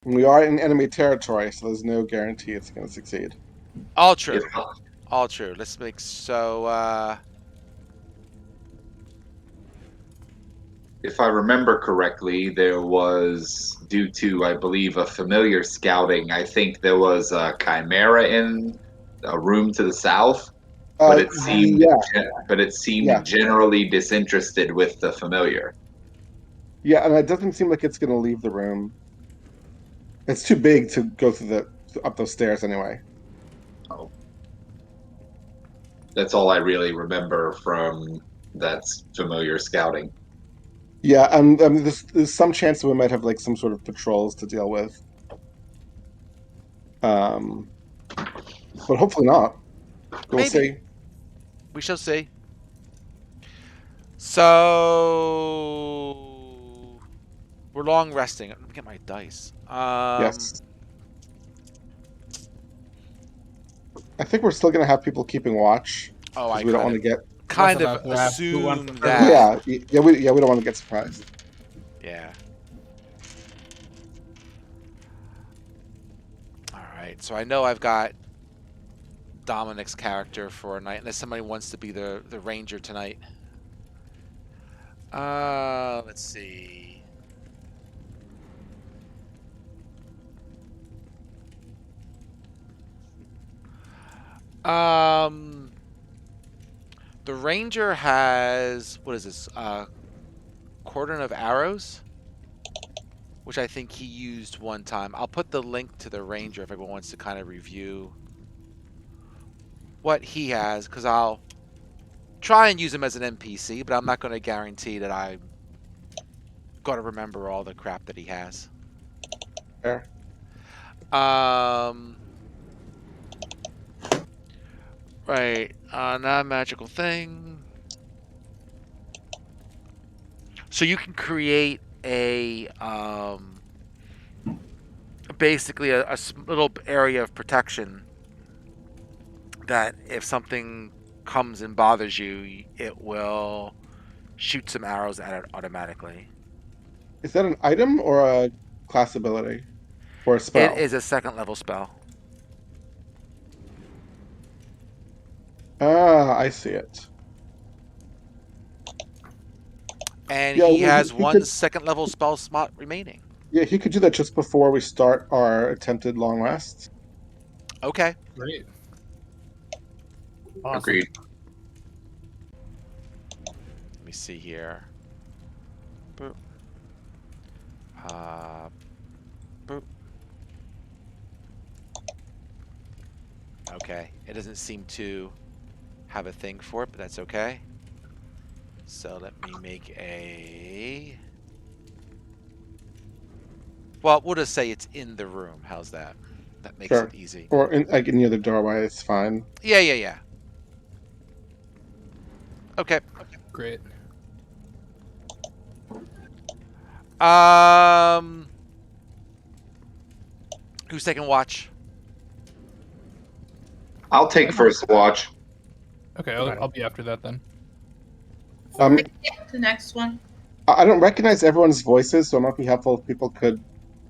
We are in enemy territory, so there's no guarantee it's going to succeed. All If true. All true. Let's make so. if I remember correctly, there was, due to, I believe, a familiar scouting, I think there was a chimera in a room to the south, but Yeah, it seemed yeah, generally disinterested with the familiar. yeah, and it doesn't seem like it's going to leave the room. It's too big to go through the up those stairs anyway. Oh, that's all I really remember from that familiar scouting. Yeah, and there's some chance that we might have like some sort of patrols to deal with. Um, but hopefully not. We'll Maybe. see. We shall see. So we're long resting. Let me get my dice. Yes, I think we're still going to have people keeping watch Oh, because I we don't want to get. Was kind of about to ask who wants the assume first watch. that. Yeah, we don't want to get surprised. Yeah. All right. So I know I've got Dominic's character for a night, unless somebody wants to be the ranger tonight. Let's see. Um, the ranger has what is this? Cordon of arrows, which I think he used one time. I'll put the link to the ranger if everyone wants to kind of review what he has, because I'll try and use him as an NPC, but I'm not going to guarantee that I'm going to remember all the crap that he has. Fair. Um, right, non-magical thing. So you can create a basically a little area of protection that if something comes and bothers you, it will shoot some arrows at it automatically. Is that an item or a class ability or a It spell? is a second level spell, Ah, I see it. and Yeah, he well, has he one could. second level spell slot remaining. Yeah, he could do that just before we start our attempted long rest. Okay, Great. Awesome. Agreed. let me see here. Boop. Uh, boop. Okay, it doesn't seem to have a thing for it, but that's okay. So let me make a. Well, we'll just say it's in the room. How's that? That makes it Sure. easy. Or in, like near the doorway, it's fine. Yeah, yeah, yeah. Okay. Great. Um, who's taking watch? I'll take first watch. Okay, I'll be after that then. Um, The next one. I don't recognize everyone's voices, so it might be helpful if people could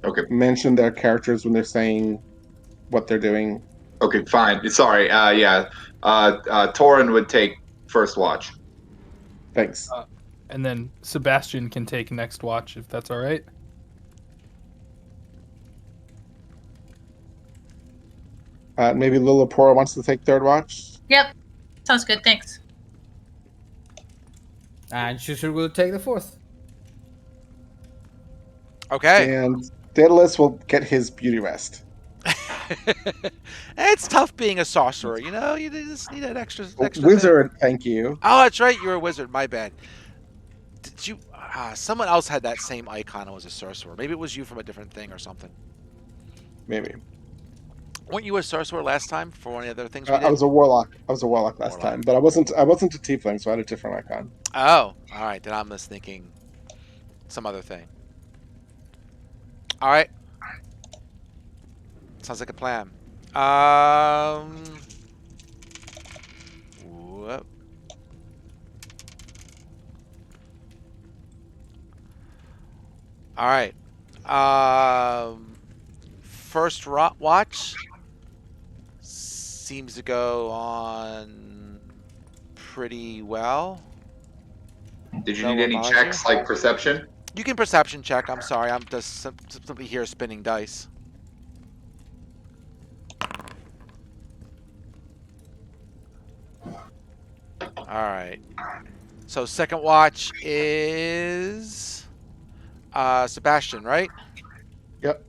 Okay. mention their characters when they're saying what they're doing. Okay, fine. Sorry. Yeah. Torin would take first watch. Thanks. And then Sebastian can take next watch if that's all right. Maybe Lillipora wants to take third watch. Yep. Sounds good. Thanks. And Shushu will take the fourth. Okay. And Daedalus will get his beauty rest. It's tough being a sorcerer, you know. You just need an extra thing. Wizard, thank you. Oh, that's right. You're a wizard. My bad. Did you? Someone else had that same icon and was a sorcerer. Maybe it was you from a different thing or something. Maybe. Weren't you a sorcerer last time for one of the other things we did? I was a warlock. I was a warlock last Warlock. time, but I wasn't. I wasn't a tiefling, so I had a different icon. Oh, all right. Then I'm just thinking some other thing. All right. Sounds like a plan. Whoop. All right. first watch seems to go on pretty well. Did you No need any Amaji? checks like perception? You can perception check. I'm sorry. I'm just simply here spinning dice. All right. So second watch is Sebastian, right? Yep.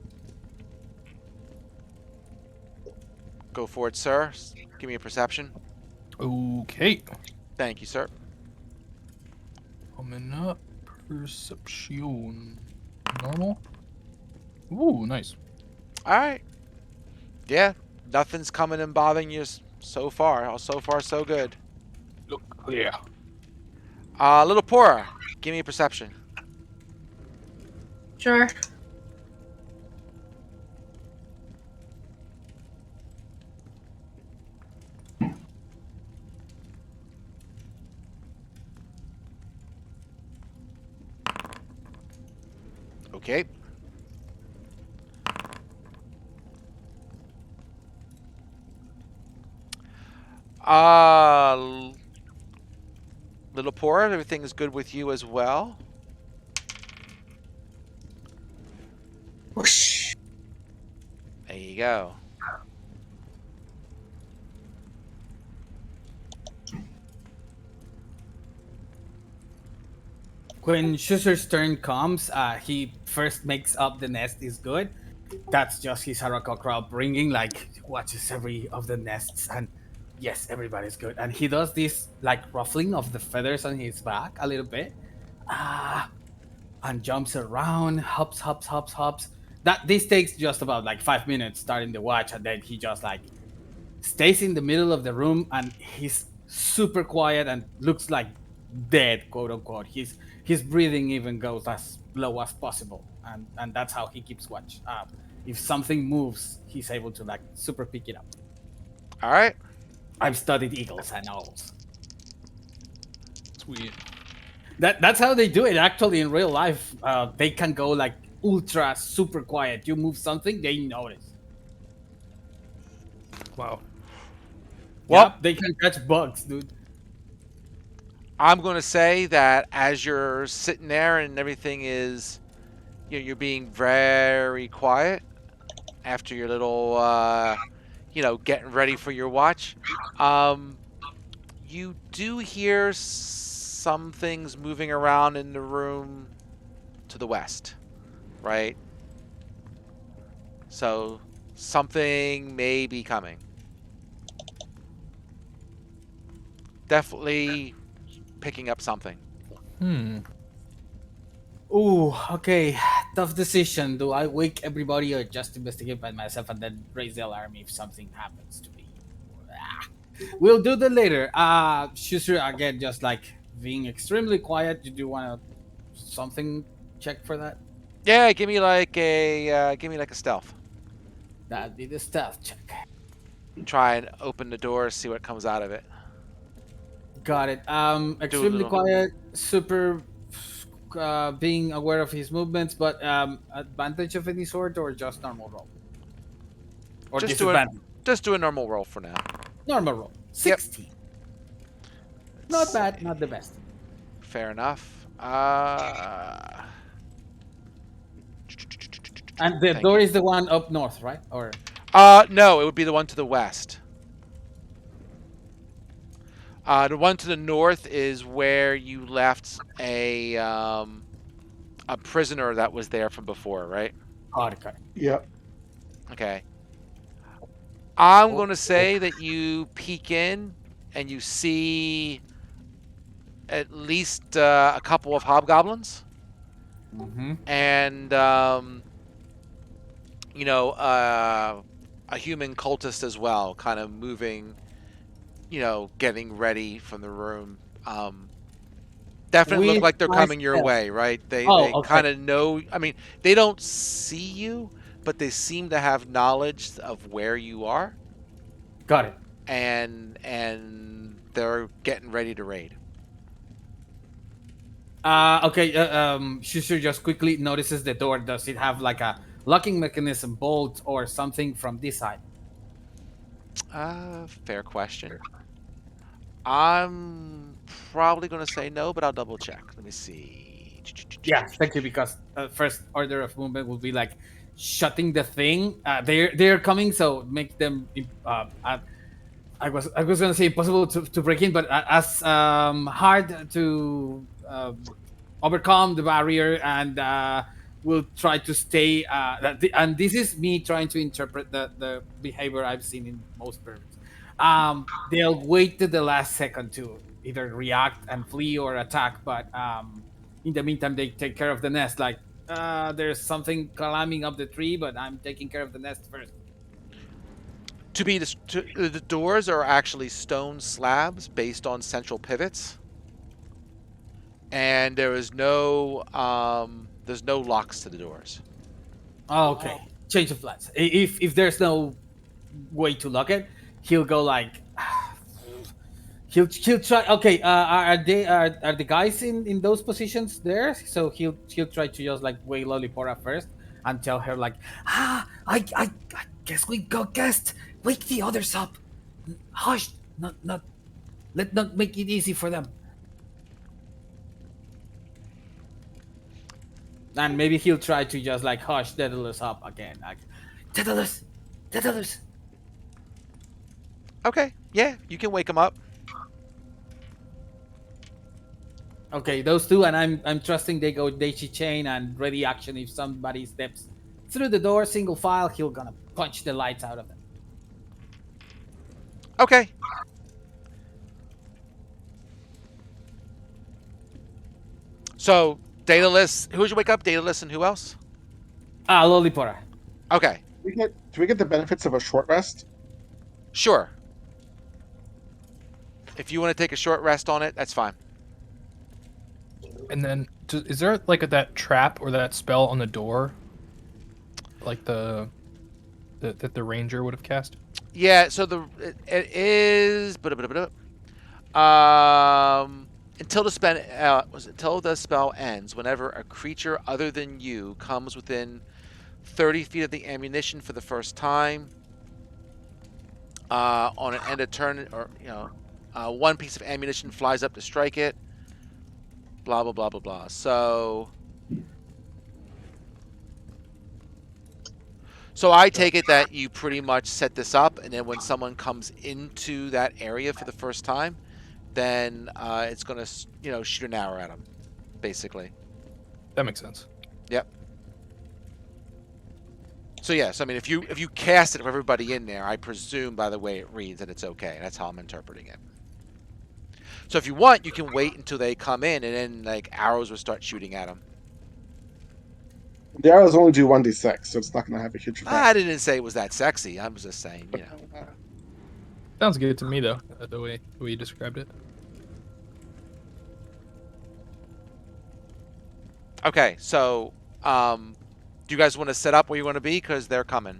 Go for it, sir. Give me a perception. Okay. Thank you, sir. Coming up. Perception. Normal. Ooh, nice. All right. Yeah, nothing's coming and bothering you so far. So far, so good. Look clear. Little poorer. Give me a perception. Sure. Okay. Little poorer. Everything is good with you as well. Whoosh. There you go. When Schuster's turn comes, he first makes up the nest is good. That's just his Harakokra upbringing, like watches every of the nests, and yes, everybody's good. And he does this like ruffling of the feathers on his back a little bit, and jumps around, hops. This takes just about like 5 minutes starting the watch, and then he just like stays in the middle of the room, and he's super quiet and looks like dead, quote unquote. His breathing even goes as low as possible, and that's how he keeps watch. If something moves, he's able to like super pick it up. All right. I've studied eagles and owls. Sweet. That's how they do it actually in real life. They can go like ultra super quiet. You move something, they notice. Wow. Well- Yep, they can catch bugs, dude. I'm going to say that as you're sitting there and everything is, you're being very quiet after your little, getting ready for your watch. You do hear some things moving around in the room to the west, right? So something may be coming. Definitely picking up something. Ooh, okay. Tough decision. Do I wake everybody or just investigate by myself and then raise the alarm if something happens to me? We'll do that later. Schuster, again, just like being extremely quiet. Do you want to something check for that? Yeah, give me like a stealth. That'd be the stealth check. Try and open the door, see what comes out of it. Got it. Extremely little- quiet, super being aware of his movements, but advantage of any sort or just normal roll? Or Just do it. disadvantage? Just do a normal roll for now. Normal roll. 16. Not bad, not the best. Fair enough. And the Thank door you. is the one up north, right? Or No, it would be the one to the west. The one to the north is where you left a prisoner that was there from before, right? okay. Yep. Okay. I'm going to say that you peek in and you see at least a couple of hobgoblins Mm-hmm. and a human cultist as well, kind of moving, getting ready from the room. Definitely look With like they're my coming your stealth. way, right? They Okay. kind of know. I mean, they don't see you, but they seem to have knowledge of where you are, Got it. and they're getting ready to raid. Okay. Schuster just quickly notices the door. Does it have like a locking mechanism, bolt, or something from this side? Fair question. I'm probably gonna say no, but I'll double check. Let me see. Yeah, thank you. Because first order of movement will be like shutting the thing. They're coming, so make them. I was gonna say impossible to break in, but as hard to overcome the barrier, and we'll try to stay. And this is me trying to interpret the behavior I've seen in most birds. They'll wait to the last second to either react and flee or attack, but in the meantime, they take care of the nest. Like there's something climbing up the tree, but I'm taking care of the nest first. The doors are actually stone slabs based on central pivots, and there's no locks to the doors. Oh, okay. Change of plans. If there's no way to lock it, he'll go like he'll try. Okay, are the guys in those positions there? So he'll try to just like wait Lollipora first and tell her like, I guess we got guessed. Wake the others up. Hush, not let not make it easy for them. And maybe he'll try to just like hush Daedalus up again. Like, Daedalus. Okay, yeah, you can wake them up. Okay, those two, and I'm trusting they go Daisy chain and ready action if somebody steps through the door, single file, he'll gonna punch the lights out of them. Okay. So, Daedalus, who'd you wake up? Daedalus and who else? Lollipora. Okay, Do we get the benefits of a short rest? sure. If you want to take a short rest on it, that's fine. And then, is there like that trap or that spell on the door, like that the ranger would have cast? Yeah, so it is until the spell ends, whenever a creature other than you comes within 30 feet of the ammunition for the first time, on an end of turn, or one piece of ammunition flies up to strike it. Blah blah blah blah blah. So I take it that you pretty much set this up, and then when someone comes into that area for the first time, then it's gonna shoot an arrow at them, basically. That makes sense. Yep. So yes, I mean if you cast it for everybody in there, I presume by the way it reads that it's okay. That's how I'm interpreting it. So if you want, you can wait until they come in, and then like arrows will start shooting at them. The arrows only do 1d6, so it's not going to have a huge effect. I didn't say it was that sexy. I was just saying, Sounds good to me though, the way you described it. Okay, so do you guys want to set up where you want to be? Because they're coming.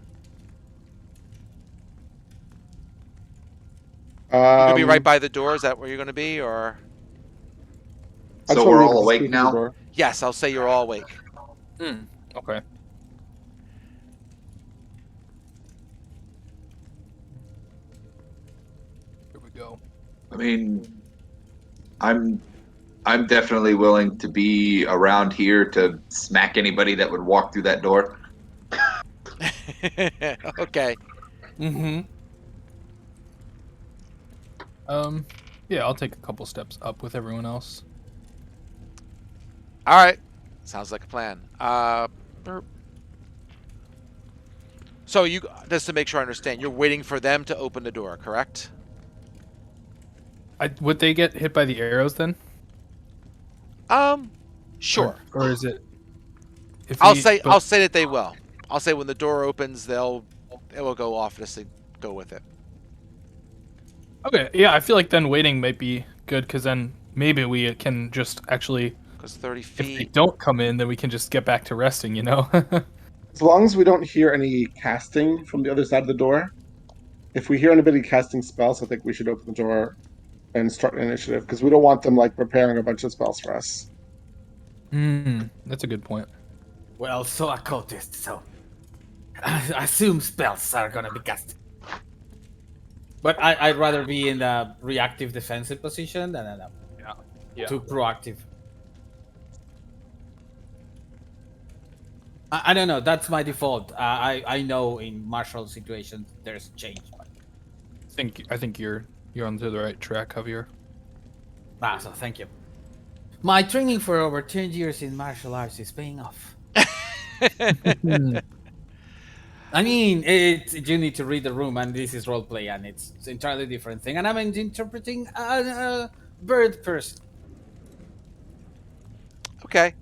You're going to be right by the door? Is that where you're going to be? Or I just So wanna we're leave all the awake speed now? door. yes, I'll say you're all awake. Okay. Here we go. I mean, I'm definitely willing to be around here to smack anybody that would walk through that door. Okay. Mm-hmm. Yeah, I'll take a couple steps up with everyone else. All right. Sounds like a plan. So you, just to make sure I understand, you're waiting for them to open the door, correct? Would they get hit by the arrows then? Sure. Or is it? I'll say that they will. I'll say when the door opens, it will go off just to go with it. Okay, yeah, I feel like then waiting might be good because then maybe we can just actually, Because 30 if they feet. don't come in, then we can just get back to resting, you know? As long as we don't hear any casting from the other side of the door. If we hear anybody casting spells, I think we should open the door and start an initiative, because we don't want them like preparing a bunch of spells for us. That's a good point. We're also a cultist, so assume spells are gonna be cast. But I'd rather be in the reactive defensive position than in a Yeah. too proactive. I don't know. That's my default. I know in martial situations there's change. But, I think you're onto the right track, Javier. so thank you. My training for over 10 years in martial arts is paying off. I mean, you need to read the room, and this is roleplay, and it's an entirely different thing. And I'm interpreting a bird person. Okay.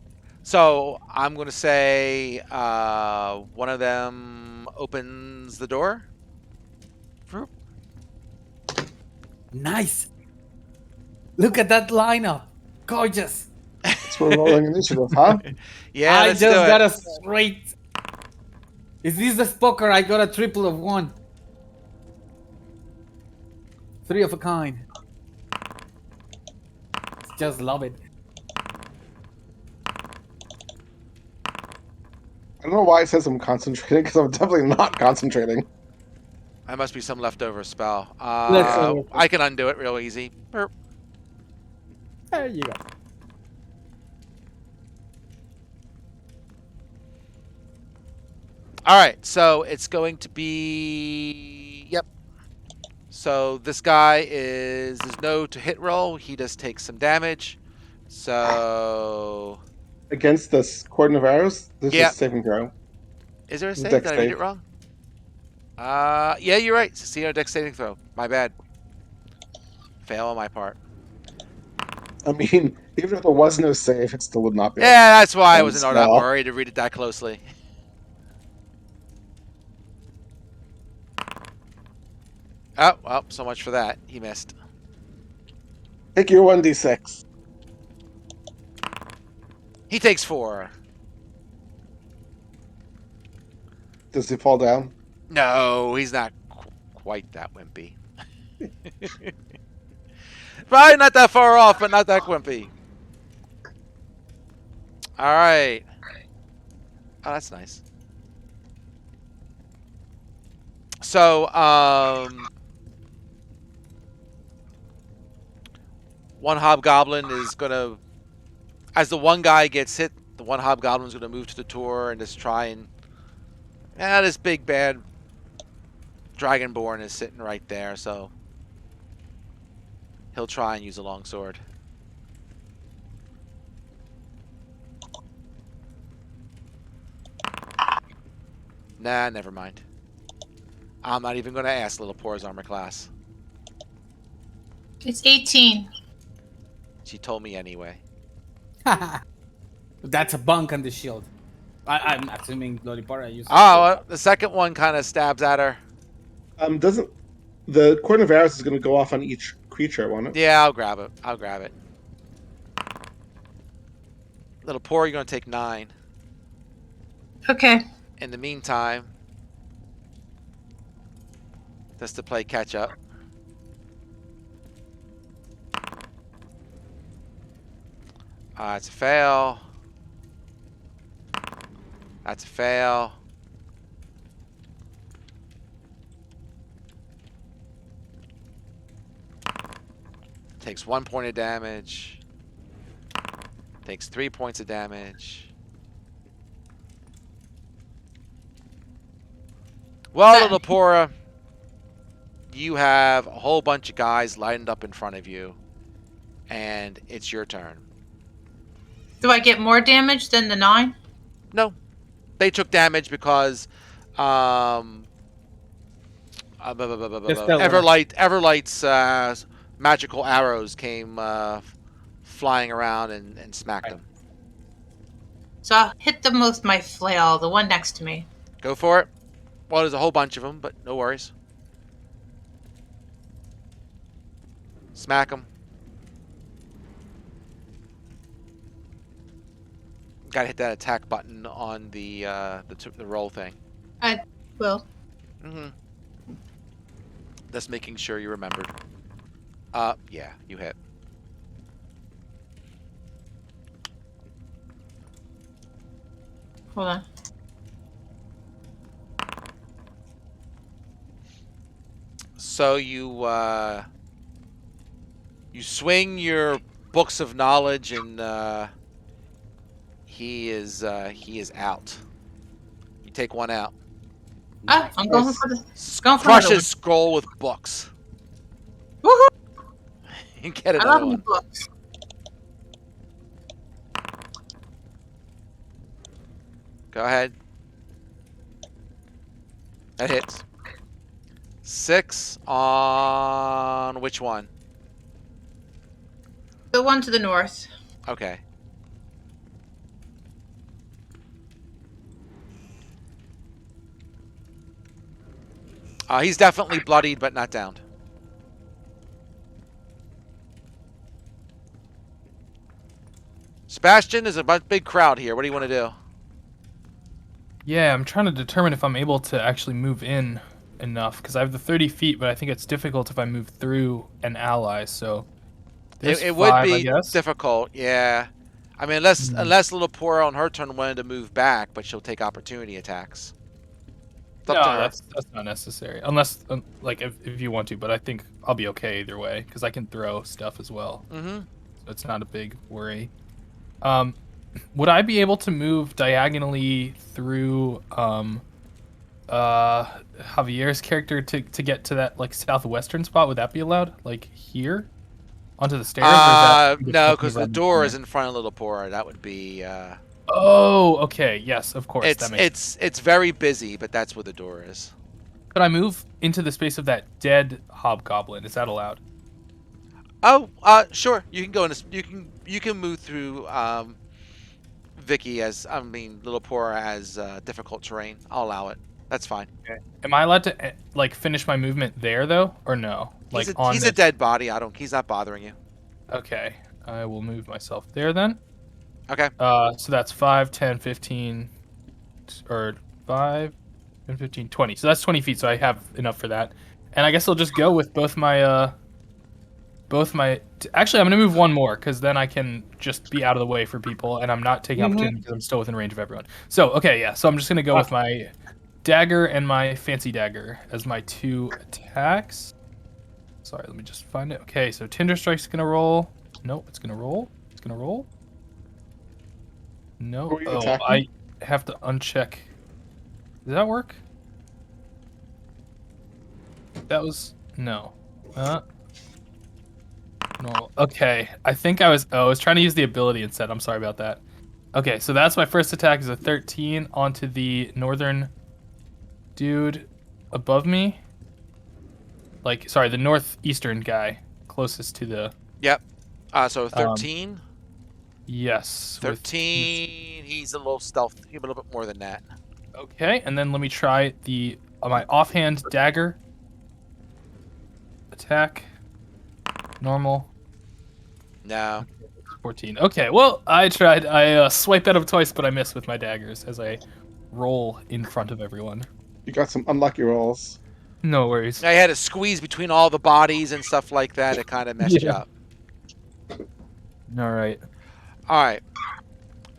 So I'm going to say one of them opens the door. Vroom. Nice. Look at that lineup. Gorgeous. So we're rolling initiative, huh? Yeah, I let's just do got it. a straight. Is this the Spoker? I got a triple of 1. 3 of a kind. Just love it. I don't know why it says I'm concentrating, because I'm definitely not concentrating. That must be some leftover spell. Leftover. I can undo it real easy. Burp. There you go. All right, so it's going to be yep. So this guy is there's no to hit roll. He just takes some damage. So Against this cordon of arrows, this Yeah. is saving throw. is there a It's save? dex Did I read save. it wrong? Yeah, you're right. Succeed on a dex saving throw. My bad. Fail on my part. I mean, even if there was no save, it still would not be. Yeah, that's why I One was not spell. worried to read it that closely. Oh, well, so much for that. He missed. Take your 1d6. He takes 4. Does he fall down? No, he's not quite that wimpy. Probably not that far off, but not that wimpy. All right. Oh, that's nice. So, one hobgoblin is gonna, as the one guy gets hit, the one hobgoblin's gonna move to the tour and just try and, this big bad dragonborn is sitting right there, so he'll try and use a longsword. Nah, never mind. I'm not even going to ask Little Poor's armor class. It's 18. She told me anyway. That's a bunk on the shield. I'm assuming Loripara uses. Oh, well, the second one kind of stabs at her. Doesn't the cordon of arrows is going to go off on each creature, won't it? Yeah, I'll grab it. I'll grab it. Little Poor, you're going to take 9. Okay. In the meantime, just to play catch up. It's a fail. That's a fail. Takes 1 point of damage. Takes 3 points of damage. Well, Little Pora, you have a whole bunch of guys lined up in front of you, and it's your turn. Do I get more damage than the 9? No, they took damage because Everlight's magical arrows came flying around and smacked them. So I'll hit them with my flail, the one next to me. Go for it. Well, there's a whole bunch of them, but no worries. Smack them. Gotta hit that attack button on the roll thing. I will. Mm-hmm. Just making sure you remembered. Yeah, you hit. Hold on. So you swing your books of knowledge, and he is out. You take one out. Ah, I'm going Nice. for the. Going for Crush another his scroll with books. Woohoo! You get I love another new one. books. Go ahead. That hits. 6 on which one? The one to the north. Okay. He's definitely bloodied, but not downed. Sebastian, there's a big crowd here. What do you want to do? Yeah, I'm trying to determine if I'm able to actually move in enough because I have the 30 feet, but I think it's difficult if I move through an ally. So there's It would 5, I be guess. difficult, yeah. I mean, unless Little Poro on her turn wanted to move back, but she'll take opportunity attacks. It's up to No, her. that's not necessary. Unless, like, if you want to, but I think I'll be okay either way because I can throw stuff as well. Mm-hmm. So it's not a big worry. Would I be able to move diagonally through Javier's character to get to that like southwestern spot? Would that be allowed? Like here, onto the stairs? Or is that No, because the door is in front of Little Poro. That would be. Oh, okay. Yes, of course. That makes It's very busy, but that's where the door is. Could I move into the space of that dead hobgoblin? Is that allowed? Oh, sure. You can go in. You can move through Vicky Little Poro as difficult terrain. I'll allow it. That's fine. Okay. Am I allowed to like finish my movement there though, or no? Like He's a dead body. He's not bothering you. Okay, I will move myself there then. Okay. So that's 5, 10, 15, or 5, 10, 15, 20. So that's 20 feet. So I have enough for that. And I guess I'll just go with both my. Actually, I'm gonna move one more because then I can just be out of the way for people, and I'm not taking opportunity because I'm still within range of everyone. So okay, yeah. So I'm just gonna go with my dagger and my fancy dagger as my 2 attacks. Sorry, let me just find it. Okay, so Tinder Strike's gonna roll. Nope, it's gonna roll. It's gonna roll. No. Who are you Oh, attacking? I have to uncheck. Does that work? That was no. No. Okay, I think I was trying to use the ability instead. I'm sorry about that. Okay, so that's my first attack is a 13 onto the northern dude above me. Like, sorry, the northeastern guy closest to the. Yep. So 13. Yes. 13. He's a little stealth. He's a little bit more than that. Okay, and then let me try my offhand dagger attack. Normal. No. 14. Okay, well, I tried. I swiped at him twice, but I missed with my daggers as I roll in front of everyone. You got some unlucky rolls. No worries. I had to squeeze between all the bodies and stuff like that. It kind of messed you up. All right. All right.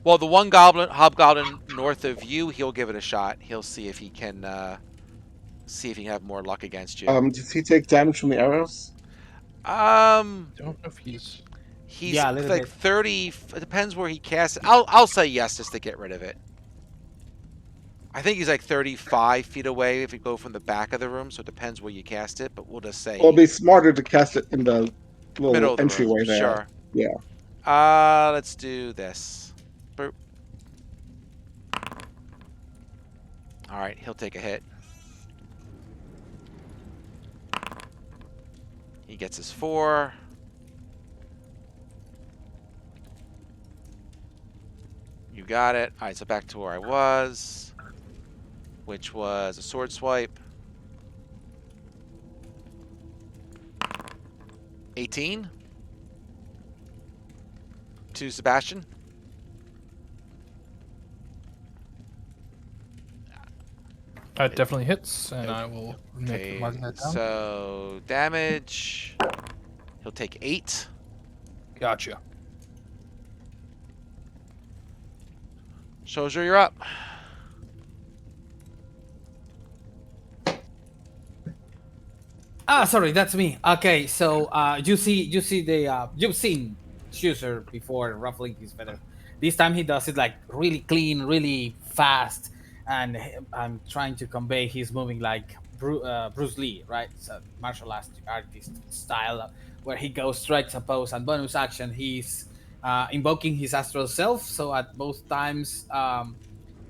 Well, the one hobgoblin north of you, he'll give it a shot. He'll see if he can have more luck against you. Does he take damage from the arrows? Don't know if he's. He's Yeah, a little like bit. 30. It depends where he casts it. I'll say yes just to get rid of it. I think he's like 35 feet away if you go from the back of the room, so it depends where you cast it. But we'll just say Well, it'd be smarter to cast it in the middle little of the entryway room. there. Sure. Yeah. Let's do this. Boop. All right, he'll take a hit. He gets his 4. You got it. All right, so back to where I was, which was a sword swipe. 18 to Sebastian. That definitely hits, and I will mark that down. So damage. He'll take 8. Gotcha. Shozier, you're up. Sorry, that's me. Okay, so you've seen Chooser before ruffling his feathers. This time he does it like really clean, really fast, and I'm trying to convey he's moving like Bruce Lee, right? So martial artist style, where he goes strikes a pose and bonus action. He's invoking his astral self. So at both times,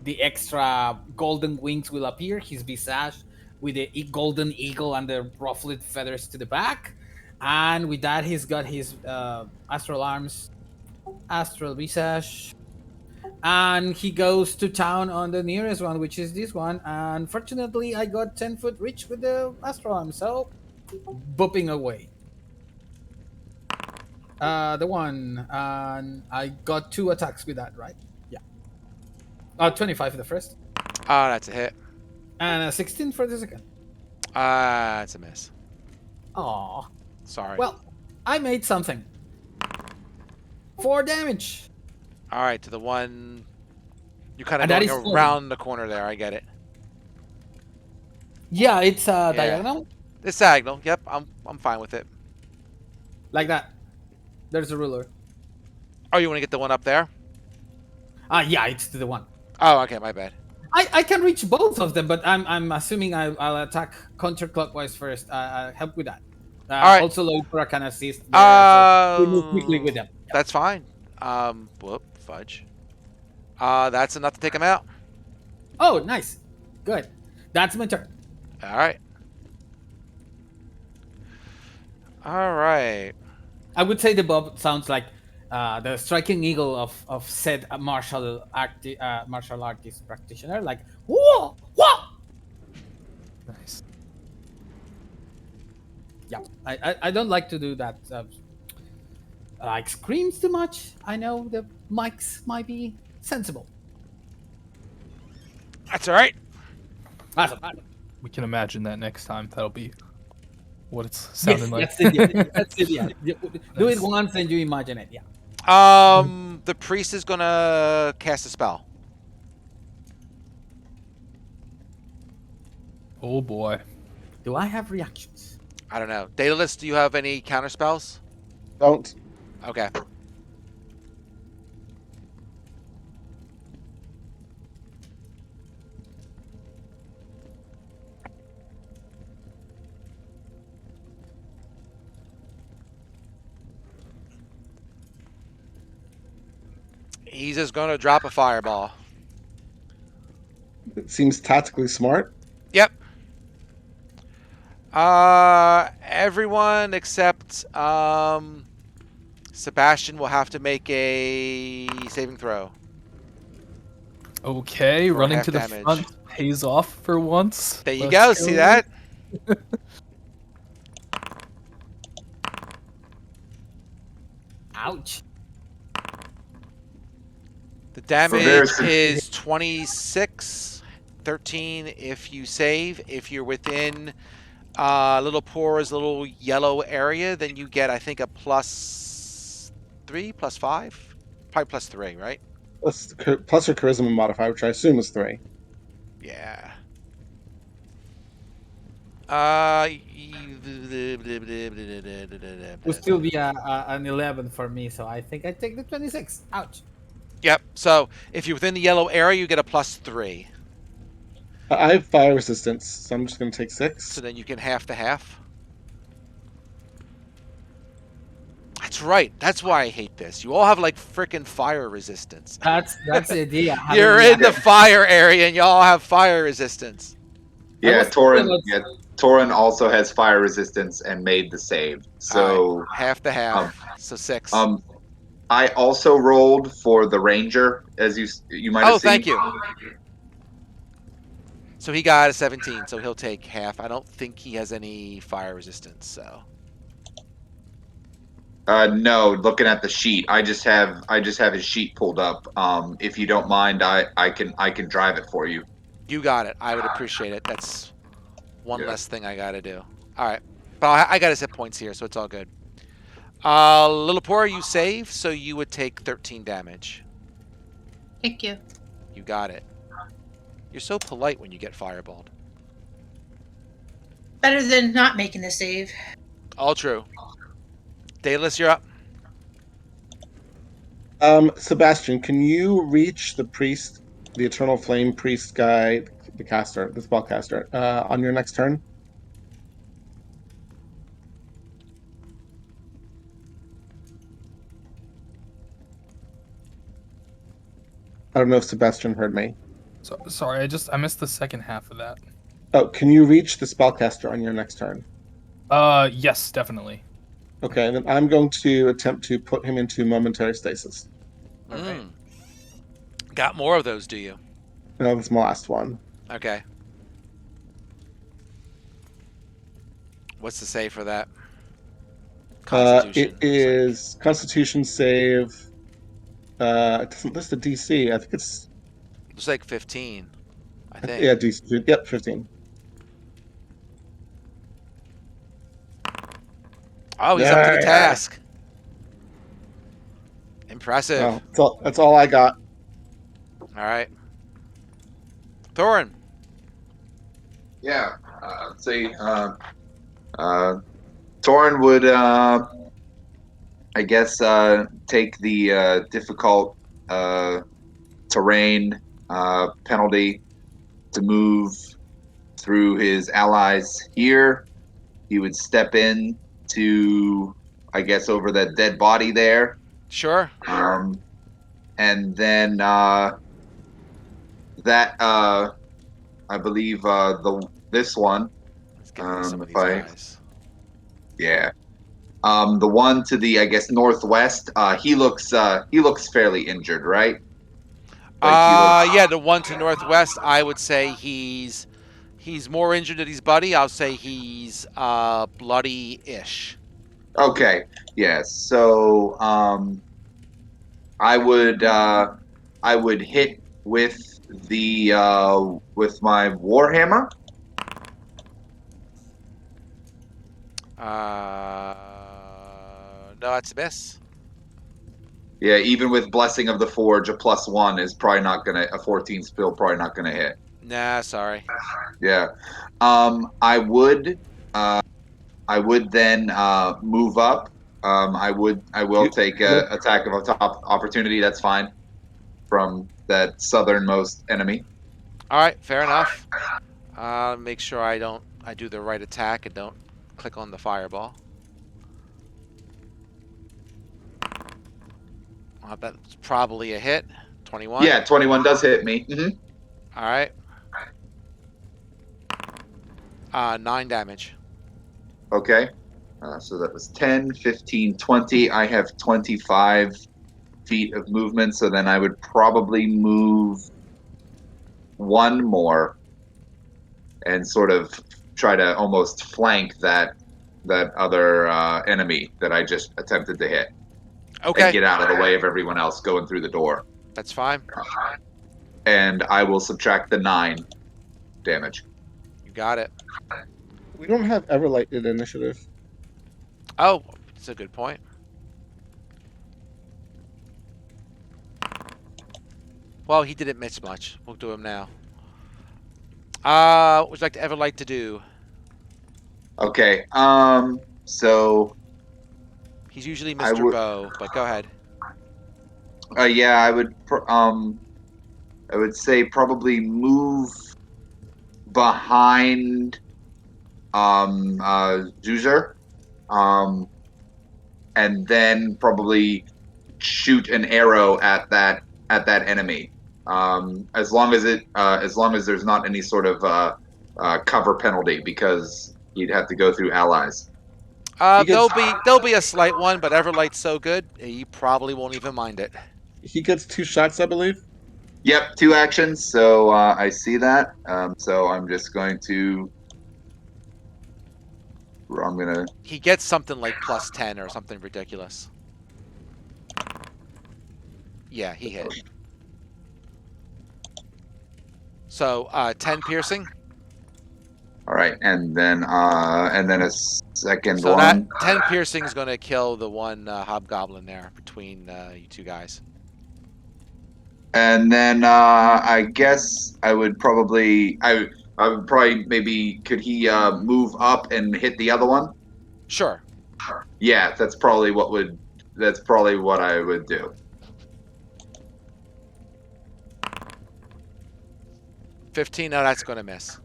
the extra golden wings will appear. His visage with the golden eagle and the ruffled feathers to the back. And with that, he's got his astral arms, astral visage. And he goes to town on the nearest one, which is this one. And fortunately, I got 10-foot reach with the astral arm, so booping away. The one, and I got 2 attacks with that, right? Yeah. 25 for the first, Oh, that's a hit. and a 16 for the second. That's a miss. Aw. Sorry. Well, I made something. 4 damage. All right, to the one. You kind of And that going is around the corner there. I get it. Yeah, it's diagonal, It's diagonal. Yep, I'm fine with it. like that. There's a ruler. Oh, you want to get the one up there? Yeah, it's to the one. Oh, okay, my bad. I can reach both of them, but I'm assuming I'll attack counterclockwise first. Help with that. All right. Also, Laura can assist. There, so we move quickly with them. That's fine. Whoop, fudge. That's enough to take him out. Oh, nice. Good. That's my turn. All right. All right. I would say the bob sounds like the striking eagle of said martial artist practitioner, like whoa, whoa. Nice. Yeah, I don't like to do that. Like screams too much. I know the mics might be sensible. That's all right. Awesome. We can imagine that next time. That'll be what it's Yes, sounding like. that's it. Yeah. That's it. Yeah. Do it Nice. once and you imagine it. Yeah. The priest is gonna cast a spell. Oh boy. Do I have reactions? I don't know. Daedalus, do you have any counter spells? Don't. Okay. He's just gonna drop a fireball. It seems tactically smart. Yep. Everyone except Sebastian will have to make a saving throw. Okay, For running half to the damage. front pays off for once. There you Let's go. See that? Ouch. The damage various- is 26, 13 if you save. If you're within little Poor's little yellow area, then you get, I think, a +3, +5? Probably +3, right? Plus your charisma modifier, which I assume is 3. Yeah. Would still be an 11 for me, so I think I take the 26. Ouch. Yep. So if you're within the yellow area, you get a +3. I have fire resistance, so I'm just going to take 6. So then you can half to half. That's right. That's why I hate this. You all have like freaking fire resistance. That's the idea. You're in the fire area and y'all have fire resistance. Yeah, was Torin. thinking Yeah, Torin also has fire resistance and made the save. So, Half to half. So 6. I also rolled for the ranger, as you might have Oh, seen. thank you. So he got a 17, so he'll take half. I don't think he has any fire resistance, so. No, looking at the sheet, I just have his sheet pulled up. If you don't mind, I can drive it for you. You got it. I would appreciate it. That's one Yeah. less thing I gotta do. All right. But I got his hit points here, so it's all good. Lillipora, you save, so you would take 13 damage. Thank you. You got it. You're so polite when you get fireballed. Better than not making the save. All true. Daedalus, you're up. Sebastian, can you reach the priest, the Eternal Flame priest guy, the caster, the spellcaster, on your next turn? I don't know if Sebastian heard me. So, sorry, I missed the second half of that. Oh, can you reach the spellcaster on your next turn? Yes, definitely. Okay, then I'm going to attempt to put him into momentary stasis. Mm. Got more of those, do you? No, that's my last one. Okay. What's the save for that? It is Constitution save. It doesn't list a DC. I think it's Looks like 15. I think. yeah, DC. Yep, 15. Oh, he's up to the Yeah. task. Impressive. Oh, that's all I got. All right. Thorin. Yeah. Torin would, I guess, take the difficult terrain penalty to move through his allies here. He would step in to, I guess, over that dead body there. Sure. And then I believe this one. Let's get rid of some of these if I- guys. Yeah. The one to the, I guess, northwest. He looks fairly injured, right? Yeah, the one to northwest. I would say he's more injured than he's bloody. I'll say he's bloody-ish. Okay. Yes. So I would hit with with my warhammer. No, that's a miss. Yeah, even with Blessing of the Forge, a +1 is probably not gonna. A 14 spill probably not gonna hit. Nah, sorry. Yeah. I would then move up. I will take a attack of a top opportunity. That's fine. From that southernmost enemy. All right, fair enough. Make sure I do the right attack and don't click on the fireball. That's probably a hit. 21. Yeah, 21 does hit me. All right. 9 damage. Okay. So that was 10, 15, 20. I have 25 feet of movement, so then I would probably move one more and sort of try to almost flank that other enemy that I just attempted to hit. Okay. And get out of the way of everyone else going through the door. That's fine. And I will subtract the 9 damage. You got it. We don't have Everlight in initiative. Oh, that's a good point. Well, he didn't miss much. We'll do him now. What would you like to Everlight to do? Okay. So He's usually Mr. Bow, but go ahead. yeah, I would say probably move behind Zuzer, and then probably shoot an arrow at that enemy. As long as there's not any sort of cover penalty, because you'd have to go through allies. There'll be a slight one, but Everlight's so good, he probably won't even mind it. He gets 2 shots, I believe. Yep, 2 actions. So I see that. So I'm just going to. He gets something like +10 or something ridiculous. Yeah, he hit. So 10 piercing. All right, and then a second So one. that 10 piercing is going to kill the one hobgoblin there between you two guys. And then I guess I would probably I would probably maybe could he move up and hit the other one? Sure. Yeah, that's probably what I would do. 15. No, that's going to miss.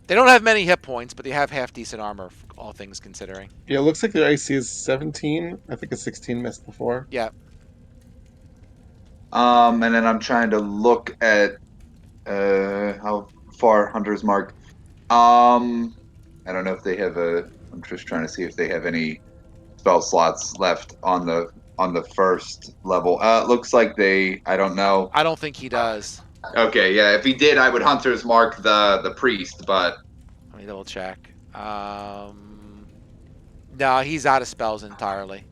They don't have many hit points, but they have half decent armor, all things considering. Yeah, it looks like their AC is 17. I think a 16 missed before. Yeah. And then I'm trying to look at how far Hunter's Mark. I don't know if they have I'm just trying to see if they have any spell slots left on the first level. It looks like I don't know. I don't think he does. Okay, yeah. If he did, I would Hunter's Mark the priest, but Let me double check. No, he's out of spells entirely.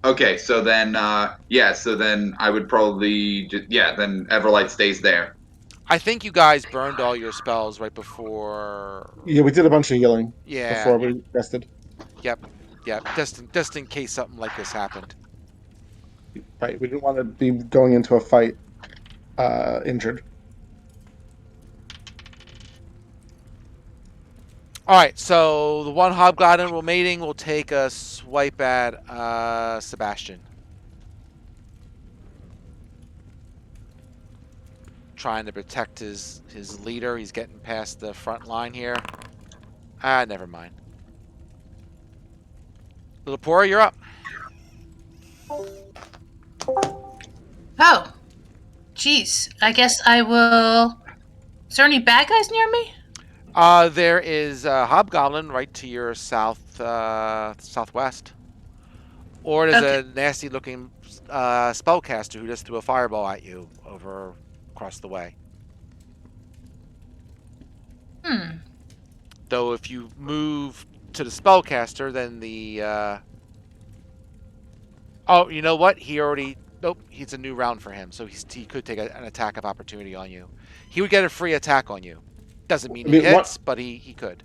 okay. So then, So then I would probably Then Everlight stays there. I think you guys burned all your spells right before. Yeah, we did a bunch of healing Yeah. before we rested. Yep. Just in case something like this happened. Right, we didn't want to be going into a fight injured. All right. So the one hobgoblin remaining will take a swipe at Sebastian. Trying to protect his leader. He's getting past the front line here. Never mind. Little Pora, you're up. Oh, jeez. I guess I will. Is there any bad guys near me? There is a hobgoblin right to your southwest. Or there's a nasty-looking spellcaster who just threw a fireball at you over across the way. Though if you move to the spellcaster, then the oh, you know what? He already nope. It's a new round for him, so he could take an attack of opportunity on you. He would get a free attack on you. Doesn't mean he hits, but he could.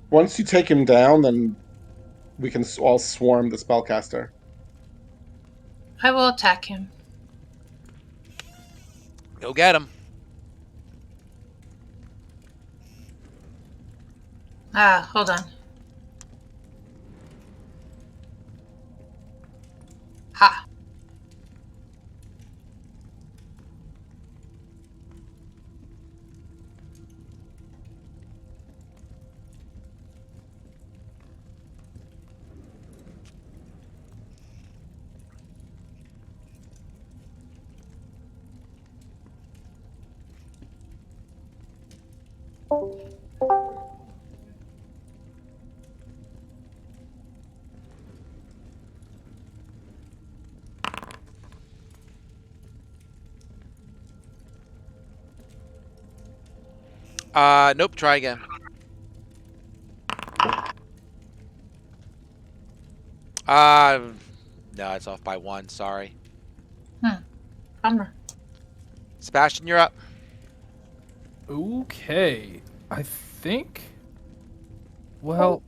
Once you take him down, then we can all swarm the spellcaster. I will attack him. Go get him. Hold on. Ha. Nope. Try again. No, it's off by 1. Sorry. Bummer. Sebastian, you're up. Okay. I think. Well,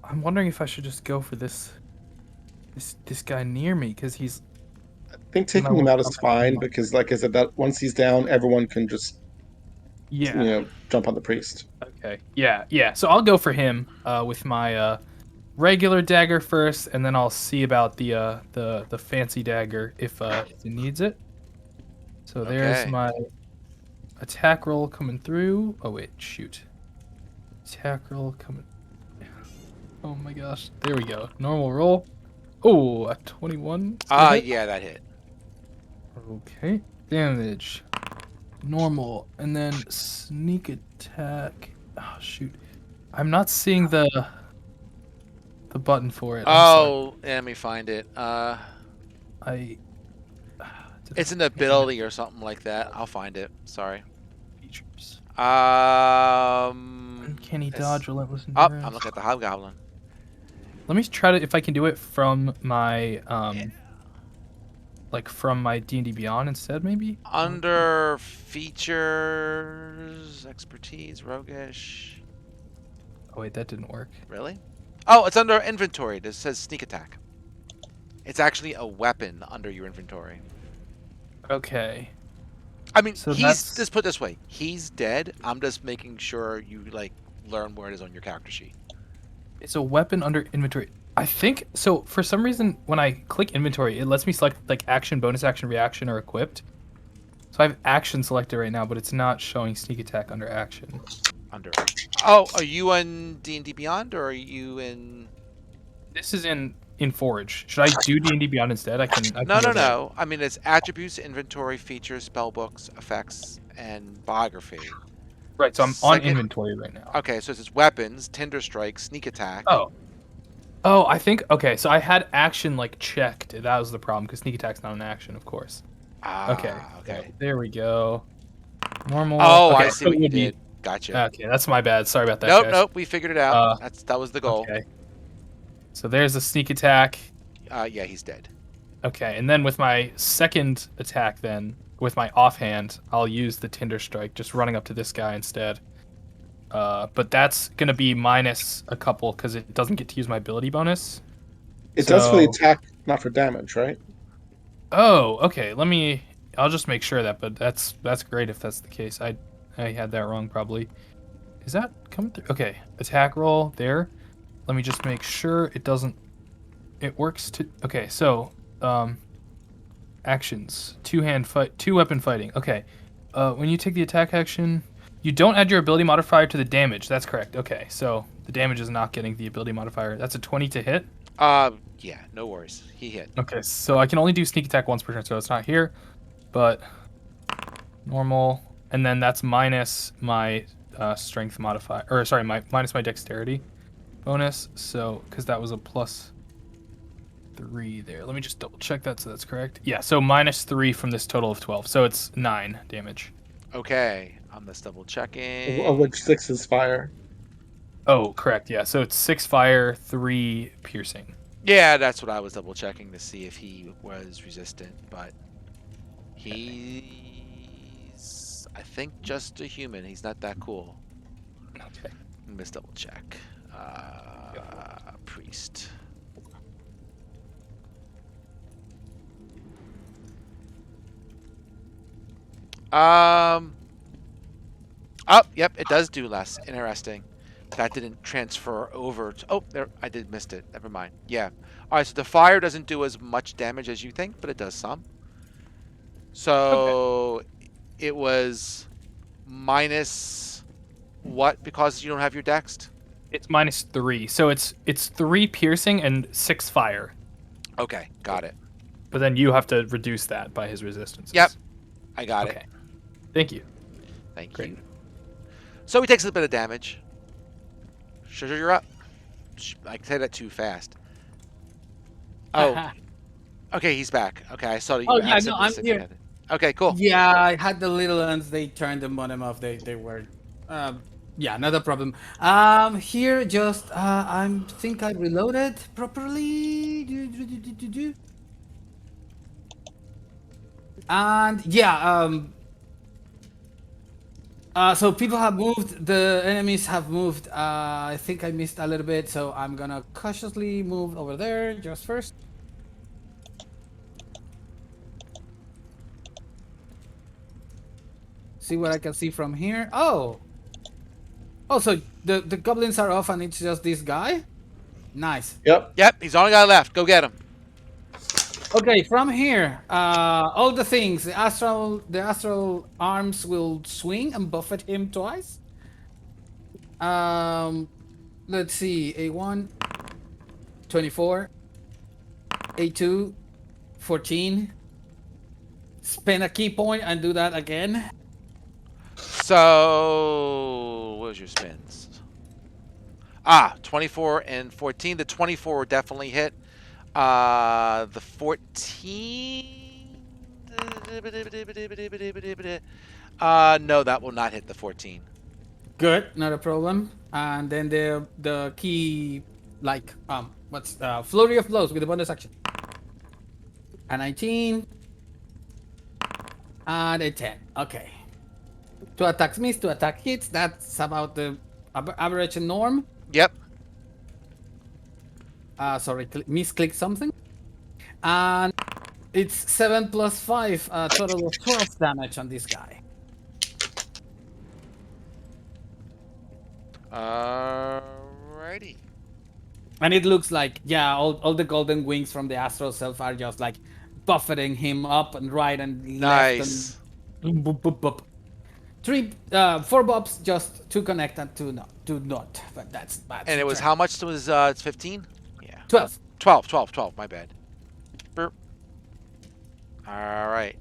I'm wondering if I should just go for this guy near me because he's. I think taking him out is fine because, like I said, that once he's down, everyone can just jump on the priest. Okay. Yeah. So I'll go for him with my regular dagger first, and then I'll see about the fancy dagger if it needs it. So there's Okay. my attack roll coming through. Oh wait, shoot. Attack roll coming. Oh my gosh. There we go. Normal roll. Oh, a 21. Yeah, that hit. Okay. Damage. Normal. And then sneak attack. Oh shoot. I'm not seeing the button for it. Oh, yeah, let me find it. It's an ability or something like that. I'll find it. Sorry. Features. Uncanny dodge, relentless Oh, endurance. I'm looking at the hobgoblin. Let me try to if I can do it from my from my D&D Beyond instead, maybe. Under features, expertise, roguish. Oh wait, that didn't work. Really? Oh, it's under inventory. It says sneak attack. It's actually a weapon under your inventory. Okay. I mean, So he's that's- just put it this way. He's dead. I'm just making sure you like learn where it is on your character sheet. It's a weapon under inventory. I think so. For some reason, when I click inventory, it lets me select like action, bonus action, reaction, or equipped. So I have action selected right now, but it's not showing sneak attack under action. Under. Oh, are you in D&D Beyond or are you in? This is in Forge. Should I do D&D Beyond instead? I can No, go no, there. no. I mean, it's attributes, inventory, features, spell books, effects, and biography. Right, so I'm on Second- inventory right now. Okay, so it's weapons, Tinder Strike, sneak attack. Oh, I think okay. So I had action like checked. That was the problem because sneak attack's not an action, of course. Okay. Okay. There we go. Normal. Oh, okay, I see so what it you would be- did. Gotcha. Okay, that's my bad. Sorry about that. Nope, guys. nope. We figured it out. Uh, That was the goal. Okay. So there's the sneak attack. Yeah, he's dead. Okay, and then with my second attack, then with my offhand, I'll use the Tinder Strike, just running up to this guy instead. But that's gonna be minus a couple because it doesn't get to use my ability bonus. It does for the So- attack, not for damage, right? Oh, okay. I'll just make sure of that. But that's great if that's the case. I had that wrong probably. Is that coming through? Okay, attack roll there. Let me just make sure it doesn't. It works to. Okay, so actions: two weapon fighting. Okay, when you take the attack action, you don't add your ability modifier to the damage. That's correct. Okay, so the damage is not getting the ability modifier. That's a 20 to hit. Yeah, no worries. He hit. Okay, so I can only do sneak attack once per turn, so it's not here, but normal, and then that's minus my strength modifier, or sorry, minus my dexterity bonus. So because that was a +3 there. Let me just double check that so that's correct. Yeah, so -3 from this total of 12, so it's 9 damage. Okay, I'm just double checking. Of which 6 is fire. Oh, correct. Yeah, so it's 6 fire, 3 piercing. Yeah, that's what I was double checking to see if he was resistant, but he's, I think, just a human. He's not that cool. Okay. Let me just double check. Priest. Oh, yep, it does do less. Interesting. That didn't transfer over to, oh, there, I did missed it. Never mind. Yeah. All right, so the fire doesn't do as much damage as you think, but it does some. So it was minus what because you don't have your dex? It's -3, so it's 3 piercing and 6 fire. Okay, got it. But then you have to reduce that by his resistance. Yep. I got Okay. it. Thank you. Thank Great. you. So he takes a bit of damage. Sugar, you're up. I said that too fast. Oh, okay, he's back. Okay, I saw that you Oh, yeah, no, accidentally I'm said here. you had it. Okay, cool. Yeah, I had the little ones. They turned the bottom off. They were, yeah, not a problem. Here just I think I reloaded properly. And yeah, so people have moved. The enemies have moved. I think I missed a little bit, so I'm gonna cautiously move over there just first. See what I can see from here. Oh, so the goblins are off, and it's just this guy. Nice. Yep. Yep, he's the only guy left. Go get him. Okay, from here, all the things. The astral arms will swing and buffet him twice. Let's see. A1, 24. A2, 14. Spend a key point and do that again. So, what was your spins? 24 and 14. The 24 were definitely hit. The 14. No, that will not hit the 14. Good, not a problem. And then the key, like what's flurry of blows with the bonus action. A 19 and a 10. Okay. 2 attacks miss, 2 attack hits. That's about the average norm. Yep. Sorry, misclick something. And It's 7 plus 5, a total of 12 damage on this guy. Alrighty. And it looks like, yeah, all the golden wings from the astral self are just like buffeting him up and right and left Nice. and boop, boop, boop. 4 bops just to connect and to not. But that's bad. And it was how much was it's 15? Yeah. 12. 12, my bad. Burp. All right.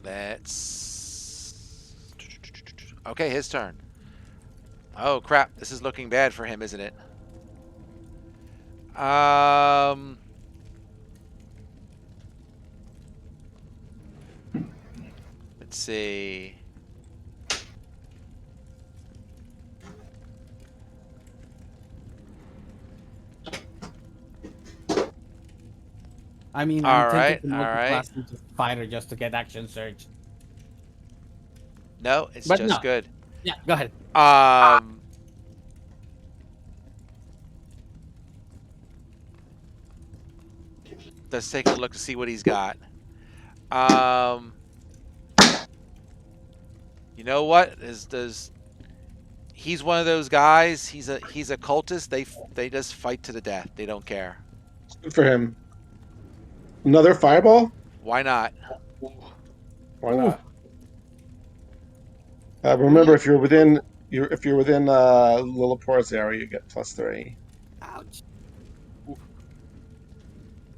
Let's. Okay, his turn. Oh crap! This is looking bad for him, isn't it? Let's see. I mean, All I'm right, tempted to all right. multi-class into fighter just to get action surge. No, it's But just no. good. Yeah, go ahead. Let's take a look to see what he's got. You know what? He's one of those guys. He's a cultist. They just fight to the death. They don't care. Good for him. Another fireball? Why not? Why not? Remember, if you're within Lilipor's area, you get +3. Ouch.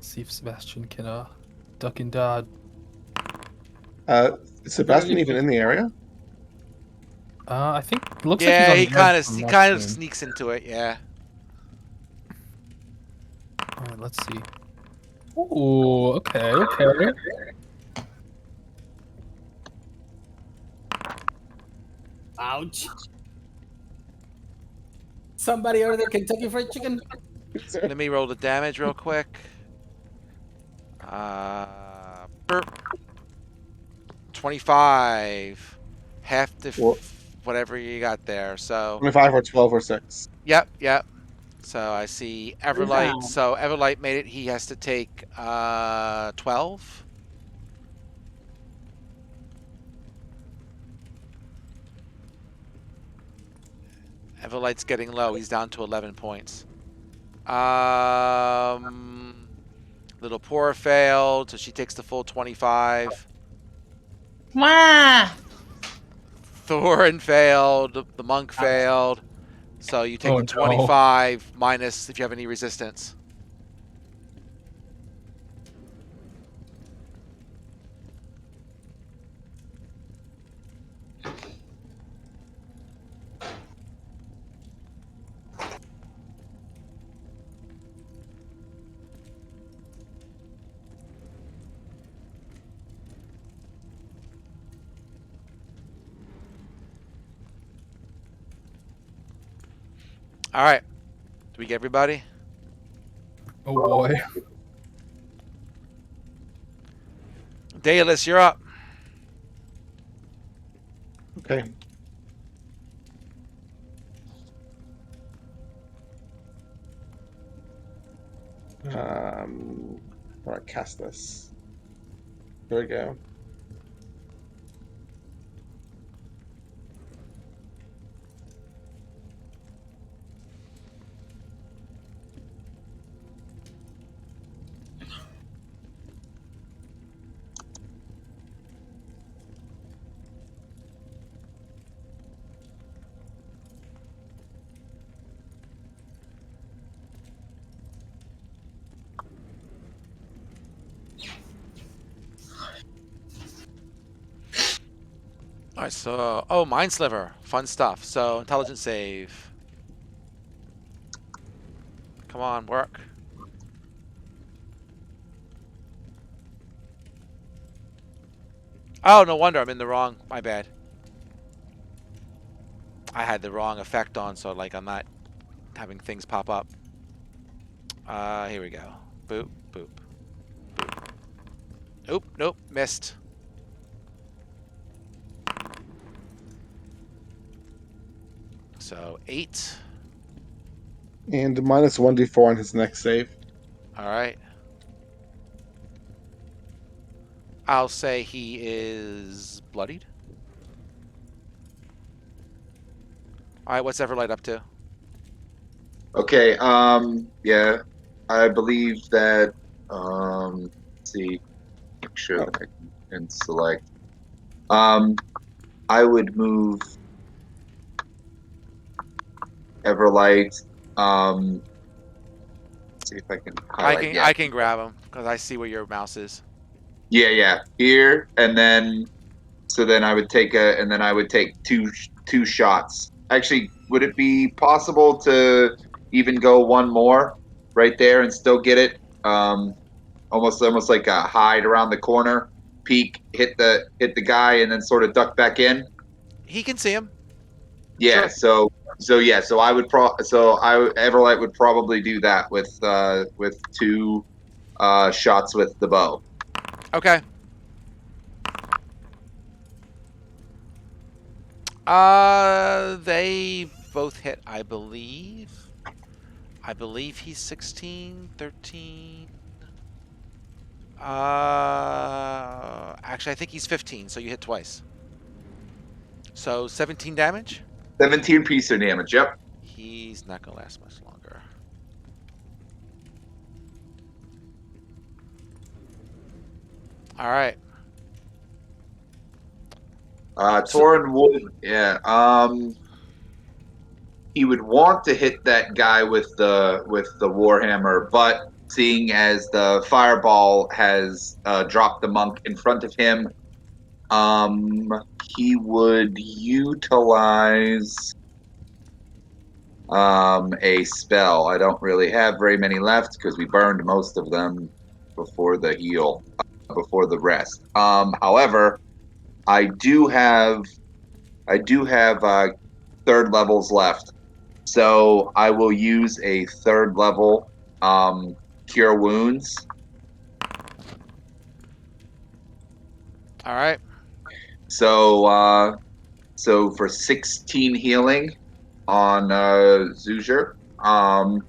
See if Sebastian can duck and dodge. Is Sebastian even in the area? I think it looks Yeah, like he he's on kind res of from he last kind of game. sneaks into it. Yeah. All right, let's see. Ooh, okay. Ouch. Somebody order Kentucky Fried Chicken. Let me roll the damage real quick. Burp. 25. Half the whatever you got there. So 25 or 12 or 6. yep. So I see Everlight. Down. So Everlight made it. He has to take 12. Everlight's getting low. He's down to 11 points. Little Poor failed, so she takes the full 25. Wah! Thorin failed. The monk failed. So you take Oh, the no. 25 minus if you have any resistance. All right. Do we get everybody? Oh boy. Daedalus, you're up. Okay. How do I cast this? Here we go. All right, so Mind Sliver, fun stuff. So intelligence save. Come on, work. Oh, no wonder I'm in the wrong. My bad. I had the wrong effect on, so like I'm not having things pop up. Here we go. Boop, boop, boop. Oop, nope, missed. So 8. And minus 1d4 on his next save. All right. I'll say he is bloodied. All right, what's Everlight up to? Okay. Yeah, I believe that. Let's see. Make sure that I can select. I would move Everlight. See if I can highlight. I can grab him because I see where your mouse is. Yeah. Here, and then so then I would take two shots. Actually, would it be possible to even go one more right there and still get it? Almost like a hide around the corner, peek, hit the guy, and then sort of duck back in. He can see him. Yeah. Sure. So I would Everlight would probably do that with two shots with the bow. Okay. They both hit, I believe. I believe he's 16, 13. Actually, I think he's 15, so you hit twice. So 17 damage? 17 piece of damage. Yep. He's not going to last much longer. All right. Torin would, yeah. He would want to hit that guy with the warhammer, but seeing as the fireball has dropped the monk in front of him, he would utilize a spell. I don't really have very many left because we burned most of them before the heal, before the rest. However, I do have third levels left, so I will use a third level cure wounds. All right. So for 16 healing on Zuger, and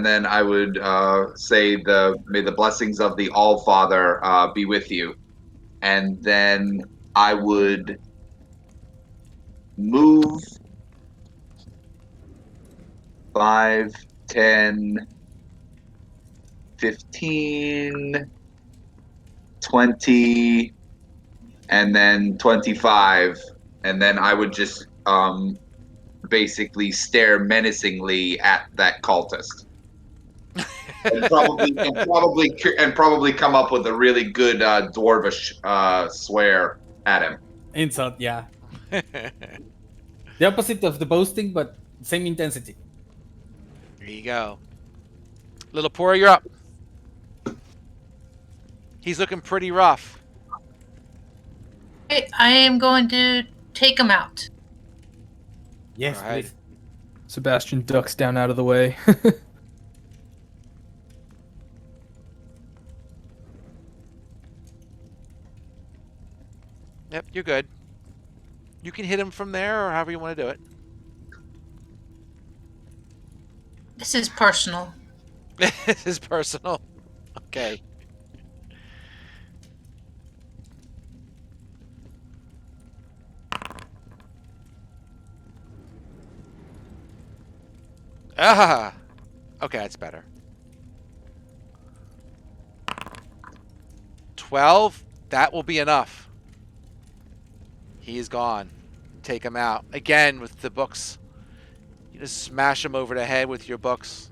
then I would say may the blessings of the All Father be with you, and then I would move 5, 10, 15, 20, and then 25, and then I would just basically stare menacingly at that cultist. and probably come up with a really good dwarvish swear at him. Insult, yeah. The opposite of the boasting, but same intensity. There you go. Little Pora, you're up. He's looking pretty rough. Okay, I am going to take him out. Yes, All right. please. Sebastian ducks down out of the way. Yep, you're good. You can hit him from there or however you want to do it. This is personal. This is personal. Okay. Ah! Okay, that's better. 12? That will be enough. He is gone. Take him out. Again, with the books. You just smash him over the head with your books.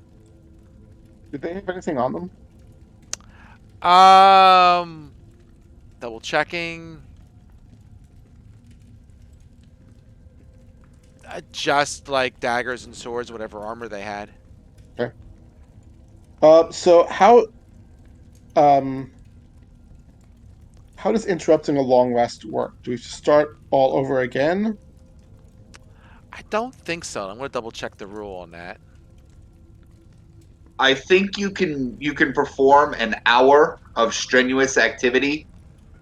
Did they have anything on them? Double checking. Just like daggers and swords, whatever armor they had. Okay. So how does interrupting a long rest work? Do we start all over again? I don't think so. I'm going to double check the rule on that. I think you can perform an hour of strenuous activity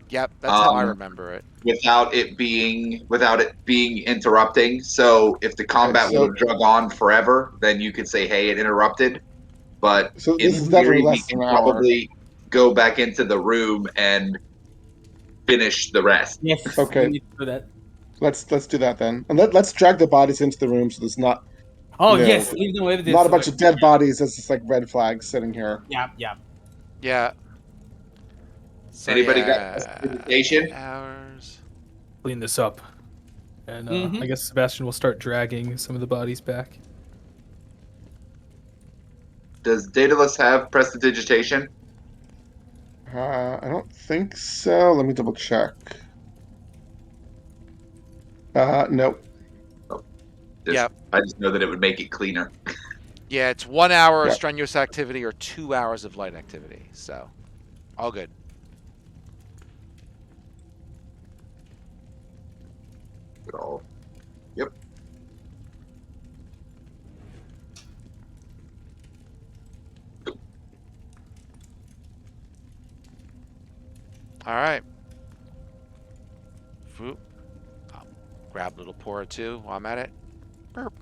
Yep, that's how I Um, remember it. without it being interrupting. So if the combat so- would have drug on forever, then you could say, "Hey, it interrupted." But So in this is definitely theory, we less than can an hour. probably go back into the room and finish the rest. Yes. Okay. We need to do that. Let's do that then, and let's drag the bodies into the room so there's not Oh No. yes, leave them with this. not a bunch of dead bodies. That's just like red flags sitting here. Yeah, yeah. Yeah. So, Anybody got yeah, prestidigitation? hours. Clean this up. And Mhm. I guess Sebastian will start dragging some of the bodies back. Does Daedalus have prestidigitation? I don't think so. Let me double check. Nope. Yep. I just know that it would make it cleaner. Yeah, it's 1 hour of Yep. strenuous activity or 2 hours of light activity. So, all good. At all. Yep. All right. Whoop. I'll grab a little pour or two while I'm at it. Burp.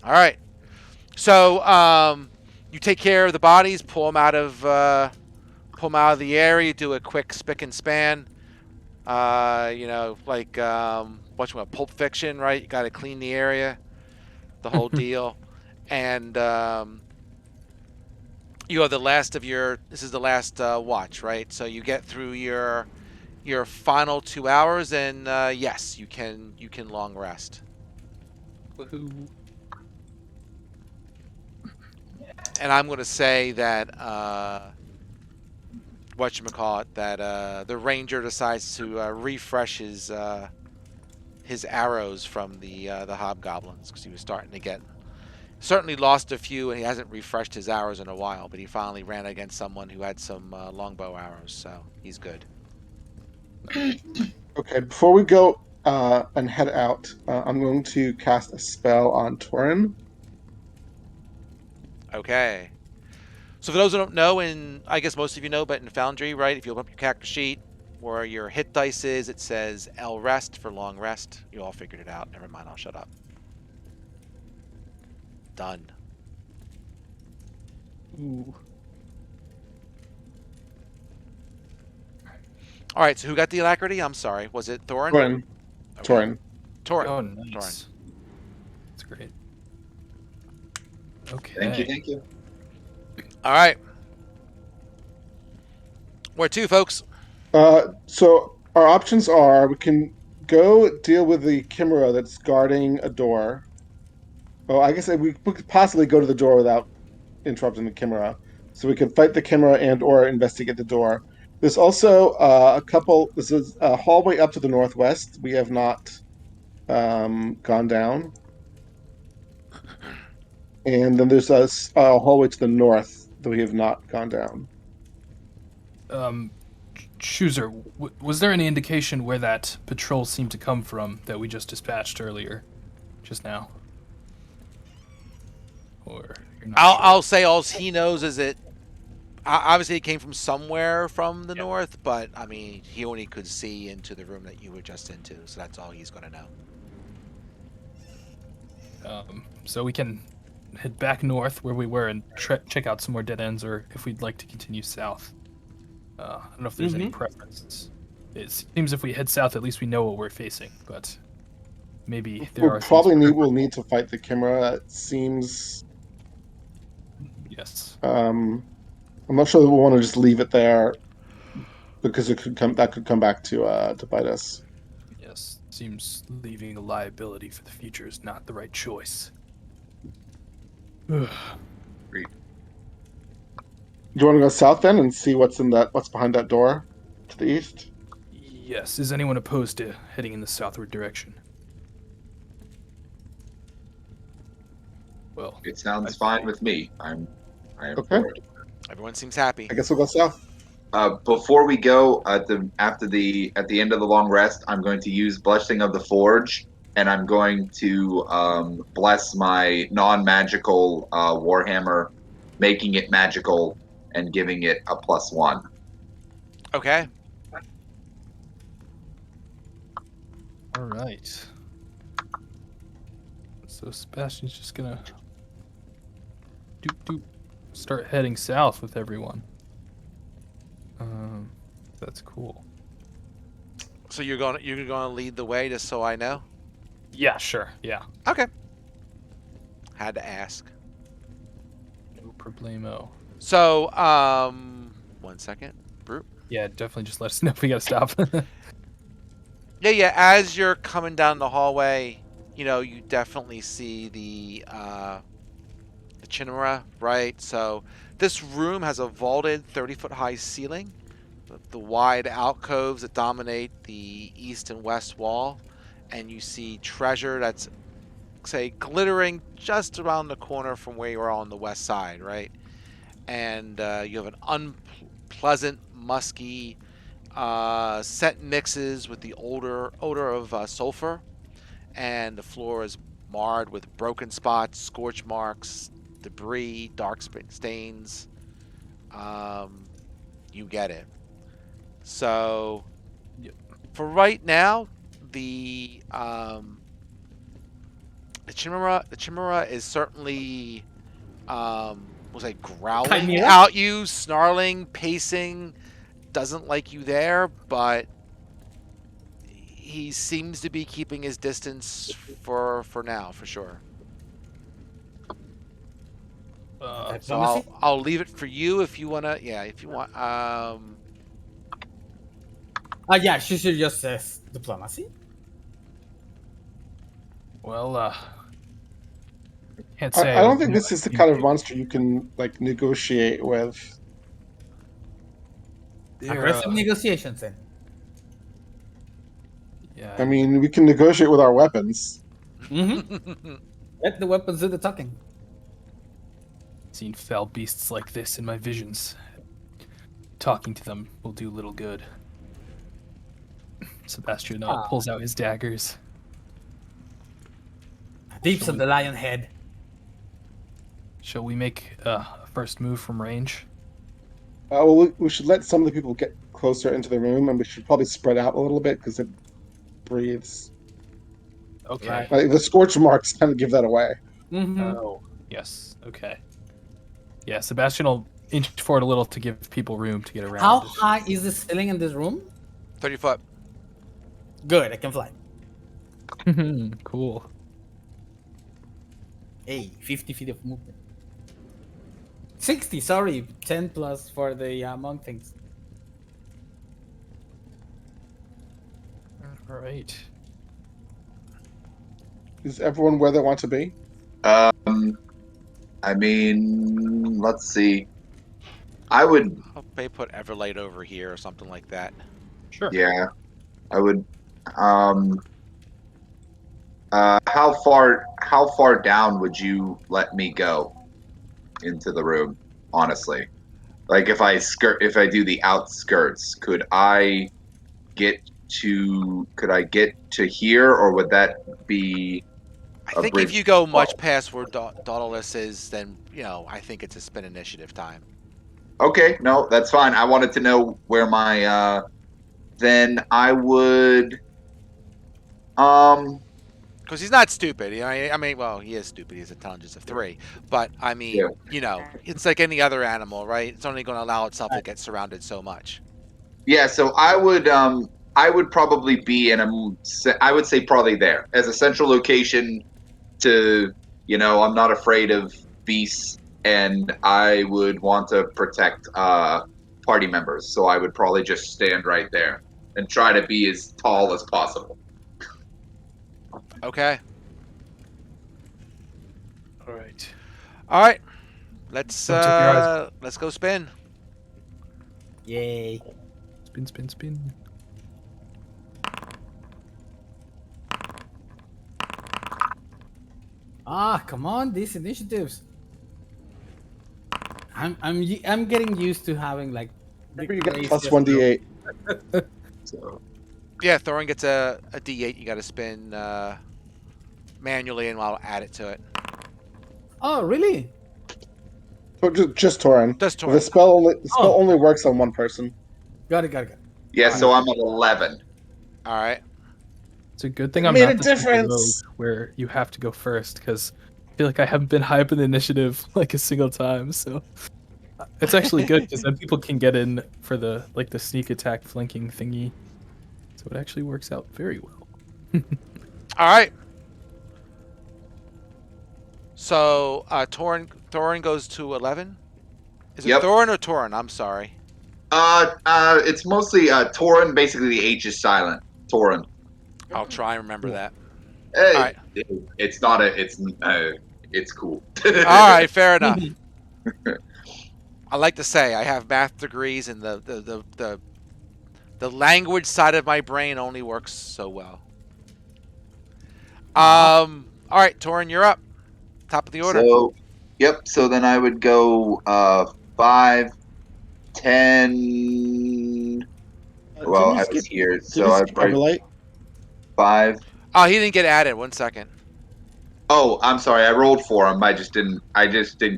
All right. So, you take care of the bodies, pull them out of the area, do a quick spick and span. Like watching a Pulp Fiction, right? You got to clean the area, the whole deal, and you have the last of your. This is the last watch, right? So you get through your final 2 hours, and yes, you can long rest. Woohoo. And I'm going to say that that the ranger decides to refresh his arrows from the hobgoblins because he was starting to get certainly lost a few, and he hasn't refreshed his arrows in a while. But he finally ran against someone who had some longbow arrows, so he's good. Okay, before we go and head out, I'm going to cast a spell on Torin. Okay. So for those who don't know, and I guess most of you know, but in Foundry, right, if you open up your character sheet where your hit dice is, it says L rest for long rest. You all figured it out. Never mind, I'll shut up. Done. Ooh. All right, so who got the alacrity? I'm sorry. Was it Thorin? Torin. Okay. Torin. Thorin. Oh, nice. That's great. Okay. Thank you. All right. Where to, folks? So our options are: we can go deal with the Chimera that's guarding a door. Oh, I guess we could possibly go to the door without interrupting the Chimera. So we could fight the Chimera and/or investigate the door. There's also This is a hallway up to the northwest. We have not gone down. And then there's a hallway to the north that we have not gone down. Chooser, was there any indication where that patrol seemed to come from that we just dispatched earlier, just now? Or you're not sure? I'll say all he knows is it. Obviously, it came from somewhere from the north, but I mean, he only could see into the room that you were just into, so that's all he's going to know. So we can head back north where we were and check out some more dead ends, or if we'd like to continue south. I don't know if there's any preference. It seems if we head south, at least we know what we're facing, but maybe there are We'll need to fight the Chimera. It seems. Yes. I'm not sure that we want to just leave it there because it could come back to bite us. Yes. Seems leaving a liability for the future is not the right choice. Do you want to go south then and see what's behind that door to the east? Yes. Is anyone opposed to heading in the southward direction? Well, It sounds fine with me. I am Okay. for it. Everyone seems happy. I guess we'll go south. Before we go, at the end of the long rest, I'm going to use Blessing of the Forge and I'm going to bless my non-magical warhammer, making it magical and giving it a +1. Okay. All right. So Sebastian's just gonna start heading south with everyone. That's cool. So you're gonna lead the way, just so I know. Yeah, sure. Yeah. Okay. Had to ask. No problemo. So 1 second, Brute. Yeah, definitely just let us know if we gotta stop. Yeah. As you're coming down the hallway, you definitely see the Chinamera, right? So this room has a vaulted 30-foot high ceiling, the wide alcoves that dominate the east and west wall, and you see treasure that's, say, glittering just around the corner from where you are on the west side, right? And you have an unpleasant, musky scent mixes with the odor of sulfur, and the floor is marred with broken spots, scorch marks, debris, dark stains. You get it. So, for right now, the Chimera is certainly was like growling Chimera? out you, snarling, pacing, doesn't like you there, but he seems to be keeping his distance for now, for sure. So I'll leave it for you if you wanna. Yeah, if you want. Yeah, she should just says diplomacy. Well, can't say. I don't think this is the kind of monster you can like negotiate with. Aggressive negotiations then. Yeah. I mean, we can negotiate with our weapons. Mm-hmm. Let the weapons do the talking. Seen foul beasts like this in my visions. Talking to them will do little good. Sebastian pulls out his daggers. Deeps of the lion head. Shall we make a first move from range? Well, we should let some of the people get closer into the room, and we should probably spread out a little bit because it breathes. Okay. Right. Like, the scorch marks kind of give that away. Mm-hmm. Oh, yes. Okay. Yeah, Sebastian will inch forward a little to give people room to get around. How high is the ceiling in this room? 30 foot. Good, I can fly. Cool. Hey, 50 feet of movement. 60, sorry. 10 plus for the monk things. All right. Is everyone where they want to be? I mean, let's see. I would, I'll maybe put Everlight over here or something like that. Sure. yeah, I would. How far down would you let me go into the room? Honestly, like if I do the outskirts, could I get to here, or would that be? I think if you go much past where Dauntless is, then I think it's a spin initiative time. Okay, no, that's fine. I wanted to know where my then I would Because he's not stupid. I mean, well, he is stupid. He has intelligence of 3. But, I mean, it's like any other animal, right? It's only going to allow itself to get surrounded so much. Yeah, so I would probably be I would say probably there as a central location to, I'm not afraid of beasts, and I would want to protect party members. So I would probably just stand right there and try to be as tall as possible. Okay. All right. All right. Let's Don't take your eyes. let's go spin. Yay. Spin, spin, spin. Come on, these initiatives. I'm getting used to having like. Maybe you get plus 1d8. So Yeah, Thorin gets a D8. You got to spin manually, and I'll add it to it. Oh, really? Just Torin. Just The Torin. spell only works on one person. Got it. Yeah, so I'm at 11. All right. It's a good thing It I'm made not a the type of difference. rogue where you have to go first, because I feel like I haven't been high up in the initiative like a single time. So it's actually good because then people can get in for the sneak attack flanking thingy. So it actually works out very well. All right. So Thorin goes to 11. Is it Yep. Thorin or Torin? I'm sorry. It's mostly Torin. Basically, the H is silent. Torin. I'll try and remember that. Hey, All right. It's not a. It's cool. All right, fair enough. I like to say I have math degrees, and the language side of my brain only works so well. All right, Torin, you're up. Top of the order. So, yep. So then I would go 5, 10. Well, I was here, so I Arbalite. 5. Oh, he didn't get added. 1 second. Oh, I'm sorry. I rolled for him. I just didn't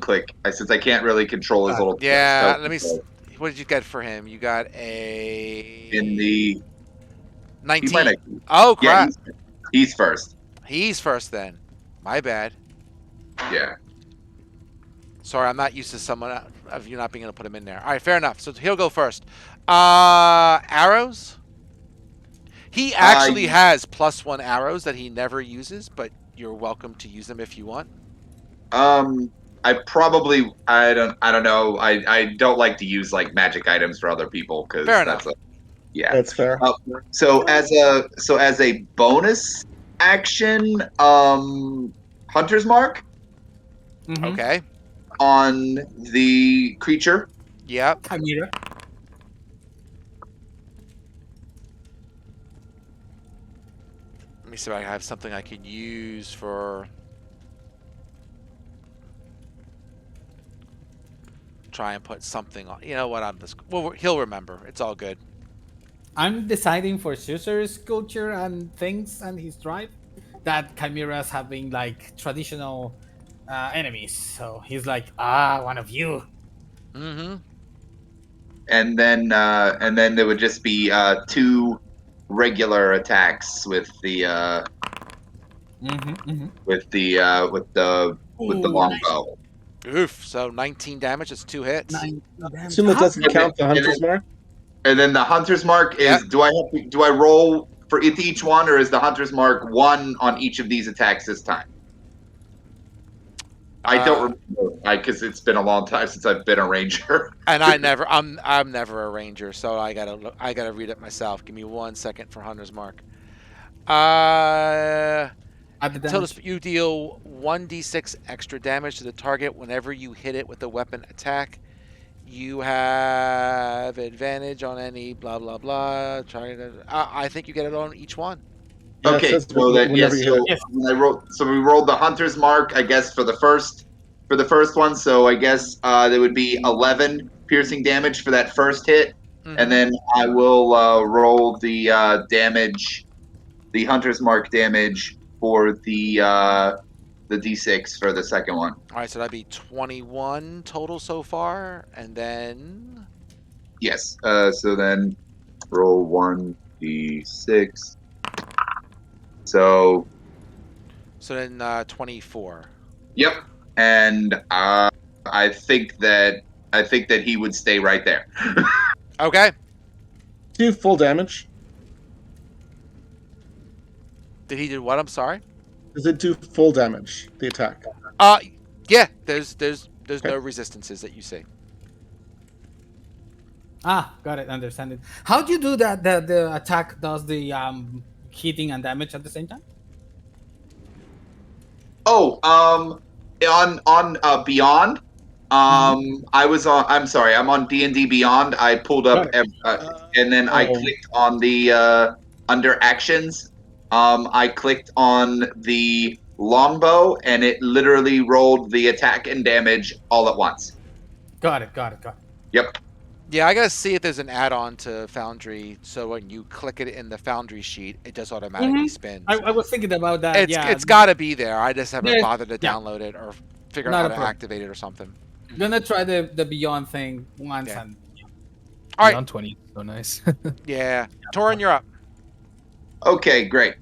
click. Since I can't really control his little. Yeah, spell let me. control. What did you get for him? You got a In the. 19. He might have, Oh crap! yeah, he's first. He's first then. My bad. Yeah. Sorry, I'm not used to someone of you not being able to put him in there. All right, fair enough. So he'll go first. Arrows. He actually has +1 arrows that he never uses, but you're welcome to use them if you want. I don't know. I don't like to use like magic items for other people because Fair that's enough. That's fair. So as a bonus action, Hunter's Mark Mhm. Okay. on the creature. Yep. Chimera. Let me see if I have something I could use for. Try and put something on. You know what? Well, he'll remember. It's all good. I'm deciding for Caesar's culture and things and his tribe that chimeras have been like traditional enemies. So he's like, one of you. Mm-hmm. And then there would just be 2 regular attacks with the longbow. Oof. So 19 damage. It's 2 hits. Assume that doesn't count the Hunter's Mark. And then the Hunter's Mark is Yep. do I roll for each one, or is the Hunter's Mark 1 on each of these attacks this time? I don't remember because it's been a long time since I've been a ranger. And I'm never a ranger, so I gotta read it myself. Give me 1 second for Hunter's Mark. You deal 1d6 extra damage to the target whenever you hit it with a weapon attack. You have advantage on any blah blah blah. I think you get it on each one. Yeah, it Okay, says so then whenever you hit when we rolled the Hunter's Mark, I guess for the first one. So I guess there would be 11 piercing damage for that first hit, and then I will roll the damage, the Hunter's Mark damage for the D6 for the second one. All right, so that'd be 21 total so far, and then Yes. So then roll 1d6. So then 24. Yep. And I think that he would stay right there. Okay. Do full damage. Did he do what? I'm sorry. Does it do full damage? The attack. Yeah. There's no resistances that you see. Got it. Understand it. How do you do that? The attack does the hitting and damage at the same time? Oh, on Beyond. I was on. I'm sorry. I'm on D&D Beyond. I pulled up, and then I clicked on the under actions. I clicked on the longbow, and it literally rolled the attack and damage all at once. Got it. Yep. Yeah, I gotta see if there's an add-on to Foundry, so when you click it in the Foundry sheet, it just automatically spins. I was thinking about that. It's gotta be there. I just haven't There's- bothered to yeah. download it or figure out Not how a to problem. activate it or something. Gonna try the Beyond thing once, Yeah. and All right. Beyond 20, so nice. Yeah, Torin, you're up. Okay, great.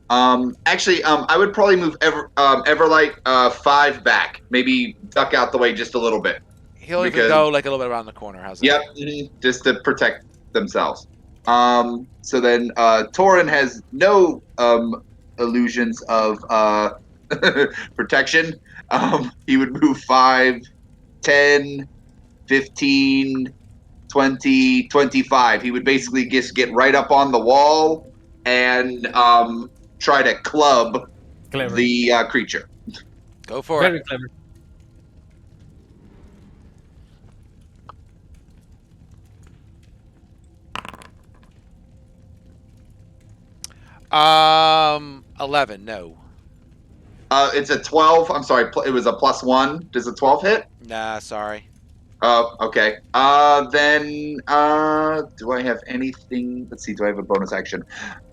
Actually, I would probably move Everlight 5 back. Maybe duck out the way just a little bit. He'll even Because- go like a little bit around the corner. How's that? Yep, just to protect themselves. So then Torin has no illusions of protection. He would move 5, 10, 15, 20, 25. He would basically just get right up on the wall and try to club clever. the creature. Go for Very it. clever. Um, 11. No. It's a 12. I'm sorry, it was a +1. Does a 12 hit? Nah, sorry. Okay. Then do I have anything? Let's see. Do I have a bonus action?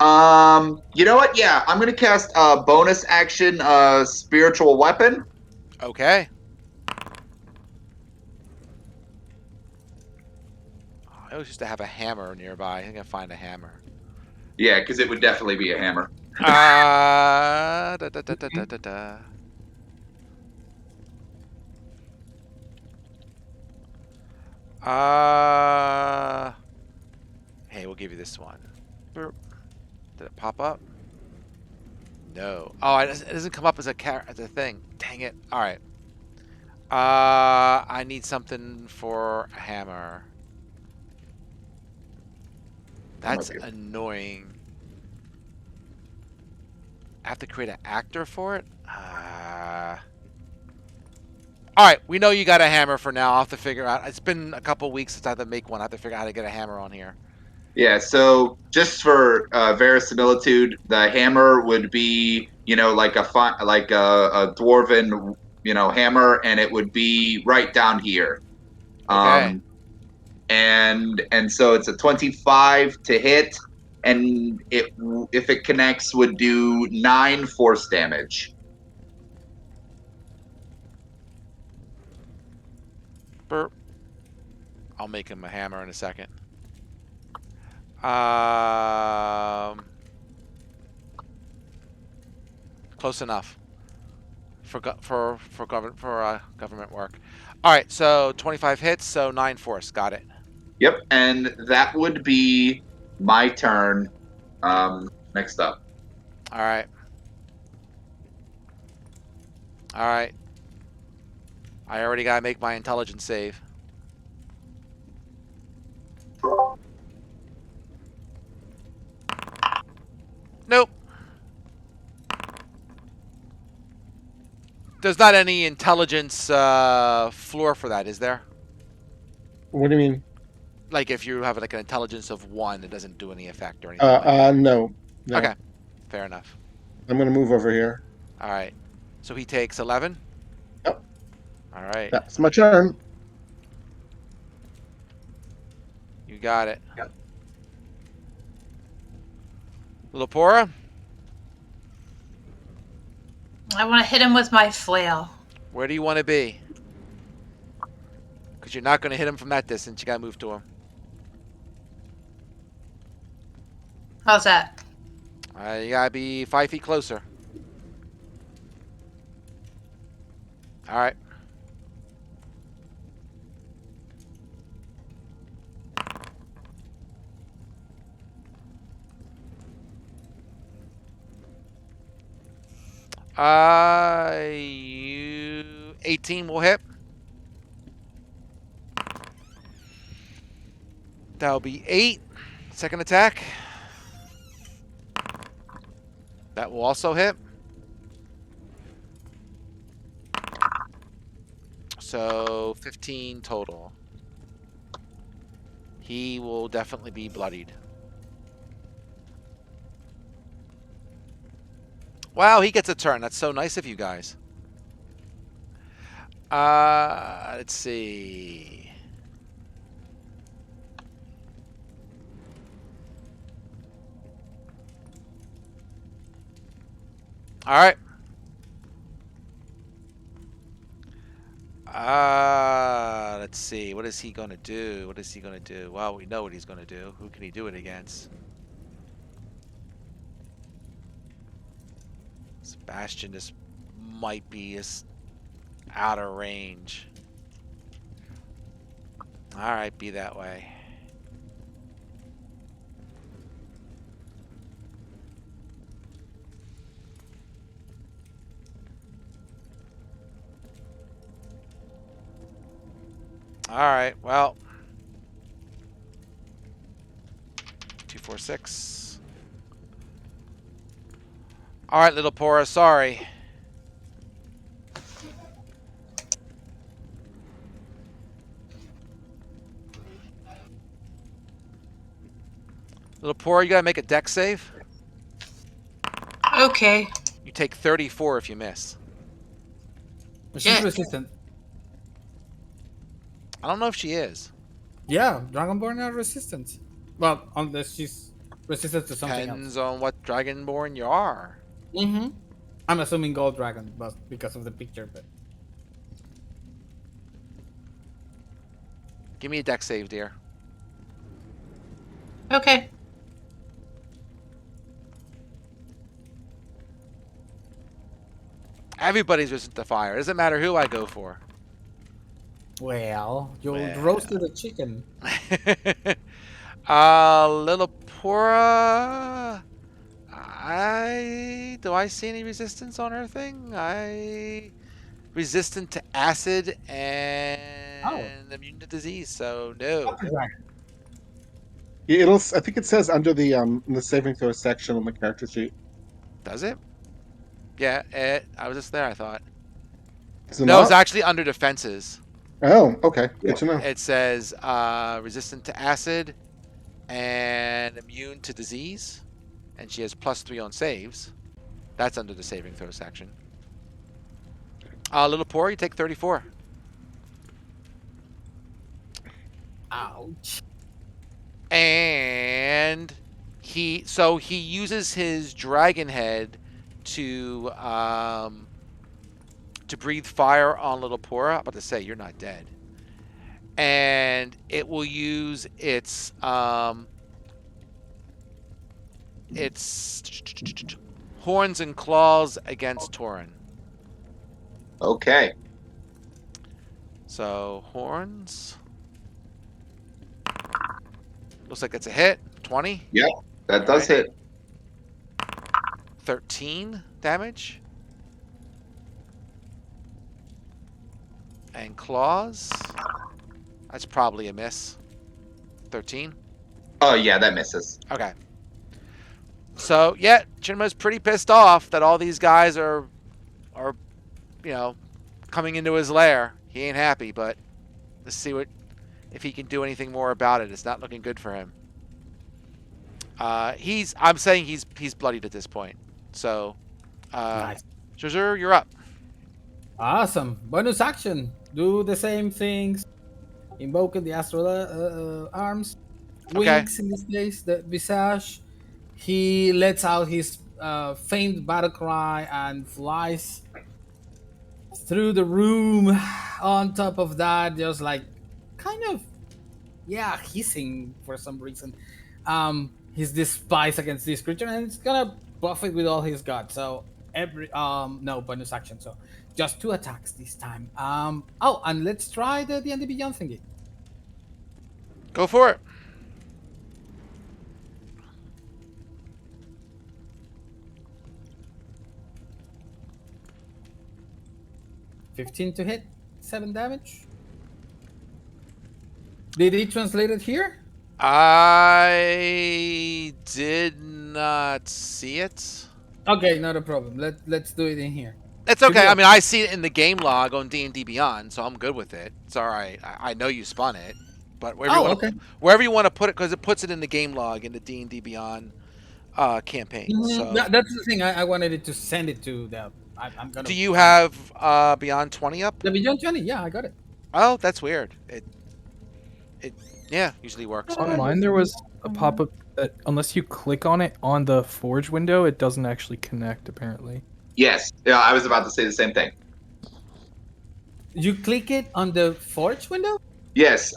You know what? Yeah, I'm gonna cast a bonus action, spiritual weapon. Okay. I always used to have a hammer nearby. I think I find a hammer. Yeah, because it would definitely be a hammer. Da, da, da, da, da, da, da. Hey, we'll give you this one. Burp. Did it pop up? No. Oh, it doesn't come up as a thing. Dang it. All right. I need something for a hammer. That's Okay. annoying. I have to create an actor for it? Alright, we know you got a hammer for now. I'll have to figure out. It's been a couple weeks since I had to make one. I have to figure out how to get a hammer on here. Yeah. So just for verisimilitude, the hammer would be, like a dwarven, hammer, and it would be right down here. Okay. And so it's a 25 to hit, and if it connects would do 9 force damage. Burp. I'll make him a hammer in a second. Close enough for government work. All right, so 25 hits, so 9 force. Got it. Yep, and that would be my turn. Next up. All right. All right. I already gotta make my intelligence save. Nope. There's not any intelligence floor for that, is there? What do you mean? Like if you have like an intelligence of 1, it doesn't do any effect or anything. Like that. No. Okay, fair enough. I'm gonna move over here. All right. So he takes 11. Yep. All right. That's my turn. You got it. Yep. Lepora, I want to hit him with my flail. where do you want to be? Because you're not going to hit him from that distance. You got to move to him. How's that? You got to be 5 feet closer. All right. You 18 will hit. That'll be 8. Second attack. That will also hit. So 15 total. He will definitely be bloodied. Wow, he gets a turn. That's so nice of you guys. Let's see. All right. Let's see. What is he gonna do? What is he gonna do? Well, we know what he's gonna do. Who can he do it against? Sebastian just might be out of range. All right, be that way. All right, well. 2, 4, 6. All right, little Pora, sorry. Little Pora, you gotta make a deck save. Okay. You take 34 if you miss. She's Yeah. resistant. I don't know if she is. Yeah, Dragonborn are resistant. Well, unless she's resistant to something Depends on what Dragonborn you are. else. Mm-hmm. I'm assuming Gold Dragon, but because of the picture, but Give me a deck save, dear. Okay. Everybody's resistant to fire. It doesn't matter who I go for. well, you Well. roasted a chicken. Little Pora. Do I see any resistance on her thing? Resistant to acid and immune to disease, so no. Water Dragon. Yeah, I think it says under the in the saving throw section on the character sheet. Does it? Yeah, I was just there, I thought. Is it No, it's not? actually under defenses. Oh, okay. Good to know. It says resistant to acid and immune to disease. And she has +3 on saves. That's under the saving throw section. Little Pora, you take 34. Ouch. And he uses his dragon head to breathe fire on Little Pora. I'm about to say you're not dead. And it will use its horns and claws against Torin. Okay. So horns. Looks like it's a hit. 20. That does hit. 13 damage. And claws. That's probably a miss. 13. Oh yeah, that misses. Okay. So yeah, Chinma's pretty pissed off that all these guys are coming into his lair. He ain't happy, but let's see if he can do anything more about it. It's not looking good for him. I'm saying he's bloodied at this point. So, Nice. Shazur, you're up. Awesome. Bonus action. Do the same things. Invoking the astral arms. Okay. Wings in this case. The visage. He lets out his famed battle cry and flies through the room. On top of that, just like kind of hissing for some reason. He's despised against this creature and it's gonna buff it with all he's got. So no bonus action. So just 2 attacks this time. And let's try the D&D Beyond thingy. Go for it. $15 to hit, 7 damage. Did he translate it here? I did not see it. Okay, not a problem. Let's do it in here. It's okay. I mean, I see it in the game log on D&D Beyond, so I'm good with it. It's all right. I know you spun it, but wherever you want to put it, because it puts it in the game log in the D&D Beyond campaign. So. That's the thing. I wanted it to send it to the. I'm gonna. Do you have Beyond 20 up? The Beyond 20? Yeah, I got it. Oh, that's weird. It usually works. On mine, there was a pop-up that unless you click on it on the Forge window, it doesn't actually connect, apparently. Yes, yeah, I was about to say the same thing. You click it on the Forge window? Yes.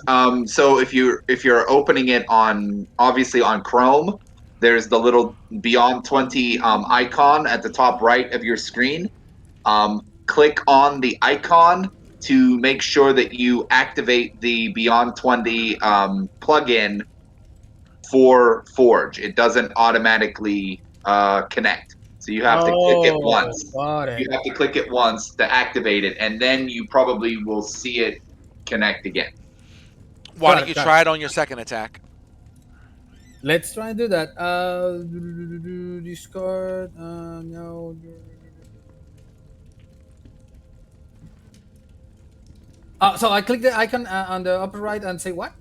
So if you're opening it on obviously on Chrome, there's the little Beyond 20 icon at the top right of your screen. Click on the icon to make sure that you activate the Beyond 20 plugin for Forge. It doesn't automatically connect, so you have to click it once. Got You it. have to click it once to activate it, and then you probably will see it connect again. Why Got don't it, you got try it on your second attack? Let's try and do that. Discard. No. So I click the icon on the upper right and say what?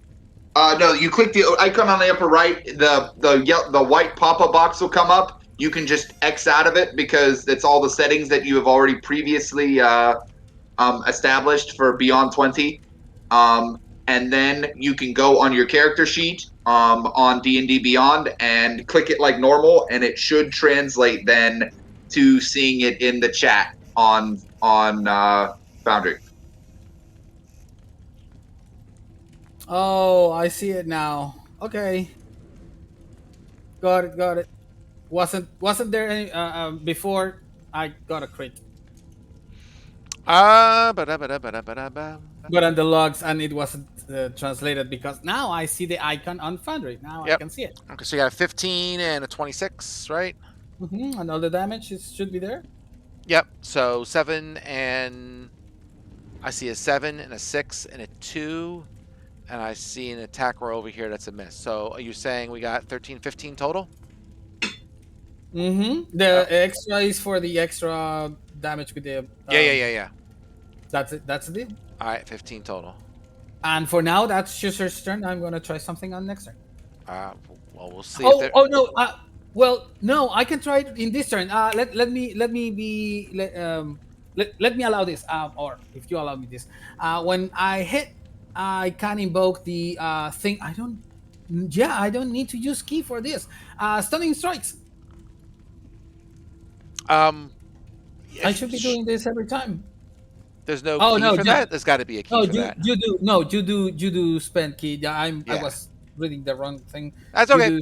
No, you click the icon on the upper right. The white pop-up box will come up. You can just X out of it because it's all the settings that you have already previously established for Beyond 20. And then you can go on your character sheet on D&D Beyond and click it like normal, and it should translate then to seeing it in the chat on Foundry. Oh, I see it now. Okay. Got it. Got it. Wasn't there any before I got a crit? Ba-da-ba-da-ba-da-ba-da-ba. But on the logs, and it wasn't translated because now I see the icon on Foundry. Now I Yep. can see it. Okay, so you got a 15 and a 26, right? And all the damage should be there. Yep. So 7 and I see a 7 and a 6 and a 2, and I see an attack roll over here that's a miss. So are you saying we got 13, 15 total? The extra is for the extra damage with the. Yeah. That's it. That's the deal. All right, 15 total. And for now, that's Schuster's turn. I'm gonna try something on next turn. Well, we'll see. If No. Well, no, I can try it in this turn. Let me allow this. Or if you allow me this, when I hit, I can invoke the thing. I don't need to use key for this. Stunning strikes. I should be doing this every time. There's no key for that. There's got to be a key for that. You do spend key. Yeah, I was reading the wrong thing. That's okay.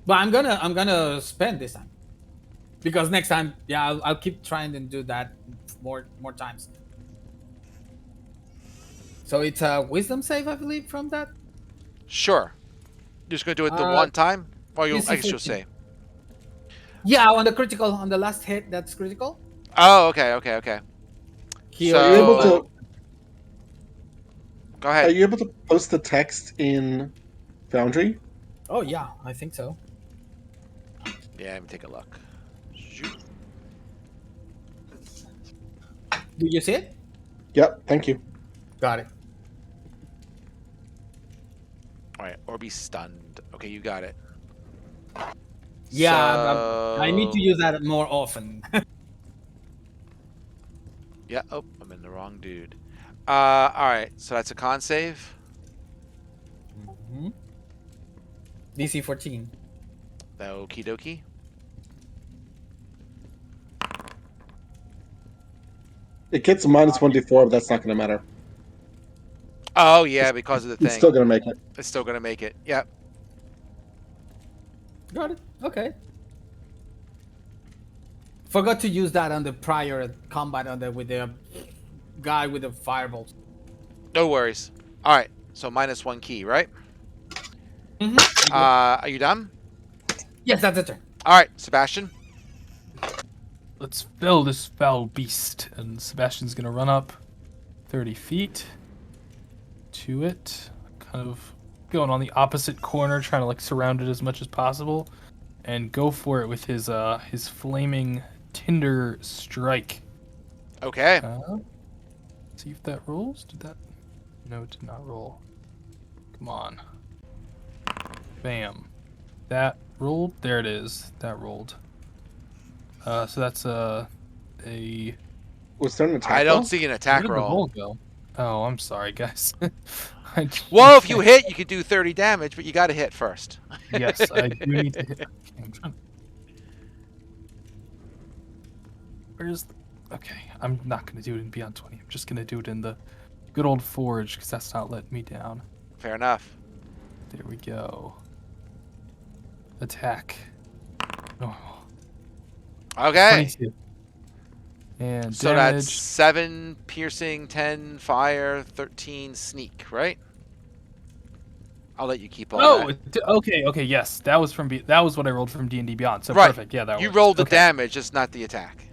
But I'm gonna spend this time because next time, I'll keep trying to do that more times. So it's a wisdom save, I believe, from that. Sure. You're just gonna do it the one time, or I guess you'll say. Yeah, on the critical, on the last hit, that's critical. Oh, okay. So, are you able to? Go ahead. Are you able to post the text in Foundry? Oh yeah, I think so. Yeah, let me take a look. Do you see it? Yep. Thank you. Got it. All right, or be stunned. Okay, you got it. Yeah, I need to use that more often. Yeah. Oh, I'm in the wrong dude. All right. So that's a con save. DC 14. Okie dokie. It gets a -1d4, but that's not going to matter. Oh yeah, because of the thing. It's still going to make it. It's still gonna make it. Yep. Got it. Okay. Forgot to use that on the prior combat with the guy with the fireballs. No worries. All right. So -1 key, right? Are you done? Yes, that's the turn. All right, Sebastian. Let's fill this foul beast. And Sebastian's going to run up 30 feet to it. Kind of going on the opposite corner, trying to like surround it as much as possible. And go for it with his flaming tinder strike. Okay. See if that rolls. Did that? No, it did not roll. Come on. Bam. That rolled. There it is. That rolled. So that's a. Was there an attack? I don't roll? see an attack Where did the roll. roll go? Oh, I'm sorry, guys. Well, if you hit, you could do 30 damage, but you got to hit first. Yes, I do need to hit. I'm trying. Where's the... Okay, I'm not gonna do it in Beyond 20. I'm just gonna do it in the good old Forge because that's not letting me down. Fair enough. There we go. Attack. Oh, Okay. 22. And So damage. that's 7 piercing, 10 fire, 13 sneak, right? I'll let you keep all Oh, that. okay, yes. That was from that was what I rolled from D&D Beyond. So Right. perfect. Yeah, that You works. rolled the Okay. damage, just not the attack.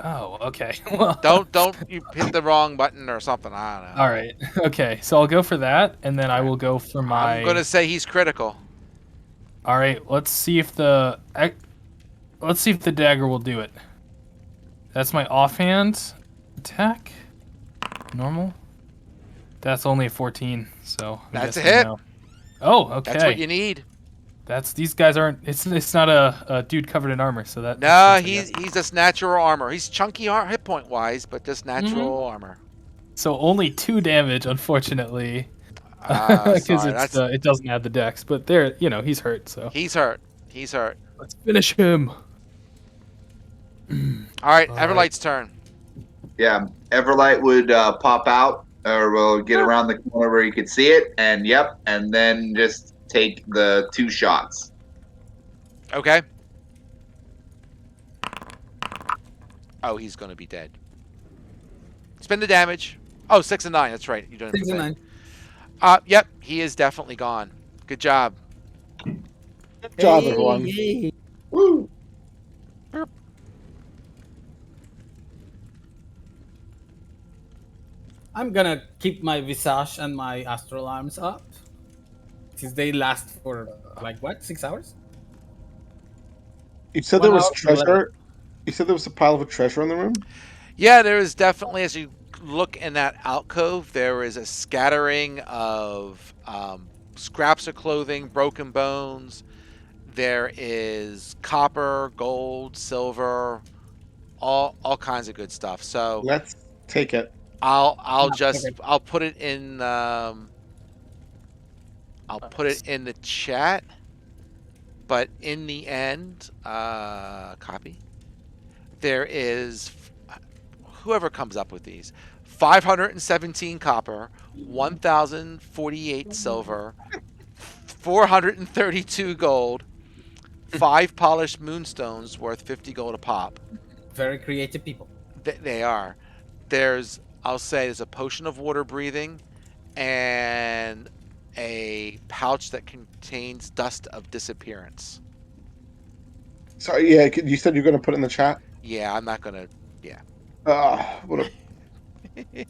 Oh, okay. Well, Don't you hit the wrong button or something. I don't know. all right. Okay, so I'll go for that, and then I will go for my. I'm gonna say he's critical. All right. Let's see if the dagger will do it. That's my offhand attack. Normal. That's only a 14. So I'm That's a guessing hit. no. Oh, okay. That's what you need. That's these guys aren't. It's not a dude covered in armor. So that. No, makes sense, I guess. he's just natural armor. He's chunky hit point wise, but just natural armor. So only 2 damage, unfortunately, Sorry, because that's it doesn't add the dex. But there, he's hurt. So he's hurt. He's hurt. let's finish him. All right, All Everlight's turn. Yeah, Everlight would pop out, or will get around the corner where you could see it, and then just take the 2 shots. Okay. Oh, he's gonna be dead. Spend the damage. Oh, 6 and 9. That's right. You're doing 6 and 9. Yep, he is definitely gone. Good job. Good job, everyone. Yay. Woo! I'm gonna keep my Visage and my Astral Arms up. Since they last for, 6 hours? You said 1 there was hour, treasure. You said there was a pile of treasure in the room. Yeah, there is definitely, as you look in that alcove, there is a scattering of scraps of clothing, broken bones. There is copper, gold, silver, all kinds of good stuff. So Let's take it. I'll okay. I'll put it in I'll put it in the chat. But in the end, copy. There is whoever comes up with these 517 copper, 1,048 silver, 432 gold, 5 polished moonstones worth 50 gold a pop. Very creative people. They are. There's, I'll say, there's a potion of water breathing and a pouch that contains dust of disappearance. Sorry, yeah, you said you're going to put it in the chat. Yeah, I'm not gonna. What a...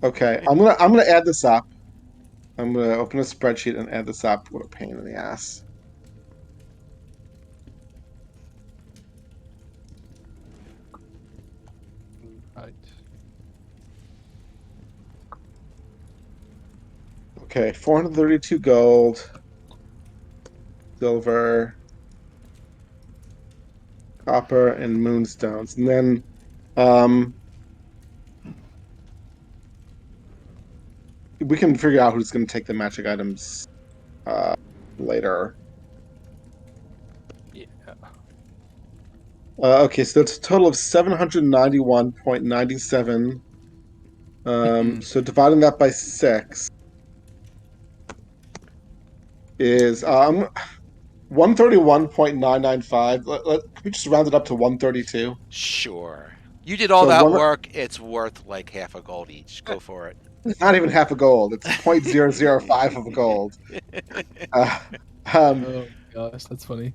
Okay, I'm gonna add this up. I'm gonna open a spreadsheet and add this up. What a pain in the ass. Right. Okay, 432 gold, silver, copper, and moonstones, and then we can figure out who's going to take the magic items later. Yeah. Okay, so that's a total of 791.97. So dividing that by 6 is 131.995. Can we just round it up to 132? Sure. You did all So that one- work. It's worth like half a gold each. Go for it. It's not even half a gold. It's 0.005 of a gold. Oh gosh, that's funny.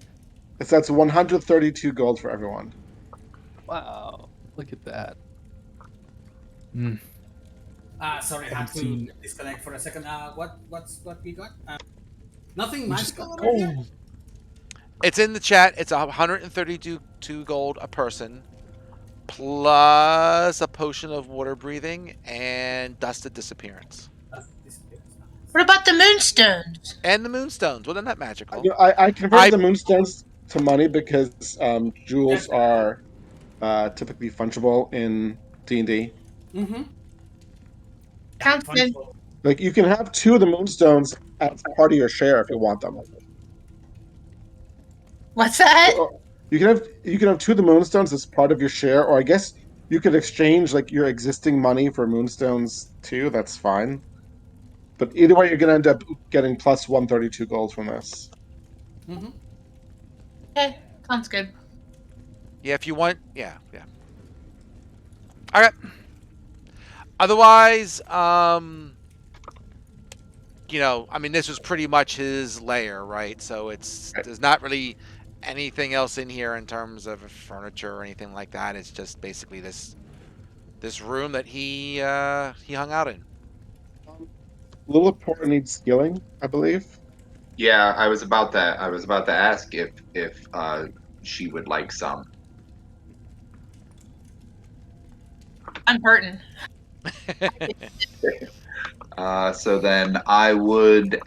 So that's 132 gold for everyone. Wow, look at that. Sorry, I have to 17. disconnect for a second. What we got? Nothing We just magical got over here? gold. It's in the chat. It's 132 gold a person, plus a potion of water breathing and dust of disappearance, What about the moonstones? and the moonstones. Well, they're not magical. I converted I- the moonstones to money because jewels are typically fungible in D&D. Mm-hmm. Counts in. Like you can have 2 of the moonstones as part of your share if you want them. What's that? You can have 2 of the moonstones as part of your share, or I guess You could exchange like your existing money for moonstones too. That's fine. But either way, you're gonna end up getting plus 132 gold from this. Mm-hmm. Okay, sounds good. Yeah, if you want, yeah. All right. Otherwise, you know, I mean, this was pretty much his lair, right? So there's not really anything else in here in terms of furniture or anything like that. It's just basically this room that he hung out in. Lilliport needs skilling, I believe. Yeah, I was about to ask if she would like some. I'm hurting. So then I would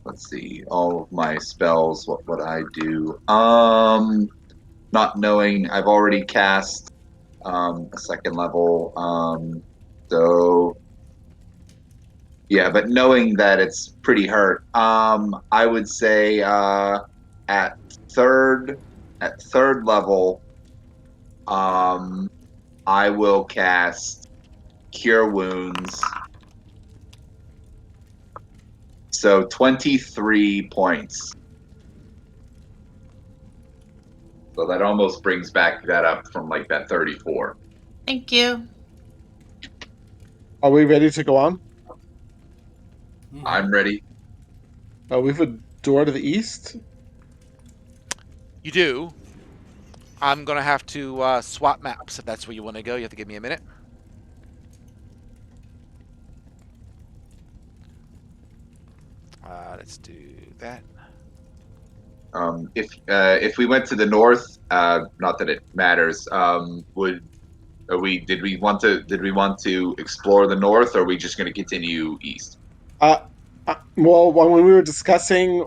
let's see, all of my spells, what would I do? Not knowing I've already cast a second level. So yeah, but knowing that it's pretty hurt, I would say at third level, I will cast Cure Wounds. So 23 points. So that almost brings back that up from like that 34. Thank you. Are we ready to go on? Mm-hmm. I'm ready. We have a door to the east. You do. I'm gonna have to swap maps if that's where you want to go. You have to give me a minute. Let's do that. If we went to the north, not that it matters. Did we want to explore the north, or are we just going to continue east? Well, when we were discussing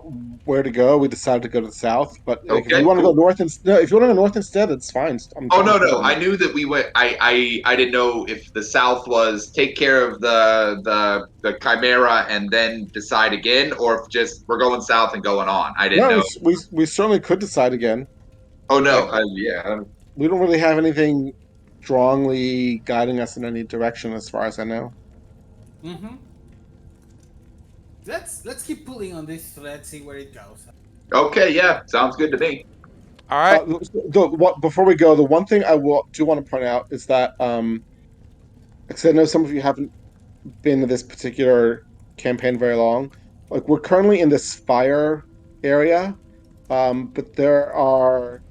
where to go, we decided to go to the south. But like, if Okay, you want to cool. go north if you want to go north instead, it's fine. Oh no, I knew that we went. I didn't know if the south was take care of the chimera and then decide again, or if just we're going south and going on. I didn't No, know. we certainly could decide again. Oh no, Like, yeah. we don't really have anything strongly guiding us in any direction, as far as I know. Mm-hmm. Let's keep pulling on this thread, see where it goes. Okay, yeah, sounds good to me. All right. Before we go, the one thing I do want to point out is that, because I know some of you haven't been to this particular campaign very long. Like, we're currently in this fire area, but there are.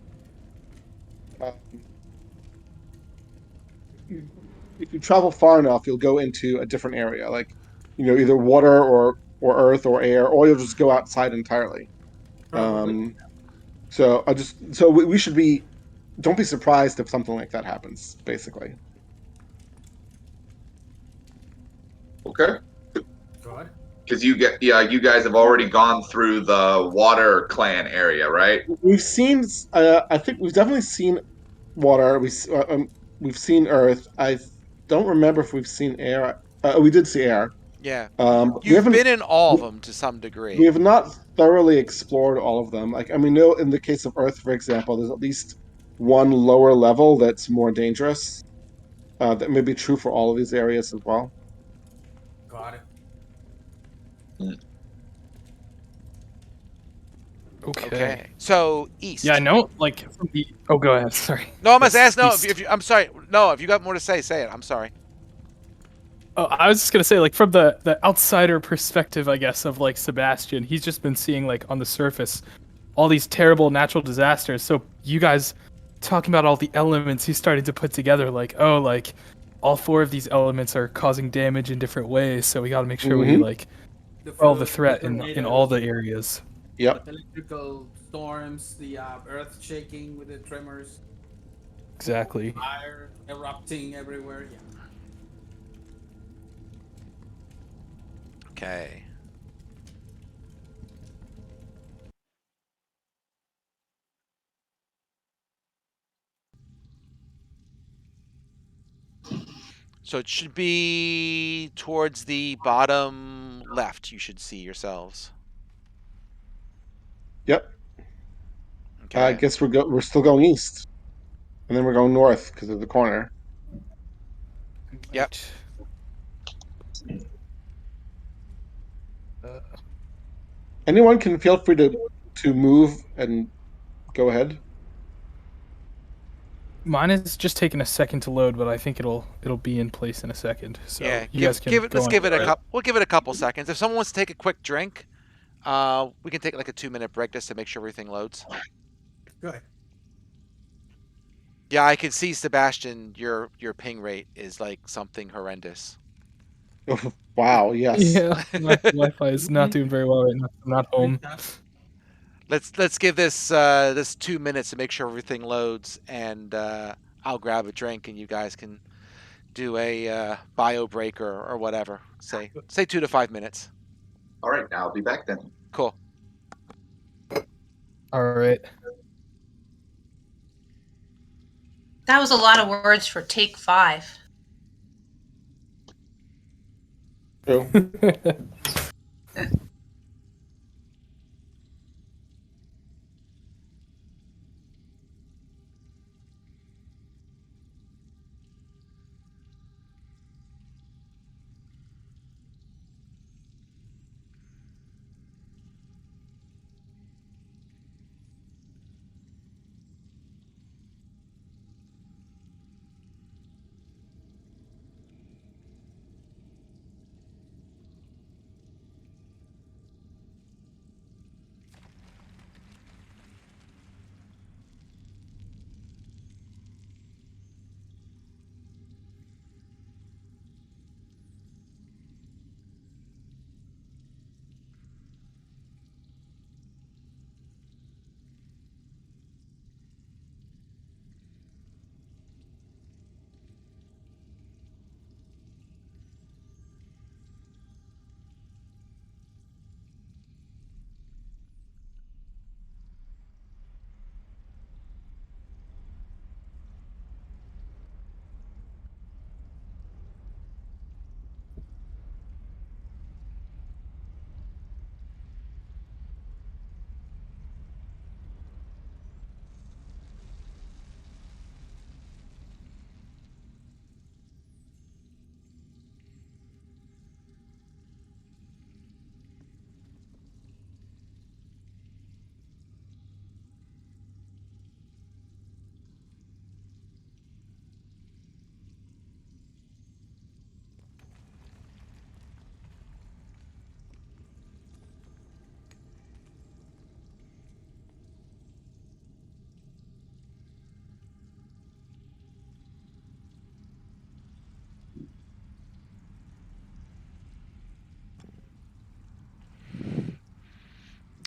If you travel far enough, you'll go into a different area, like, either water or earth or air, or you'll just go outside entirely. Probably. So we should be. Don't be surprised if something like that happens. Basically. Okay. Good. Because you guys have already gone through the water clan area, right? We've seen. I think we've definitely seen water. We've seen earth. I don't remember if we've seen air. We did see air. Yeah. We You've haven't. been in all of them to some degree. We have not thoroughly explored all of them. Like, I mean, no, in the case of Earth, for example, there's at least one lower level that's more dangerous. That may be true for all of these areas as well. Got it. Okay. So east. Yeah, I know. Like, oh, go ahead. Sorry. No, I must ask. No, East. if you, I'm sorry. No, if you got more to say it. I'm sorry. Oh, I was just gonna say, like, from the outsider perspective, I guess, of like Sebastian, he's just been seeing like on the surface all these terrible natural disasters. So you guys talking about all the elements he's starting to put together, like, oh, like all four of these elements are causing damage in different ways. So we got to make sure we like all the threat in all the areas. Yep. The electrical storms, the earth shaking with the tremors, Exactly. fire erupting everywhere. Yeah. Okay. So it should be towards the bottom left. You should see yourselves. Yep. Okay. I guess we're still going east. And then we're going north because of the corner. Yep. Anyone can feel free to move and go ahead. Mine is just taking a second to load, but I think it'll be in place in a second. So Yeah, you guys can give it. go Let's on give it a ahead. couple. We'll give it a couple seconds. If someone wants to take a quick drink, we can take like a 2-minute break just to make sure everything loads. Good. Yeah, I can see Sebastian. Your ping rate is like something horrendous. Wow. Yes. Yeah, my Wi-Fi is not doing very well right now. I'm not home. Let's give this this 2 minutes to make sure everything loads, and I'll grab a drink, and you guys can do a bio break or whatever. Say 2 to 5 minutes. All right, now I'll be back then. Cool. All right. That was a lot of words for take 5. True.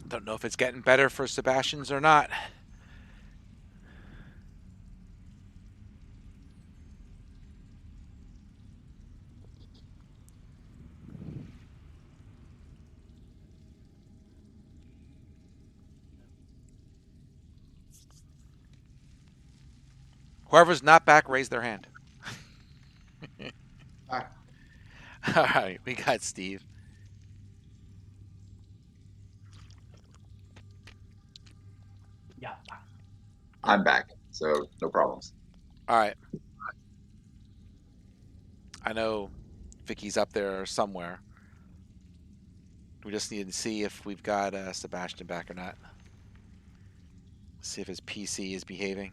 Don't know if it's getting better for Sebastian's or not. Whoever's not back, raise their hand. Back. All right, we got Steve. Yeah. I'm back, so no problems. All right. I know Vicky's up there somewhere. We just need to see if we've got Sebastian back or not. See if his PC is behaving.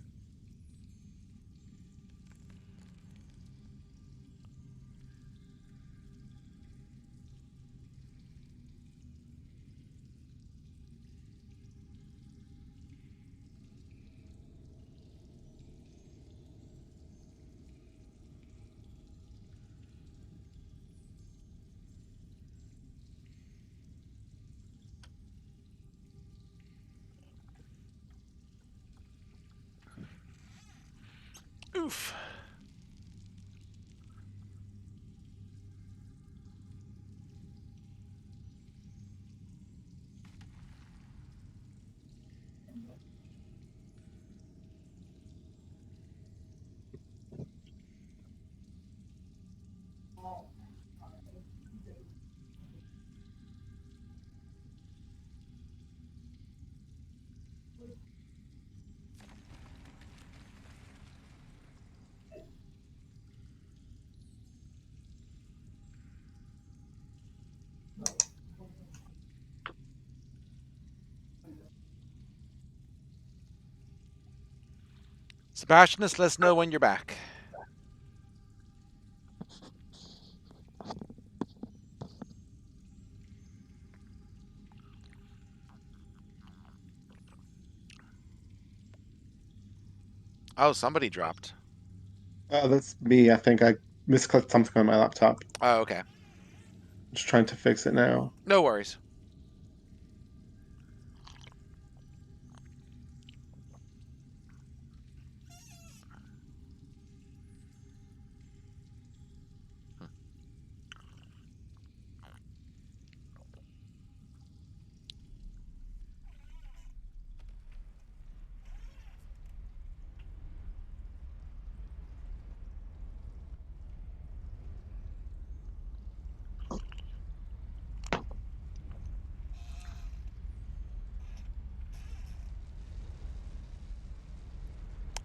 Oof. Sebastian, let us know when you're back. Oh, somebody dropped. That's me. I think I misclicked something on my laptop. Oh, okay. Just trying to fix it now. No worries.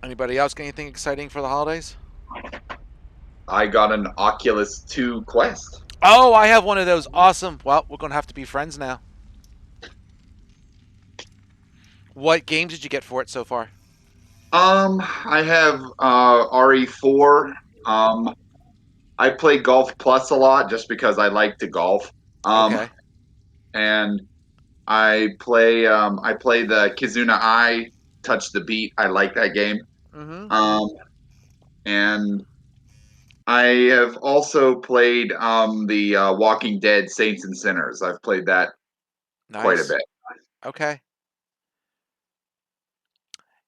Anybody else got anything exciting for the holidays? I got an Oculus 2 Quest. Oh, I have one of those. Awesome. Well, we're going to have to be friends now. What games did you get for it so far? I have RE4. I play Golf Plus a lot just because I like to golf. Okay. And I play the Kizuna Eye Touch the Beat. I like that game. Mm-hmm. And I have also played the Walking Dead Saints and Sinners. I've played that quite a Nice. bit. Okay.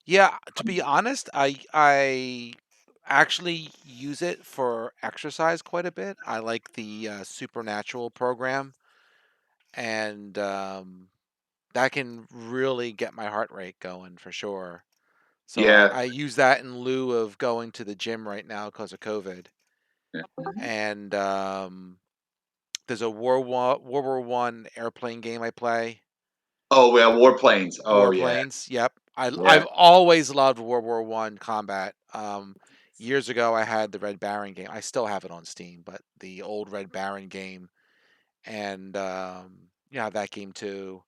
Yeah, to be honest, I actually use it for exercise quite a bit. I like the Supernatural program, and that can really get my heart rate going for sure. So Yeah. I use that in lieu of going to the gym right now because of COVID. And there's a World War One airplane game I play. Oh yeah, Warplanes. Oh yeah. Warplanes. Yep. Yeah. I've always loved World War One combat. Years ago I had the Red Baron game. I still have it on Steam, but the old Red Baron game, and yeah, that game too.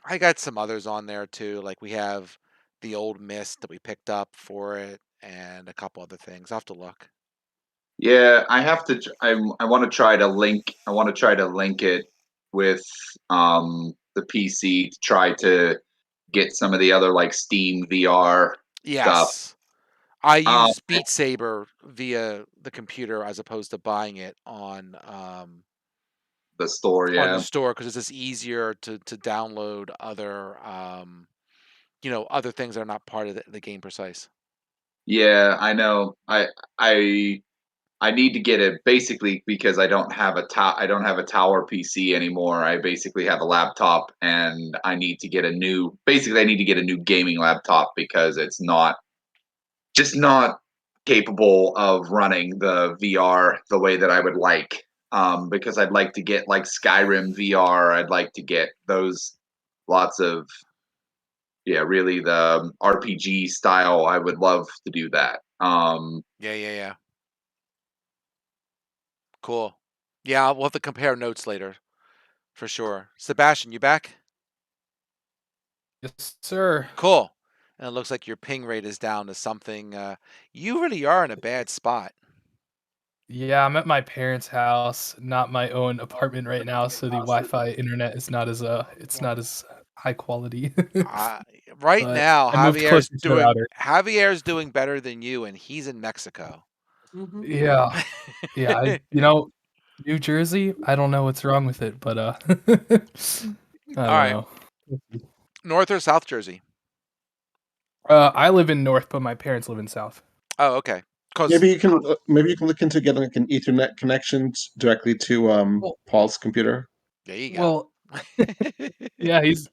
I got some others on there too. Like we have the old Mist that we picked up for it, and a couple other things. I'll have to look. Yeah, I have to. I want to try to link. I want to try to link it with the PC to try to get some of the other like Steam VR stuff. Yes. I Um, use Beat Saber via the computer as opposed to buying it the store, on yeah. the store because it's just easier to download other other things that are not part of the game precise. Yeah, I know. I need to get it basically because I don't have a I don't have a tower PC anymore. I basically have a laptop and I need to get a new I need to get a new gaming laptop because it's not capable of running the VR the way that I would like. Because I'd like to get like Skyrim VR. I'd like to get those lots of really the RPG style. I would love to do that. Yeah. Cool. Yeah, we'll have to compare notes later, for sure. Sebastian, you back? Yes, sir. Cool. And it looks like your ping rate is down to something. You really are in a bad spot. Yeah, I'm at my parents' house, not my own apartment right now, so the Wi-Fi internet is not as it's not as high quality. Right But now, I moved closer to the router. Javier's doing better than you, and he's in Mexico. Yeah, yeah. New Jersey. I don't know what's wrong with it, but I don't know. North or South Jersey? I live in North, but my parents live in South. Oh, okay. Maybe you can look into getting like an Ethernet connection directly to Paul's computer. There you go. Well, yeah, he's.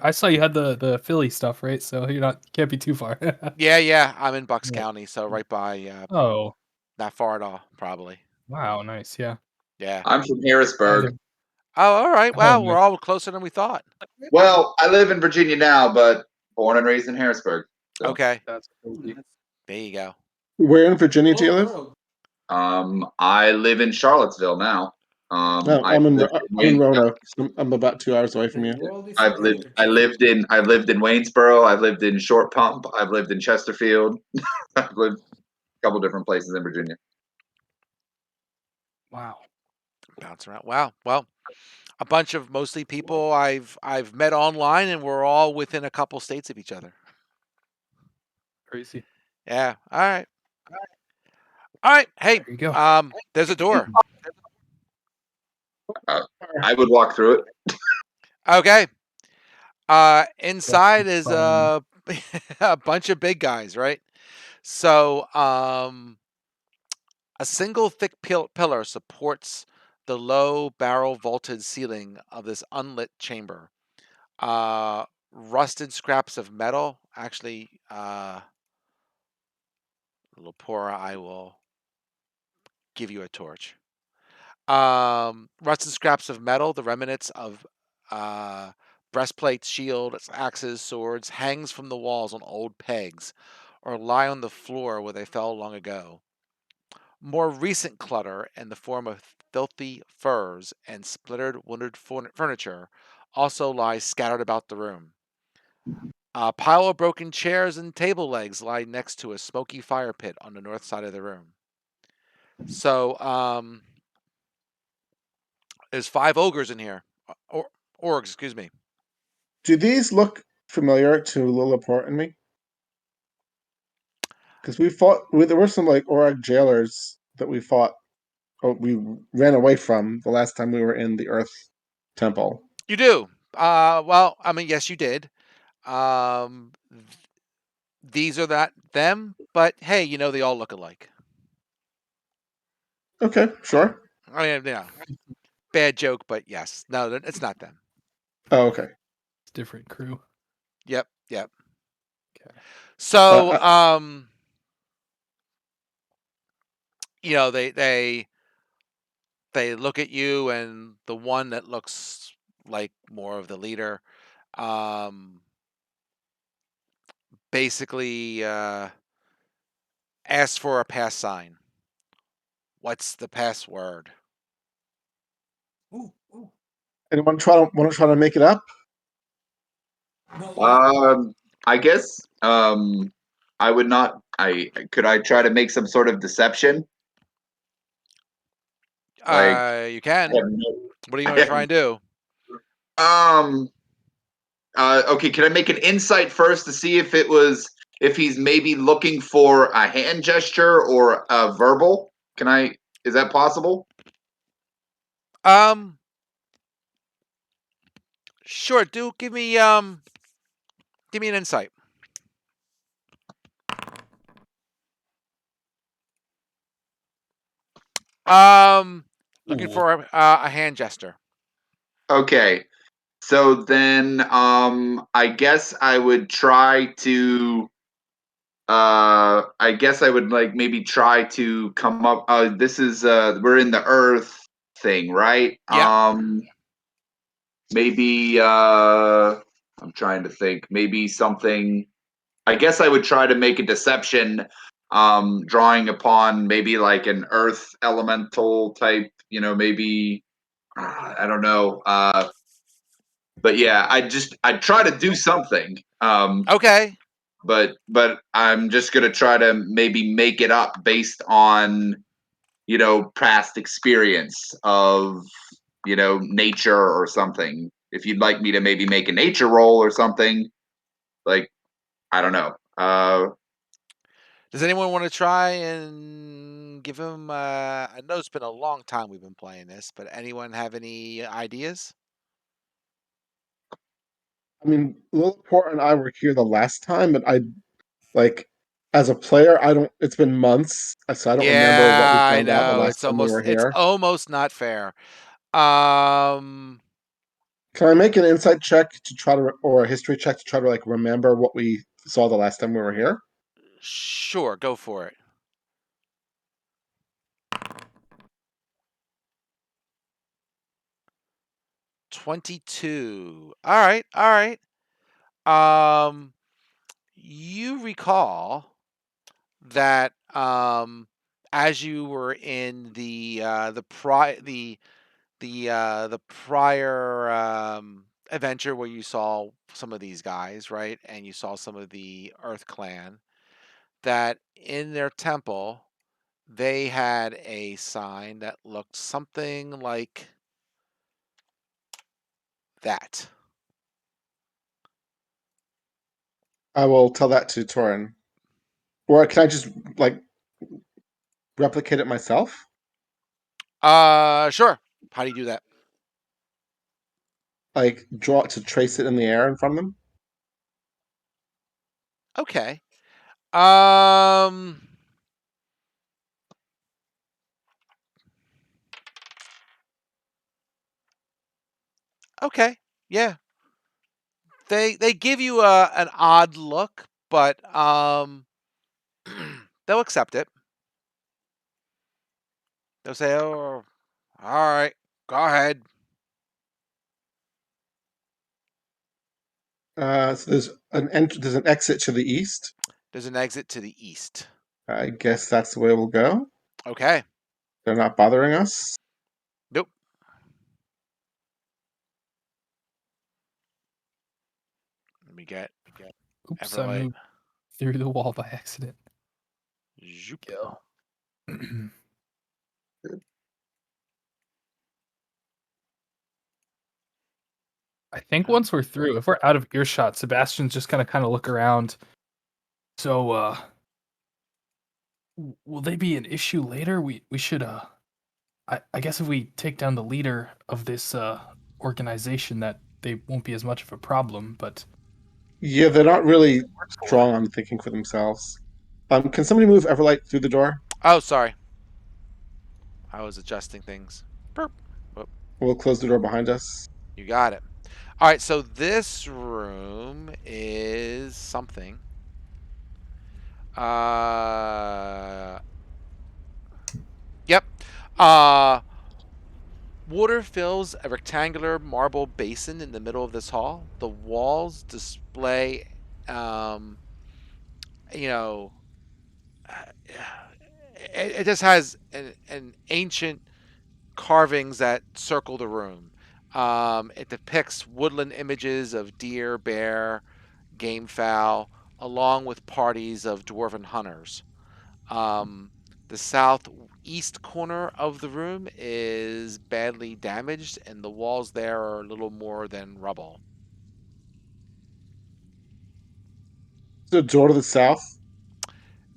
I saw you had the Philly stuff, right? So you can't be too far. Yeah. I'm in Bucks Yeah. County, so right by. Oh, Not far at all, probably. wow, nice. Yeah. Yeah. I'm from Harrisburg. Either. Oh, all right. Wow, nice. we're all closer than we thought. Well, I live in Virginia now, but born and raised in Harrisburg. So. Okay. That's crazy. There you go. Where in Virginia do you live? I live in Charlottesville now. No, I've I'm in lived I'm in in Roanoke. So I'm about 2 hours away from The you. world is I've your lived oyster, I Chief. lived in Waynesboro, I've lived in Short Pump, I've lived in Chesterfield, I've lived a couple different places in Virginia. Wow. Bounce around. Wow. Well, a bunch of mostly people I've met online, and we're all within a couple states of each other. Crazy. Yeah. All right. All right. Hey, There you go. there's a door. I would walk through it. Okay. Inside is fun. a bunch of big guys, right? So, a single thick pillar supports the low barrel vaulted ceiling of this unlit chamber. Rusted scraps of metal. Actually, Lepora, I will give you a torch. Rusted scraps of metal, the remnants of breastplates, shields, axes, swords, hangs from the walls on old pegs, or lie on the floor where they fell long ago. More recent clutter in the form of filthy furs and splintered wooded furniture also lies scattered about the room. A pile of broken chairs and table legs lie next to a smoky fire pit on the north side of the room. So, there's 5 ogres in here. Or orgs, excuse me. Do these look familiar to Lilliport and me? Because there were some like Orag jailers that we fought, or we ran away from the last time we were in the Earth Temple. You do. Well, I mean, yes, you did. These are that them, but hey, they all look alike. Okay, sure. I mean, yeah, bad joke, but yes, no, it's not them. Oh, okay. It's different crew. Yep, yep. Okay. So, Uh, they look at you, and the one that looks like more of the leader, basically asks for a pass sign. What's the password? Ooh, ooh. Anyone want to try to make it up? No, I guess I would not. Could I try to make some sort of deception? Like You I can. have no, What do you I want to have, try and do? okay, can I make an insight first to see if he's maybe looking for a hand gesture or a verbal? Is that possible? Sure. Give me an insight. Looking Ooh. for a hand gesture. Okay. So then I guess I would try to I guess I would like maybe try to come up this is we're in the earth thing, right? Yeah. Maybe I'm trying to think. Maybe something. I guess I would try to make a deception, drawing upon maybe like an earth elemental type. Maybe I don't know. But yeah, I try to do something. Okay. But I'm just gonna try to maybe make it up based on past experience of nature or something. If you'd like me to maybe make a nature roll or something, like I don't know. Does anyone want to try and give him? I know it's been a long time we've been playing this, but anyone have any ideas? I mean, Lilliport and I were here the last time, and I like as a player, I don't. It's been months, so I don't remember what we Yeah, I found out the know. last time we were It's here. almost not fair. Um, Can I make an insight check to try to, or a history check to try to like remember what we saw the last time we were here? sure, go for it. 22. All right, all right. You recall that as you were in the the prior adventure where you saw some of these guys, right? And you saw some of the Earth Clan, that in their temple they had a sign that looked something like that. I will tell that to Torin. Or can I just like replicate it myself? Sure. How do you do that? Like draw it to trace it in the air in front of them? Okay. Um. Okay. Yeah. They give you an odd look, but they'll accept it. They'll say, "Oh, all right, go ahead." So there's an exit to the east. There's an exit to the east. I guess that's the way we'll go. Okay. They're not bothering us. Nope. Let me get Oops, I Everlight. moved through the wall by accident. Zoop. Go. I think once we're through, if we're out of earshot, Sebastian's just gonna kind of look around. So, will they be an issue later? We should I guess if we take down the leader of this organization, that they won't be as much of a problem. But Yeah, they're not really strong on thinking for themselves. Can somebody move Everlight through the door? Oh, sorry. I was adjusting things. Burp. Whoop. We'll close the door behind us. You got it. All right, so this room is something. Yep. Water fills a rectangular marble basin in the middle of this hall. The walls display, you know, it just has an ancient carvings that circle the room. It depicts woodland images of deer, bear, game fowl, along with parties of dwarven hunters. The southeast corner of the room is badly damaged, and the walls there are a little more than rubble. The door to the south.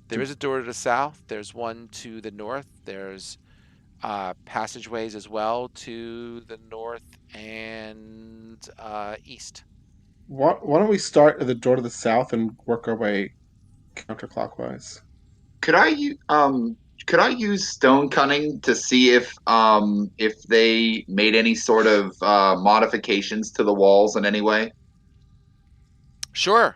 There is a door to the south. There's one to the north. There's passageways as well to the north and east. Why don't we start at the door to the south and work our way counterclockwise? Could I use stone cunning to see if they made any sort of modifications to the walls in any way? Sure.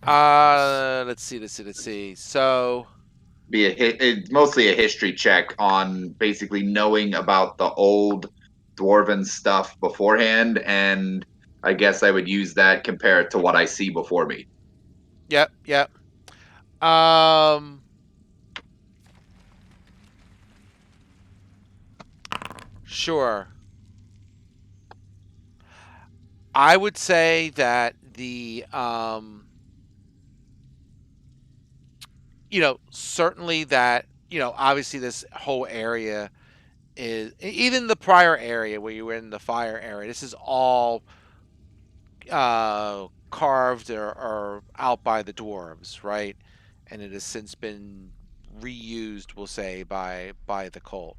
Let's see. So It's mostly a history check on basically knowing about the old dwarven stuff beforehand, and I guess I would use that compared to what I see before me. yep. Um, sure. I would say that certainly that, obviously this whole area is, even the prior area where you were in the fire area, this is all carved or out by the dwarves, right? And it has since been reused, we'll say, by the cult.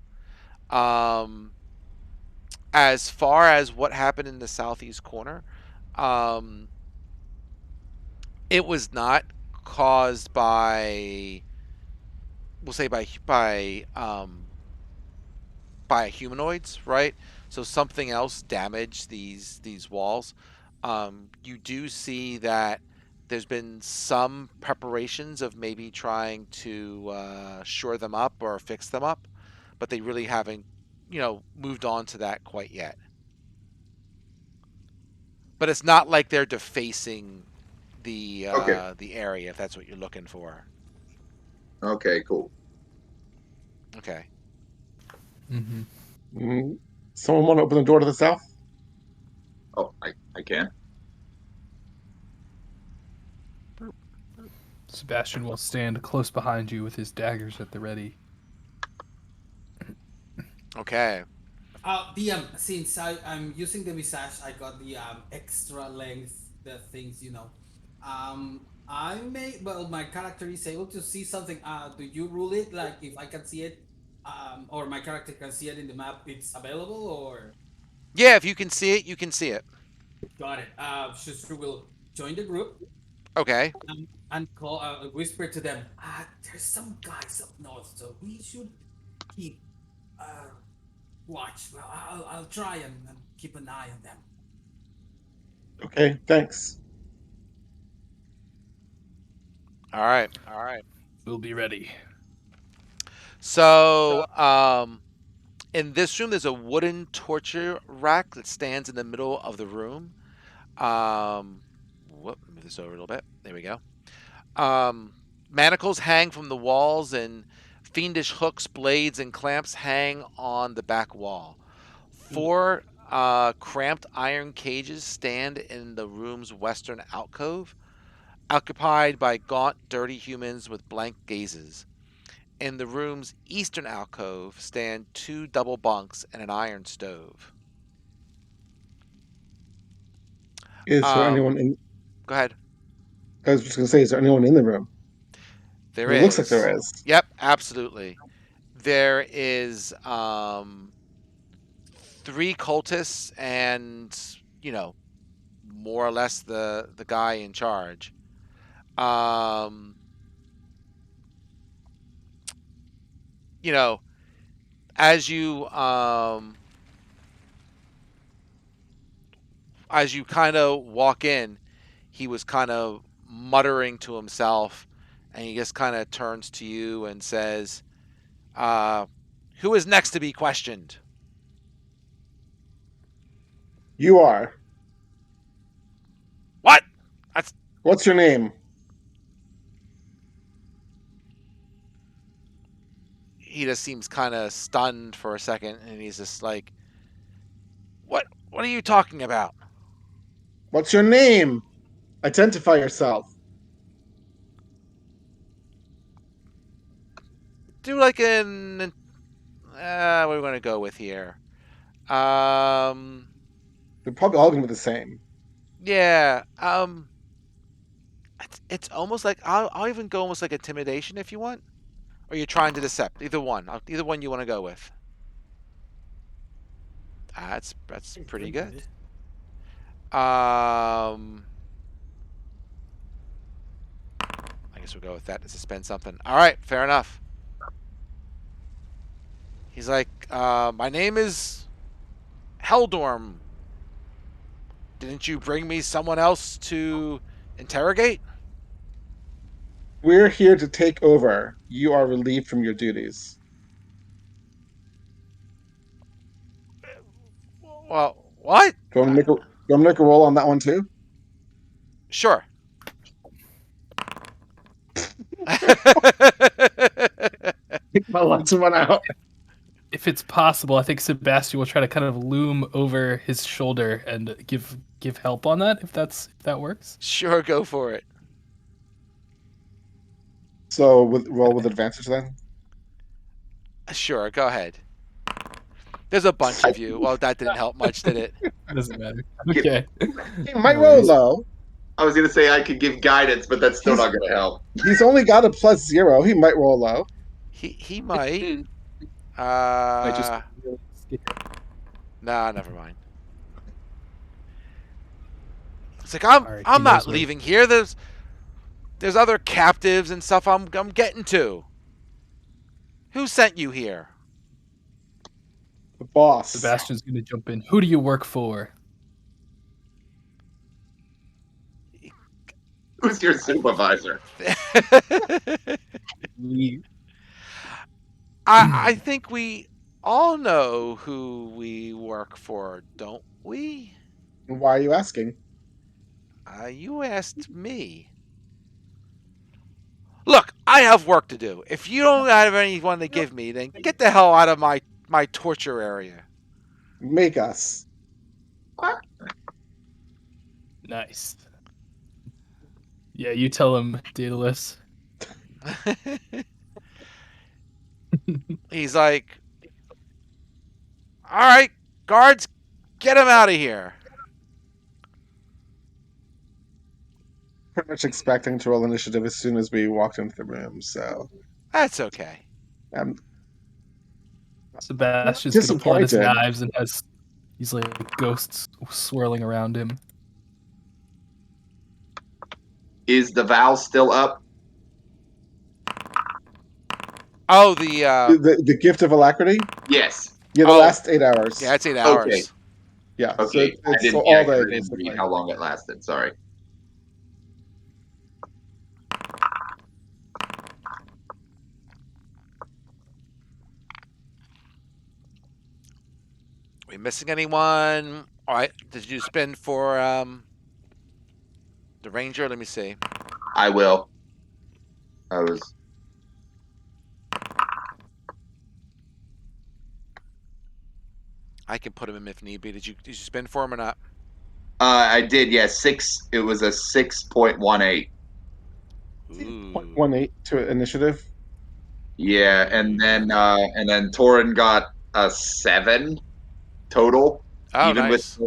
As far as what happened in the southeast corner, um, it was not caused by, we'll say, by humanoids, right? So something else damaged these walls. You do see that there's been some preparations of maybe trying to shore them up or fix them up, but they really haven't, moved on to that quite yet. But it's not like they're defacing Okay. the area, if that's what you're looking for. Okay, cool. Okay. Mm-hmm. Someone want to open the door to the south? Oh, I can. Sebastian will stand close behind you with his daggers at the ready. Okay. Since I'm using the visage, I got the extra length, the things, I may, well, my character is able to see something. Do you rule it? Like, if I can see it, or my character can see it in the map, it's available, or? Yeah, if you can see it, you can see it. Got it. Shuster will join the group Okay. and call, whisper to them, there's some guys up north, so we should keep, watch. Well, I'll try and keep an eye on them. Okay, thanks. All right. We'll be ready. So, in this room, there's a wooden torture rack that stands in the middle of the room. Move this over a little bit. There we go. Manacles hang from the walls, and fiendish hooks, blades, and clamps hang on the back wall. 4 cramped iron cages stand in the room's western alcove, occupied by gaunt, dirty humans with blank gazes. In the room's eastern alcove stand 2 double bunks and an iron stove. Is there anyone in? Go ahead. I was just gonna say, is there anyone in the room? There It is. looks like there is. Yep, absolutely. There is 3 cultists and, more or less the guy in charge. As you kind of walk in, he was kind of muttering to himself, and he just kind of turns to you and says, who is next to be questioned? You are. What? What's your name? He just seems kind of stunned for a second, and he's just like, What are you talking about? What's your name? Identify yourself. Do like an... what are we going to go with here? They're probably all gonna be the same. Yeah. It's almost like... I'll even go almost like intimidation if you want. Or you're trying to decept. Either one. Either one you want to go with. That's pretty good. I guess we'll go with that to suspend something. All right, fair enough. He's like, my name is Heldorm. Didn't you bring me someone else to interrogate? We're here to take over. You are relieved from your duties. Well, what? Do you want to make a roll on that one too? Sure. My luck's run out. If it's possible, I think Sebastian will try to kind of loom over his shoulder and give help on that, if that works. Sure, go for it. So roll with advantage then. Sure, go ahead. There's a bunch of you. Well, that didn't help much, did it? Doesn't matter. Okay. He might roll low. I was going to say I could give guidance, but that's still not going to help. He's only got a +0. He might roll low. He might. I Nah, never mind. It's like I'm not leaving here. There's other captives and stuff I'm getting to. Who sent you here? The boss. Sebastian's gonna jump in. Who do you work for? Who's your supervisor? I think we all know who we work for, don't we? Why are you asking? You asked me. Look, I have work to do. If you don't have anyone to give me, then get the hell out of my my torture area. Make us. Nice. Yeah, you tell him, Daedalus. He's like, all right, guards, get him out of here. Pretty much expecting to roll initiative as soon as we walked into the room, so That's okay. I'm Sebastian's gonna pull out his disappointed. knives and has these like ghosts swirling around him. Is the vow still up? Oh, the gift of alacrity. Yes. Yeah, the Oh. last 8 hours. yeah, it's 8 hours. Okay. Yeah. Okay. So I it's didn't, all yeah, day. 'cause I didn't Basically. read how long it lasted. Sorry. We missing anyone? All right. Did you spend for the ranger? Let me see. I will. I was. I can put him in if need be. Did you spend for him or not? I did. Yeah, 6. It was a 6.18. Ooh. 0.18 to initiative. Yeah, and then Torin got a 7 total. Oh, even nice.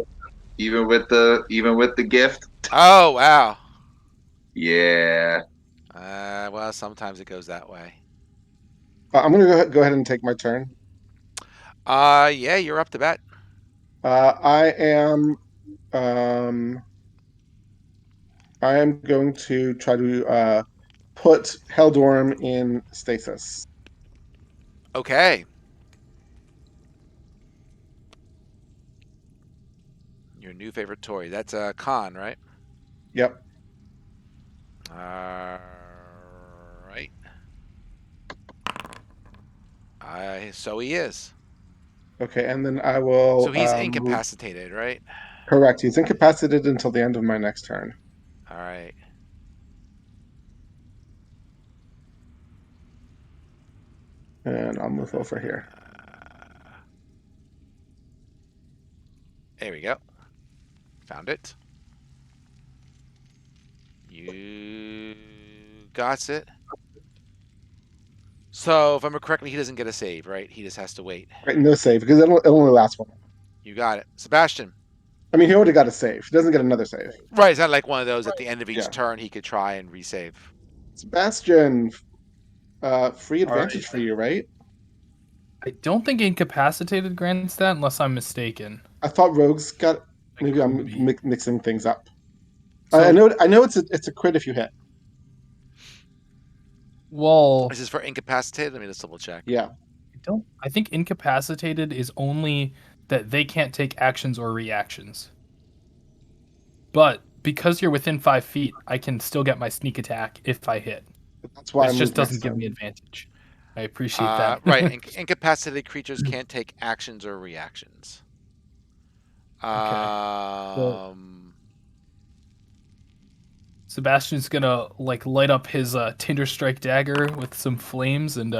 even with the gift. Oh, wow. Yeah. Well, sometimes it goes that way. I'm gonna go ahead and take my turn. Yeah, you're up to bat. I am going to try to put Heldorm in stasis. Okay. Your new favorite toy. That's a con, right? Yep. Right. So he is. Okay, and then I will. So he's incapacitated, right? Correct. He's incapacitated until the end of my next turn. All right. And I'll move over here. There we go. Found it. You got it. So, if I remember correctly, he doesn't get a save, right? He just has to wait. Right, no save because it'll only last one. You got it. Sebastian. I mean, he already got a save. He doesn't get another save. Right, it's not like one of those at the end of each Yeah. turn he could try and resave. Sebastian, free All right. advantage for you, right? I don't think incapacitated grants that unless I'm mistaken. I thought Rogues got. It Maybe could I'm be. mixing things up. So- I know it's a crit if you hit. Well, This is for incapacitated. Let me just double check. Yeah. I think incapacitated is only that they can't take actions or reactions. But because you're within 5 feet, I can still get my sneak attack if I hit. That's why It I just moved doesn't next give turn. me advantage. I appreciate that. Right, incapacitated creatures can't take actions or reactions. Sebastian's gonna like light up his Tinder Strike dagger with some flames and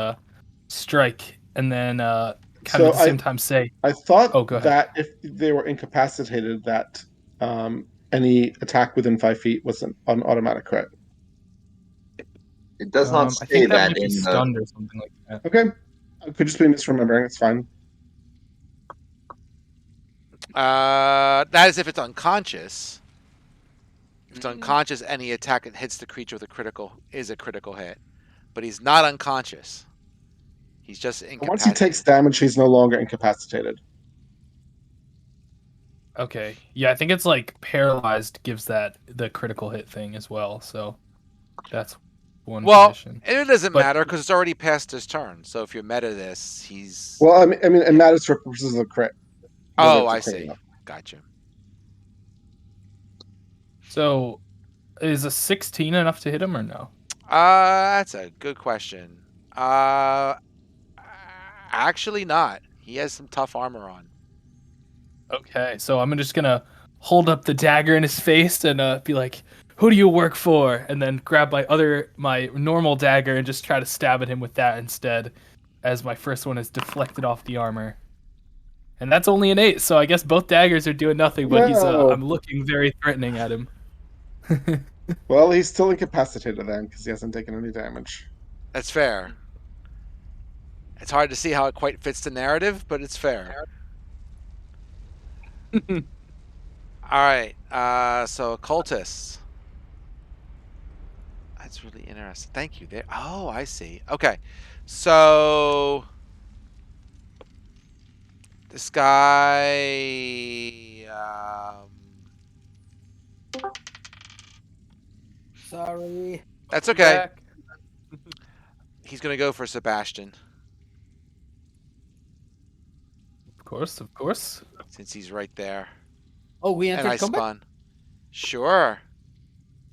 strike, and then kind So of at the same time say, I thought Oh, go ahead. that if they were incapacitated, that any attack within 5 feet was an automatic crit. It does not I say think that that might be in the. stunned or something like that. Okay. I could just be misremembering. It's fine. That is if it's unconscious. If it's unconscious, any attack that hits the creature with a critical is a critical hit. But he's not unconscious. He's just incapacitated. Once he takes damage, he's no longer incapacitated. Okay. Yeah, I think it's like paralyzed gives that the critical hit thing as well. So that's one Well, condition. it doesn't But- matter because it's already past his turn. So if you meta this, he's. Well, I mean, it matters for purposes of crit. Oh, Whether I it's a crit or see. not. Gotcha. So is a 16 enough to hit him or no? That's a good question. Actually not. He has some tough armor on. Okay, so I'm just gonna hold up the dagger in his face and be like, "Who do you work for?" And then grab my normal dagger and just try to stab at him with that instead. as my first one is deflected off the armor. And that's only an 8, so I guess both daggers are doing nothing, but No. I'm looking very threatening at him. Well, he's still incapacitated then because he hasn't taken any damage. That's fair. It's hard to see how it quite fits the narrative, but it's fair. All right. So occultists. That's really interesting. Thank you. There. Oh, I see. Okay. So this guy. Sorry. That's okay. Back. He's gonna go for Sebastian Of course. since he's right there. Oh, we And entered I combat? spun. Sure.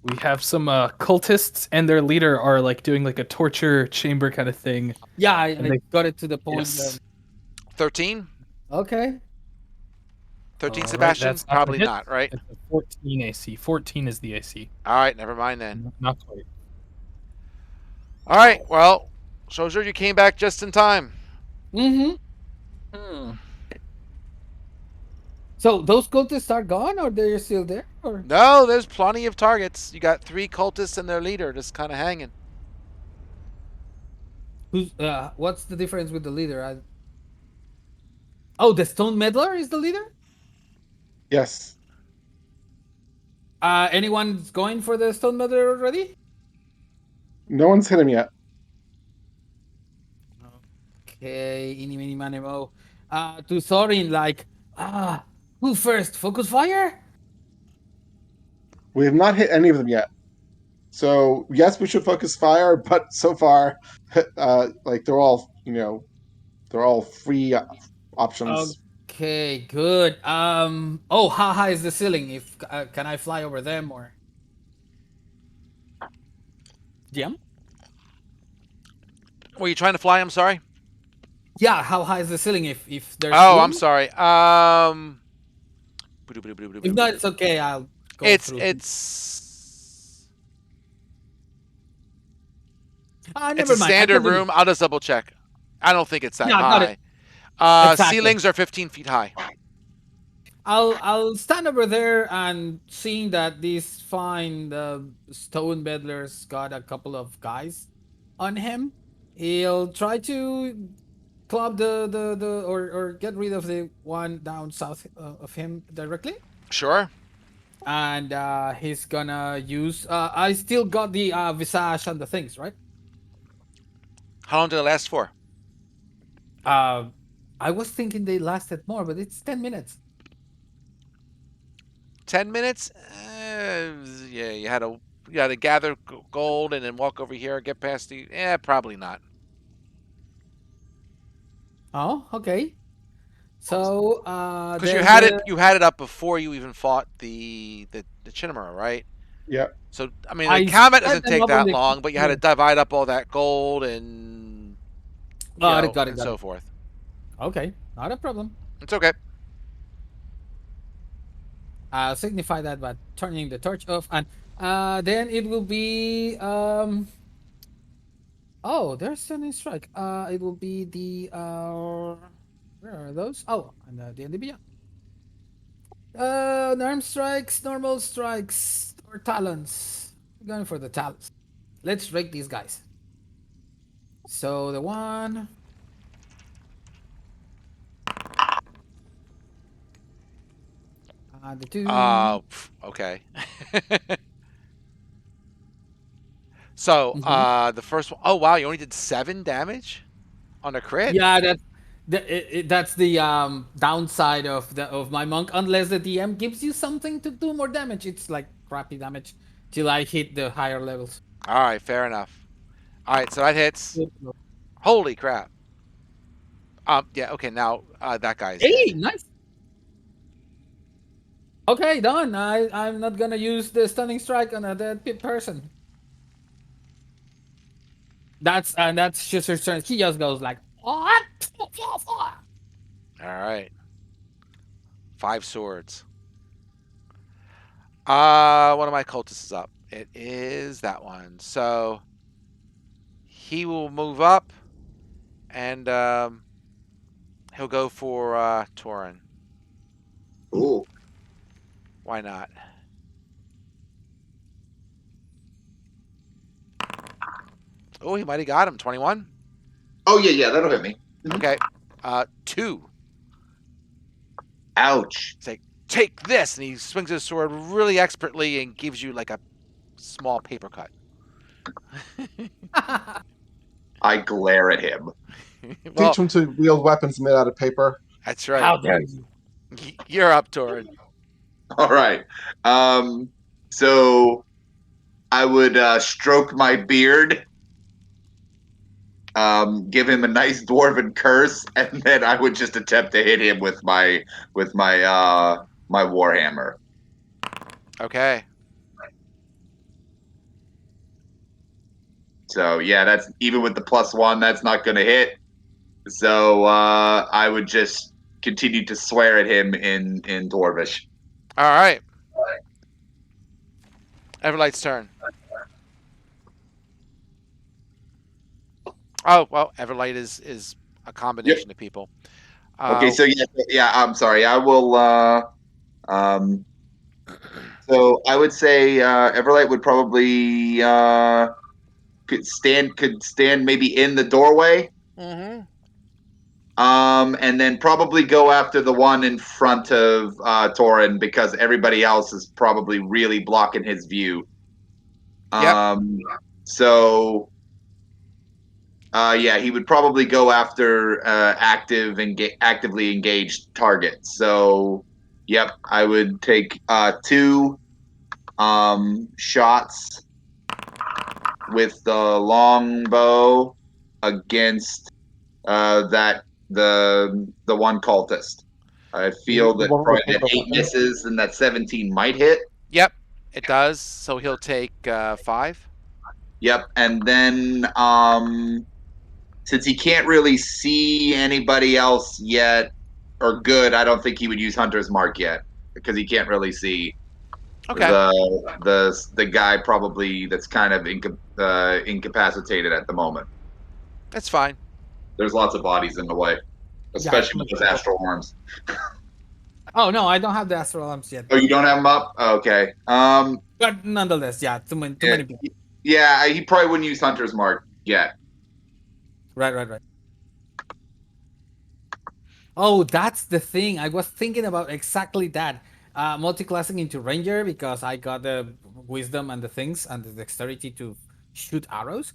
We have some cultists, and their leader are like doing like a torture chamber kind of thing. Yeah, I And they- got it to the point. Yes. 13. Okay. 13 Alright, Sebastian? that's not gonna Probably hit. not, right? It's a 14 AC. 14 is the AC. All right. Never mind then. Not quite. All right. Well, shows you came back just in time. Mm-hmm. So those cultists are gone, or they're still there? Or No, there's plenty of targets. You got 3 cultists and their leader just kind of hanging. who's? What's the difference with the leader? Oh, the Stone Meddler is the leader. Yes. Anyone's going for the Stone Meddler already? No one's hit him yet. Okay, eeny, meeny, miny, mo. To Thorin, like, who first? Focus fire? We have not hit any of them yet. So yes, we should focus fire, but so far, like they're all they're all free options. Okay, good. Oh, how high is the ceiling? If can I fly over them or? GM? Were you trying to fly? I'm sorry. Yeah, how high is the ceiling? If there's. Oh, room? I'm sorry. If not, it's okay. I'll go It's through. it's Never it's a mind. I standard can do- room. I'll just double check. I don't think it's that Yeah, got high. it. Exactly. Ceilings are 15 feet high. I'll stand over there and seeing that this fine Stone Meddler's got a couple of guys on him. He'll try to club the or get rid of the one down south of him directly. Sure. And he's gonna use. I still got the visage and the things, right? How long did it last for? I was thinking they lasted more, but it's 10 minutes. 10 minutes? Yeah, you had to gather gold and then walk over here, get past the. Probably not. Oh, okay. So Because you had it up before you even fought the Chimera, right? Yeah. So I mean, I the combat set doesn't them take up on that the- long, but you had to divide up all that gold and Got it, and so forth. Okay, not a problem. It's okay. I'll signify that by turning the torch off, and then it will be oh, there's Stunning Strike. It will be the where are those? Oh, and the NDB. Norm strikes, normal strikes, or talons. I'm going for the talons. Let's rake these guys. So the one. The two. Okay. So, the first one, oh wow, you only did 7 damage on a crit? Yeah, that's the downside of my monk. Unless the DM gives you something to do more damage, it's like crappy damage till I hit the higher levels. All right, fair enough. All right, so that hits. Holy crap. Yeah, okay, now that guy's Hey, dead. nice. Okay, done. I'm not gonna use the stunning strike on a dead person. That's just his turn. He just goes like, what? All right. 5 swords. One of my cultists is up. It is that one. So he will move up And he'll go for Torin. Ooh. Why not? Oh, he might have got him. 21. Oh yeah, that'll hit me. Okay. 2. Ouch. Say, take this, and he swings his sword really expertly and gives you like a small paper cut. I glare at him. Well, Teach him to wield weapons made out of paper. that's right. How dare you? You're up, Torin. All right. So I would stroke my beard, give him a nice dwarven curse, and then I would just attempt to hit him with my my warhammer. Okay. So yeah, that's even with the +1, that's not going to hit. So I would just continue to swear at him in Dwarvish. All right. Everlight's turn. Oh well, Everlight is a combination of people. Okay, so yeah, I'm sorry. I will. So I would say Everlight would probably could stand maybe in the doorway. Mm-hmm. And then probably go after the one in front of Torin because everybody else is probably really blocking his view. Yep. So yeah, he would probably go after actively engaged targets. So yep, I would take 2 shots with the longbow against the one cultist. I feel The that one with probably the that 8 weapon. misses and that 17 might hit. Yep. It does. So he'll take 5. Yep, and then since he can't really see anybody else yet or good, I don't think he would use Hunter's Mark yet because he can't really see Okay. the guy probably that's kind of incapacitated at the moment. That's fine. There's lots of bodies in the way, especially with those astral arms. Oh no, I don't have the astral arms yet. Oh, you don't have them up? Okay. But nonetheless, yeah, too many people. Yeah, he probably wouldn't use Hunter's Mark yet. Right. Oh, that's the thing. I was thinking about exactly that. Multi-classing into ranger because I got the wisdom and the things and the dexterity to shoot arrows,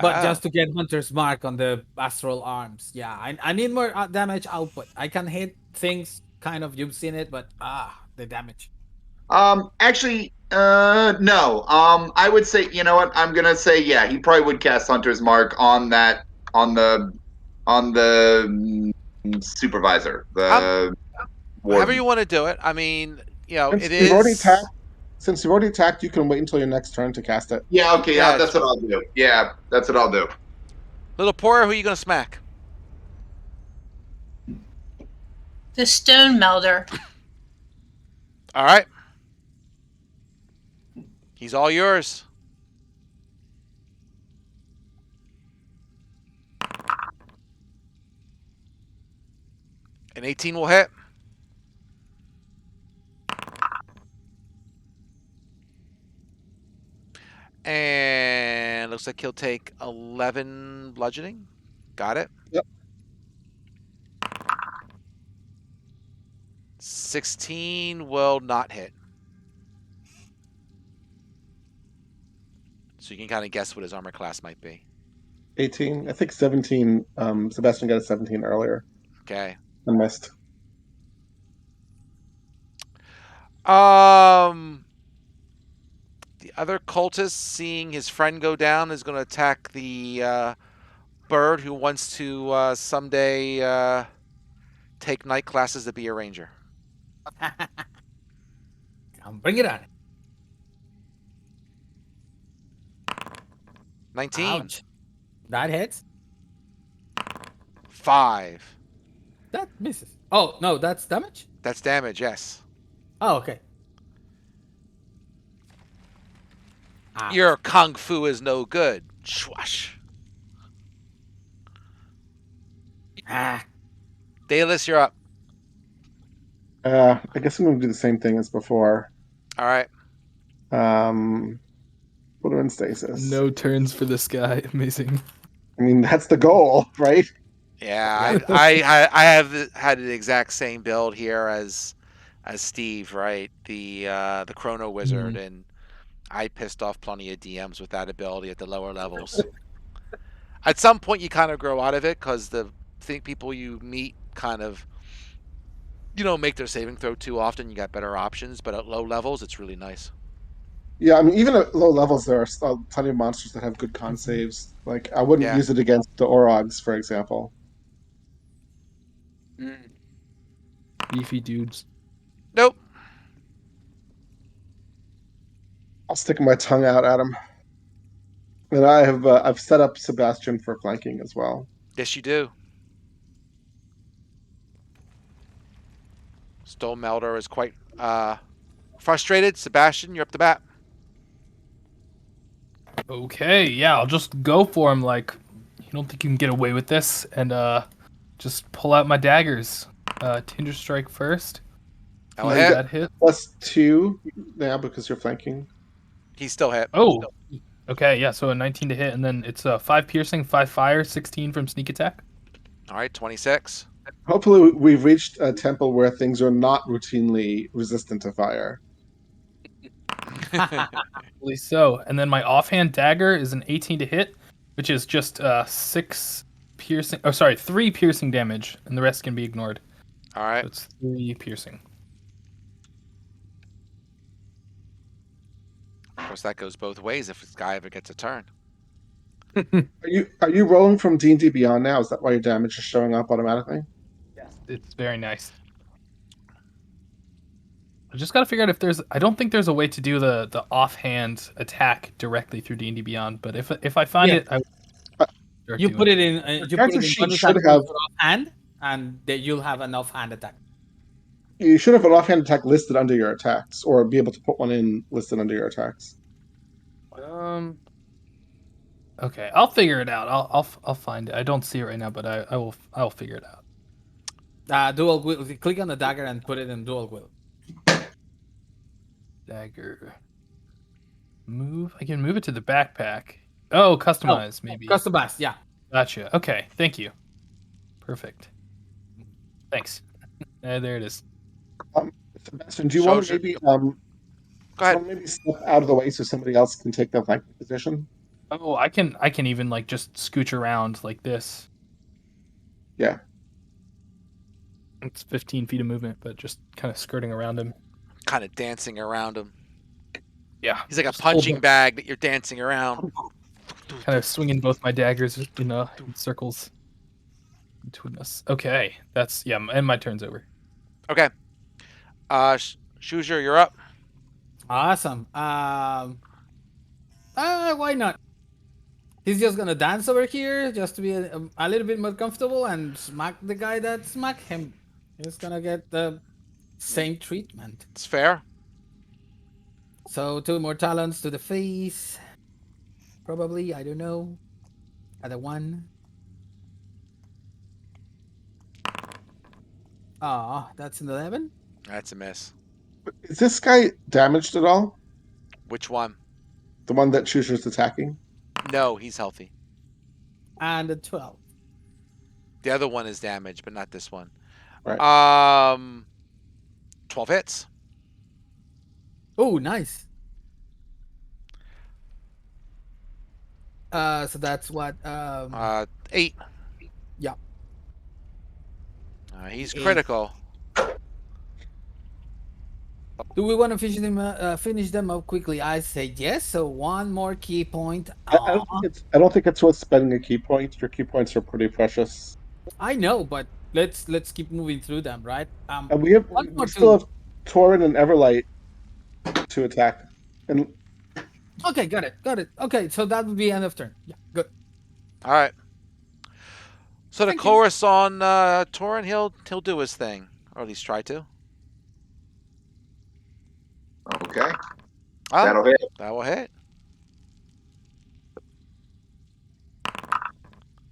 but just to get hunter's mark on the astral arms. Yeah, I need more damage output. I can hit things, kind of. You've seen it, but the damage. Actually, no. I would say, you know what? I'm gonna say, yeah, he probably would cast Hunter's Mark on that on the supervisor, the warden. However you want to do it. I mean, you know, Since it you've already is. attacked, since you've already attacked, you can wait until your next turn to cast it. Yeah, okay, Yeah, that's what I'll do. Yeah, that's what I'll do. Little Pora, who are you going to smack? The stone melder. All right. He's all yours. An 18 will hit. And looks like he'll take 11 bludgeoning. Got it. Yep. 16 will not hit. So you can kind of guess what his armor class might be. 18. I think 17. Sebastian got a 17 earlier. Okay. I missed. The other cultist, seeing his friend go down, is going to attack the bird who wants to someday take night classes to be a ranger. Bring it on. 19. Ouch. That hits. 5. That misses. Oh no, that's damage. That's damage, yes. Oh, okay. Your kung fu is no good. Schwash. Ah, Dalus, you're up. I guess I'm going to do the same thing as before. All right. Put him in stasis. No turns for this guy. Amazing. I mean, that's the goal, right? Yeah, I have had the exact same build here as Steve, right? The Chrono Wizard, and I pissed off plenty of DMs with that ability at the lower levels. At some point, you kind of grow out of it because the people you meet kind of, make their saving throw too often. You got better options, but at low levels, it's really nice. Yeah, I mean, even at low levels, there are still plenty of monsters that have good con saves. Like, I wouldn't Yeah. use it against the Orogs, for example. Beefy dudes. Nope. I'll stick my tongue out at him. And I've set up Sebastian for flanking as well. Yes, you do. Stone Melder is quite frustrated. Sebastian, you're up to bat. Okay, yeah, I'll just go for him. Like, you don't think you can get away with this? And just pull out my daggers. Tinder Strike first. That'll Does hit. that hit? +2 now because you're flanking. He's still hit. Oh, okay, yeah. So a 19 to hit, and then it's 5 piercing, 5 fire, 16 from sneak attack. All right, 26. Hopefully, we've reached a temple where things are not routinely resistant to fire. Hopefully so. And then my offhand dagger is an 18 to hit, which is just 6 piercing. Oh, sorry, 3 piercing damage, and the rest can be ignored. All right. So it's 3 piercing. Of course, that goes both ways if this guy ever gets a turn. Are you rolling from D&D Beyond now? Is that why your damage is showing up automatically? It's very nice. I just gotta figure out if there's. I don't think there's a way to do the offhand attack directly through D&D Beyond, but if I find Yeah. it, I. you put it in. You put character it in sheet bonus should action have- for offhand, and then you'll have an offhand attack. You should have an offhand attack listed under your attacks, or be able to put one in listed under your attacks. Okay, I'll figure it out. I'll find it. I don't see it right now, but I'll figure it out. Dual will. Click on the dagger and put it in dual will. Dagger. Move. I can move it to the backpack. Oh, customize maybe. Customize, yeah. Gotcha. Okay, thank you. Perfect. Thanks. There it is. Sebastian, do you So want to should- maybe Go ahead. maybe step out of the way so somebody else can take the flanking position? Oh, I can even like just scooch around like this. Yeah. It's 15 feet of movement, but just kind of skirting around him. Kind of dancing around him. Yeah. He's like a just hold punching him. bag that you're dancing around. Kind of swinging both my daggers in circles between us. Okay, that's and my turn's over. Okay. Shuzer, you're up. Awesome. Why not? He's just gonna dance over here just to be a little bit more comfortable and smack the guy that smacked him. He's gonna get the same treatment. It's fair. So 2 more talons to the face. Probably, I don't know. Other one. That's an 11. That's a miss. Is this guy damaged at all? Which one? The one that Shusher's attacking? No, he's healthy. And a 12. The other one is damaged, but not this one. Right. 12 hits. Oh, nice. So that's what 8. Yeah. He's 8. critical. Do we want to finish them up quickly? I say yes. So 1 more key point. I don't think it's worth spending a key point. Your key points are pretty precious. I know, but let's keep moving through them, right? And we One more still two. have Torin and Everlight to attack. And Okay, got it. Okay, so that would be end of turn. Yeah, good. All right. So the Thank you. chorus on Torin, he'll do his thing, or at least try to. Okay. Oh, That'll hit. that will hit.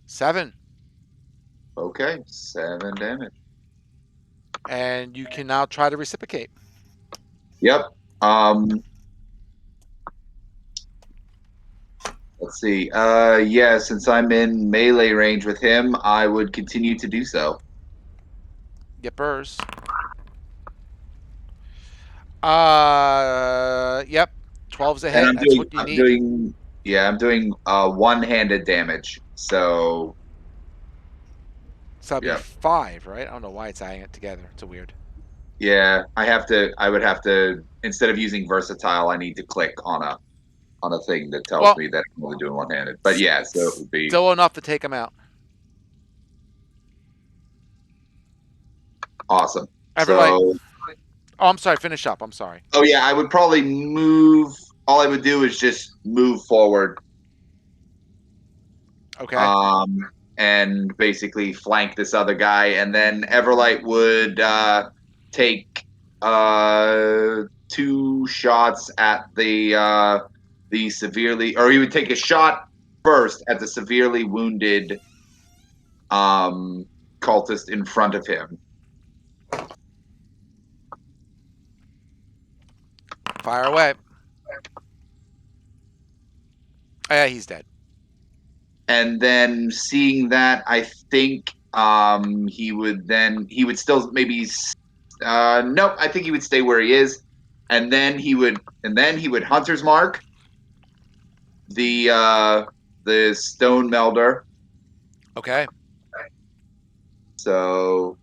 7. Okay, 7 damage. And you can now try to reciprocate. Yep. Let's see. Yeah, since I'm in melee range with him, I would continue to do so. Yippers. Yep. 12's a And hit. That's what you need. I'm doing one-handed damage. So, So that'd be yeah. 5, right? I don't know why it's adding it together. It's a weird. Yeah, I would have to, instead of using versatile, I need to click on a thing that tells Well, me that I'm only doing one-handed. But yeah, so it would be still enough to take him out. awesome. Everybody. So, Oh, I'm sorry. Finish up. I'm sorry. oh yeah, I would probably move. All I would do is just move forward, Okay. and basically flank this other guy, and then Everlight would take 2 shots at the severely, or he would take a shot first at the severely wounded cultist in front of him. Fire away. Oh, yeah, he's dead. And then seeing that, I think he would still maybe nope, I think he would stay where he is, and then he would hunter's mark the stone melder. Okay. So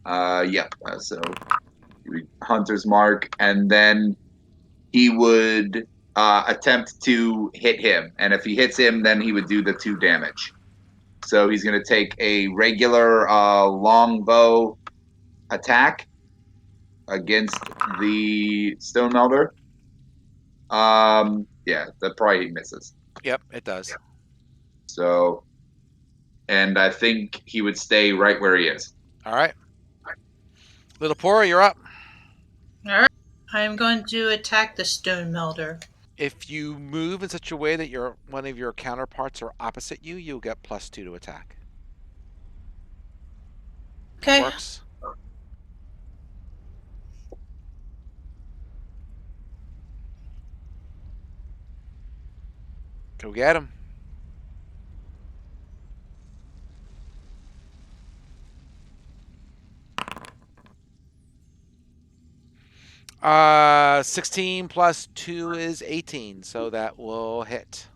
so he would hunter's mark, and then he would attempt to hit him, and if he hits him, then he would do the 2 damage. So he's going to take a regular longbow attack against the stone melder. Yeah, that probably misses. Yep, it does. So, and I think he would stay right where he is. All right. Little Pora, you're up. All right. I'm going to attack the stone melder. If you move in such a way that one of your counterparts are opposite you, you'll get +2 to attack. Okay. Works. Go get him. Uh, 16 plus 2 is 18, so that will hit.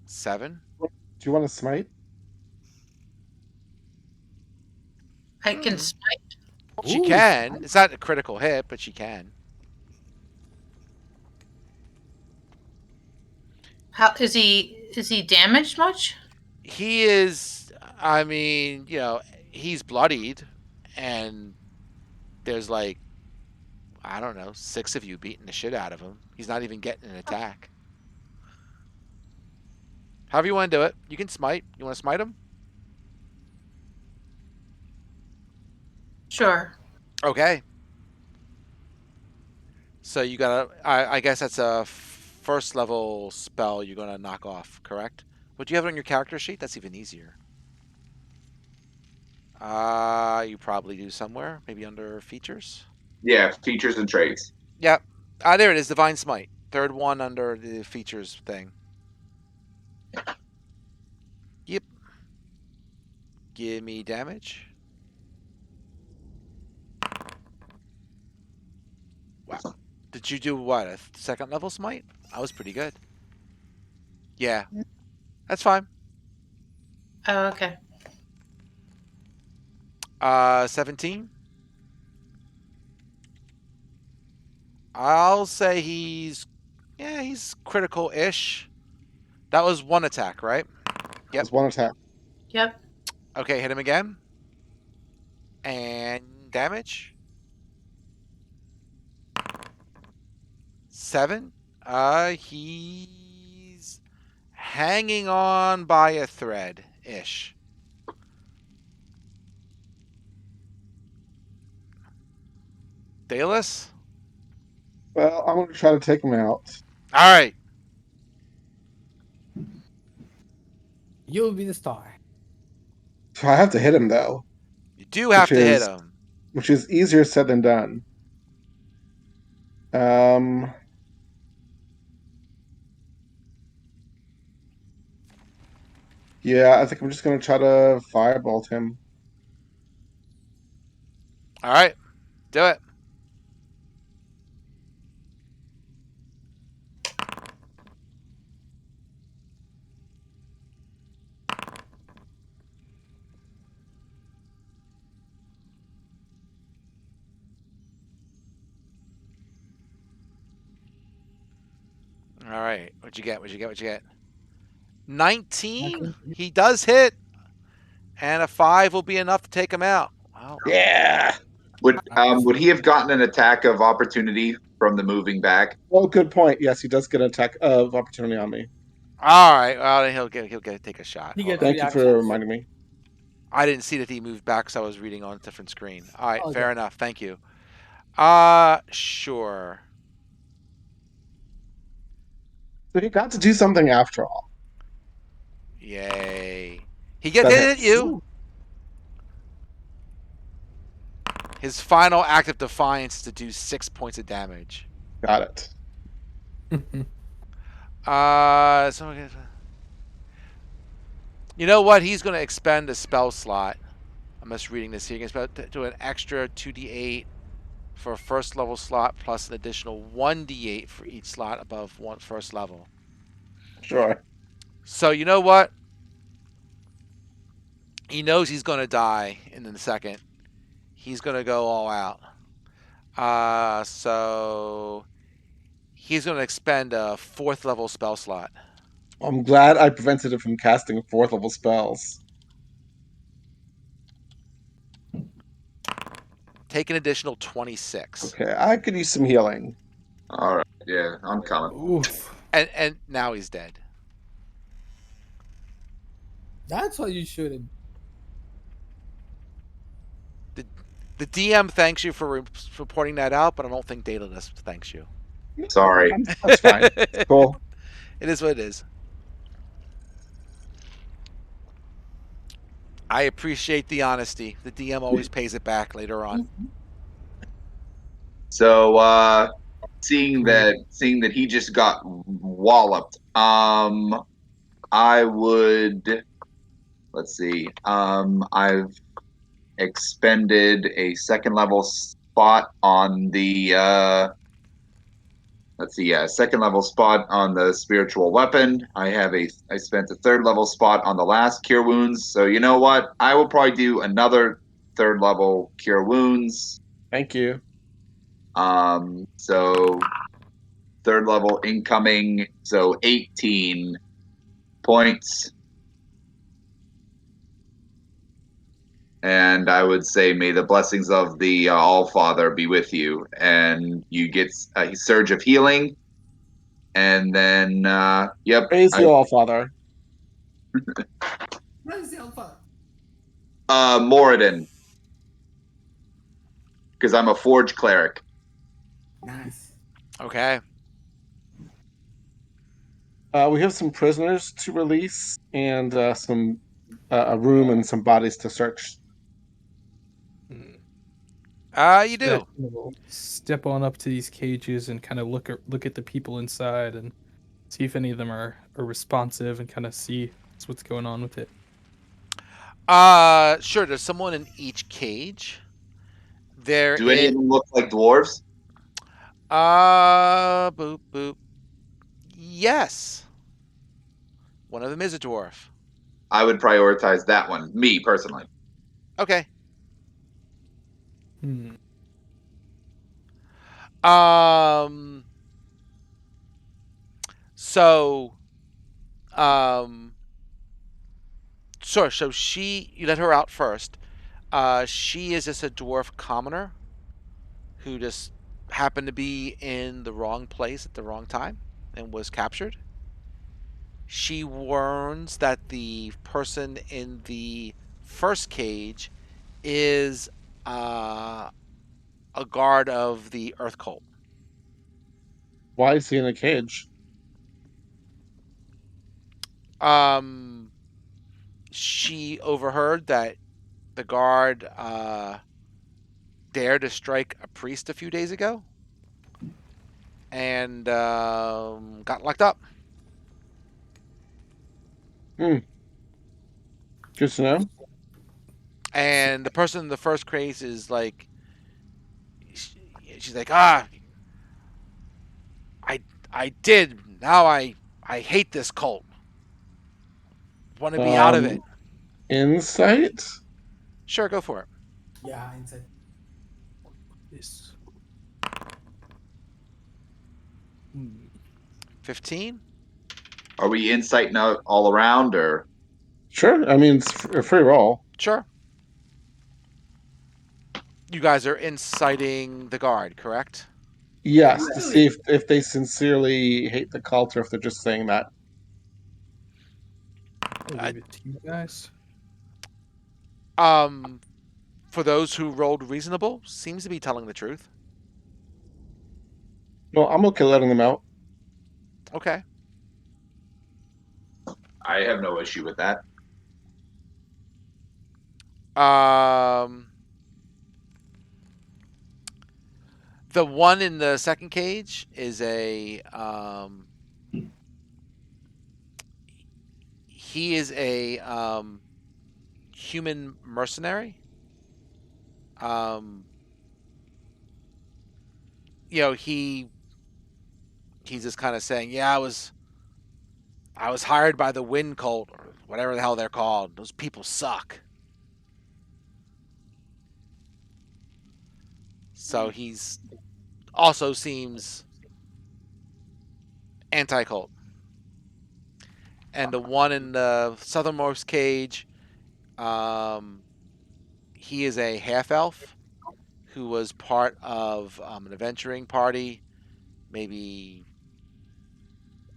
7. Do you want to smite? I can smite. She Ooh, can. It's not a critical hit, but she can. How is he? Is he damaged much? He is, I mean, he's bloodied, and there's like, I don't know, 6 of you beating the shit out of him. He's not even getting an attack. However you want to do it. You can smite. You want to smite him? Sure. Okay. So you gotta, I guess that's a first level spell you're gonna knock off, correct? But do you have it on your character sheet? That's even easier. You probably do somewhere, maybe under features. Yeah, features and traits. Yep. There it is, Divine Smite. Third one under the features thing. Yep. Give me damage. Wow. Did you do what? A 2nd level smite? I was pretty good. Yeah. That's fine. Oh, okay. 17. I'll say he's critical-ish. That was 1 attack, right? Yep. That's 1 attack. Yep. Okay, hit him again. And damage. 7. He's hanging on by a thread-ish. Dallas? Well, I'm going to try to take him out. All right. You'll be the star. So I have to hit him though, You do have Which to hit is- him. which is easier said than done. Yeah, I think I'm just gonna try to firebolt him. All right, do it. All right, what'd you get? What'd you get? What'd you get? 19. He does hit, and a 5 will be enough to take him out. Wow. Yeah. Would he have gotten an attack of opportunity from the moving back? Oh, good point. Yes, he does get an attack of opportunity on me. All right. Well, then he'll take a shot. He Hold gets on. Thank you for reactions. reminding me. I didn't see that he moved back, so I was reading on a different screen. All right, Okay. fair enough. Thank you. Sure. So he got to do something after all. Yay. He gets That to hit hits. you. His final act of defiance is to do 6 points of damage. Got it. You know what? He's going to expend a spell slot. I'm just reading this here. He's going to do an extra 2d8 for a first level slot, plus an additional 1d8 for each slot above first level. Sure. So you know what? He knows he's going to die in the second. He's going to go all out. So he's going to expend a 4th level spell slot. I'm glad I prevented him from casting 4th level spells. Take an additional 26. Okay, I could use some healing. All right, yeah, I'm coming. Oof. And now he's dead. That's what you should have. The DM thanks you for pointing that out, but I don't think Daedalus thanks you. Sorry. That's fine. Cool. It is what it is. I appreciate the honesty. The DM always pays it back later on. So seeing that he just got walloped, I would, let's see. I've expended a 2nd level spot on the let's see, yeah, 2nd level spot on the spiritual weapon. I spent a 3rd level spot on the last cure wounds. So you know what? I will probably do another 3rd level cure wounds. Thank you. So 3rd level incoming, so 18 points. And I would say, may the blessings of the All-Father be with you. And you get a surge of healing. And then, yep. Praise you all, Father. Moradin. Because I'm a Forge Cleric. Nice. Okay. We have some prisoners to release and some a room and some bodies to search. You do. Step on up to these cages and kind of look at the people inside and see if any of them are responsive and kind of see what's going on with it. Sure. There's someone in each cage. Do any of them look like dwarves? Boop boop. Yes. One of them is a dwarf. I would prioritize that one. Me personally. Okay. Hmm. So, sure. So you let her out first. She is just a dwarf commoner who just happened to be in the wrong place at the wrong time and was captured. She warns that the person in the first cage is a guard of the Earth Cult. Why is he in a cage? she overheard that the guard dared to strike a priest a few days ago and got locked up. Good to know. And the person in the first case is like, she's like, I did. Now I hate this cult. Want to be out of it. Insight. Sure, go for it. Yeah, inside. This. 15. Are we insighting out all around, or Sure. I mean, it's a free roll. Sure. You guys are inciting the guard, correct? Yes, to see if they sincerely hate the cult or if they're just saying that. I'll leave it to you guys. For those who rolled reasonable, seems to be telling the truth. Well, I'm okay letting them out. Okay. I have no issue with that. The one in the second cage is a he is a human mercenary. You know, he's just kind of saying, yeah, I was hired by the Wind Cult or whatever the hell they're called. Those people suck. So he's also seems anti-cult. And the one in the southernmost cage, he is a half-elf who was part of an adventuring party maybe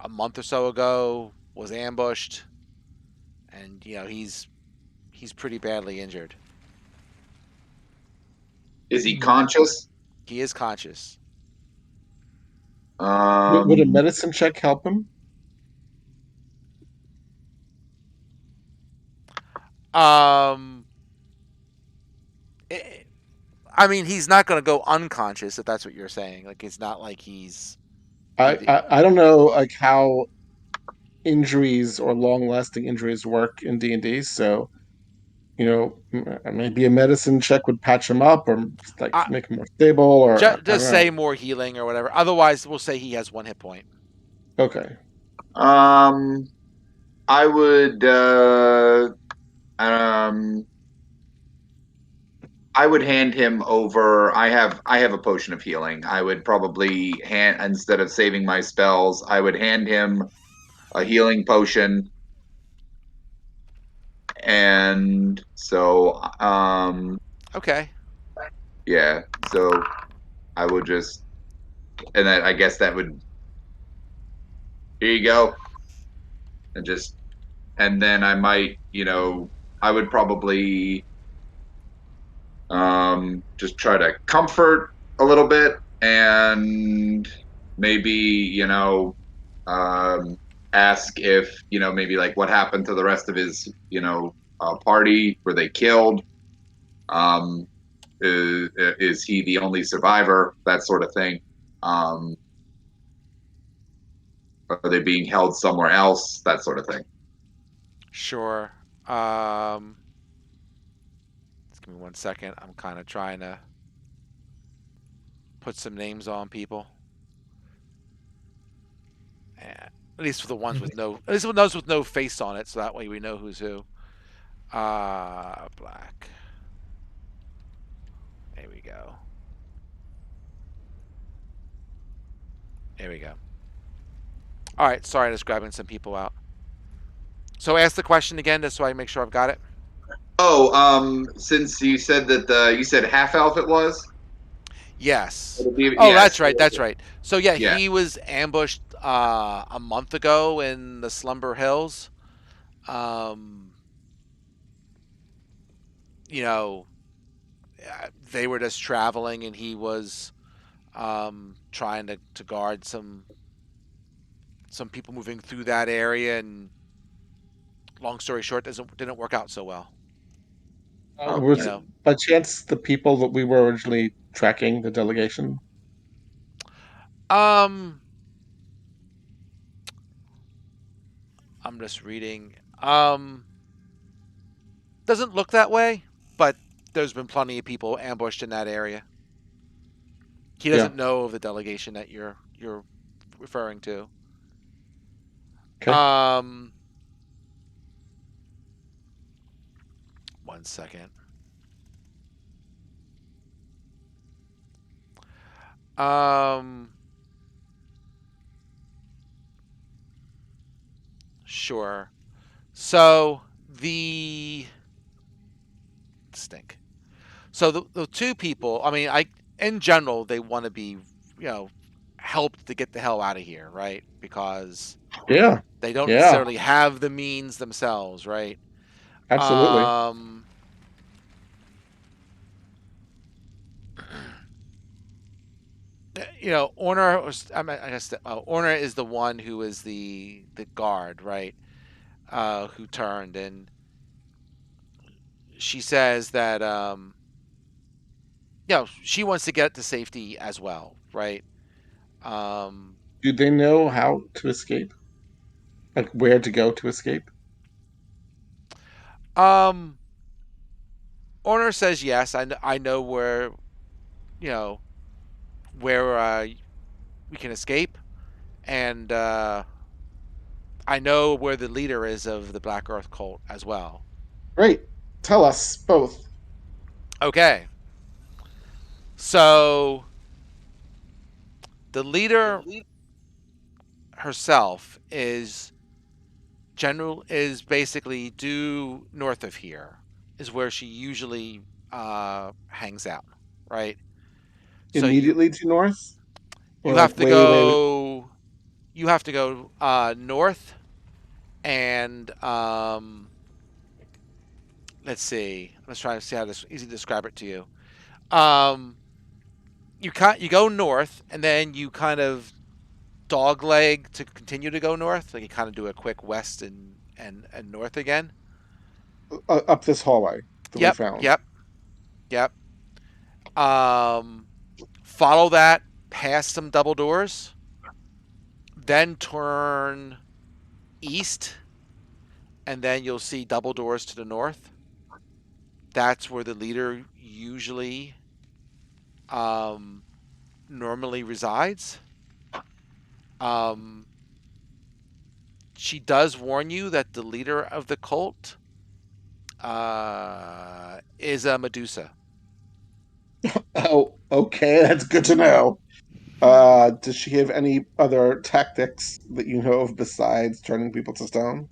a month or so ago, was ambushed, and you know he's pretty badly injured. Is he conscious? He is conscious. Would a medicine check help him? I mean, he's not going to go unconscious if that's what you're saying. Like, it's not like he's. I don't know like how injuries or long lasting injuries work in D&D, so maybe a medicine check would patch him up or like make him more stable, or just say more healing or whatever. Otherwise, we'll say he has 1 hit point. Okay. I would I would hand him over. I have a potion of healing. I would probably hand, instead of saving my spells, I would hand him a healing potion. And so Okay. yeah, so I would just, and I guess that would, here you go. And then I might, I would probably just try to comfort a little bit, and maybe, ask if, maybe like what happened to the rest of his, party? Were they killed? Is he the only survivor? That sort of thing. Are they being held somewhere else? That sort of thing. Sure. Just give me 1 second. I'm kind of trying to put some names on people. At least for the ones with no, at least for those with no face on it, so that way we know who's who. Black. There we go. There we go. All right, sorry, just grabbing some people out. So ask the question again, just so I make sure I've got it. Oh, since you said that you said half elf it was. Yes. It'll be- Oh, yes. that's right. That's right. So yeah, Yeah. he was ambushed a month ago in the Slumber Hills. You know, they were just traveling, and he was trying to guard some people moving through that area, and long story short, didn't work out so well. Was You know, by chance the people that we were originally tracking the delegation? I'm just reading. Doesn't look that way, but there's been plenty of people ambushed in that area. He Yeah. doesn't know of the delegation that you're referring to. Okay. 1 second. Sure. So the stink. So the two people, I mean, in general they want to be, helped to get the hell out of here, right? Because Yeah. they don't Yeah. necessarily have the means themselves, right? Absolutely. Orner, I guess Orner is the one who is the guard, right? Who turned, and she says that she wants to get to safety as well, right? Do they know how to escape? Like where to go to escape? Orner says yes. I know where, you know, where we can escape, and I know where the leader is of the Black Earth cult as well. Great. Tell us both. Okay. So the leader herself is basically due north of here, is where she usually hangs out, right? So Immediately to north? Or you have like to way. go north, and let's see. Let's try to see how this easy to describe it to you. You go north, and then you kind of dogleg to continue to go north. Like you kind of do a quick west and north again. Up this hallway that we Yep, found. yep, yep. Follow that past some double doors, then turn east, and then you'll see double doors to the north. That's where the leader usually normally resides. She does warn you that the leader of the cult is a Medusa. Oh, okay, that's good to know. Does she have any other tactics that you know of besides turning people to stone?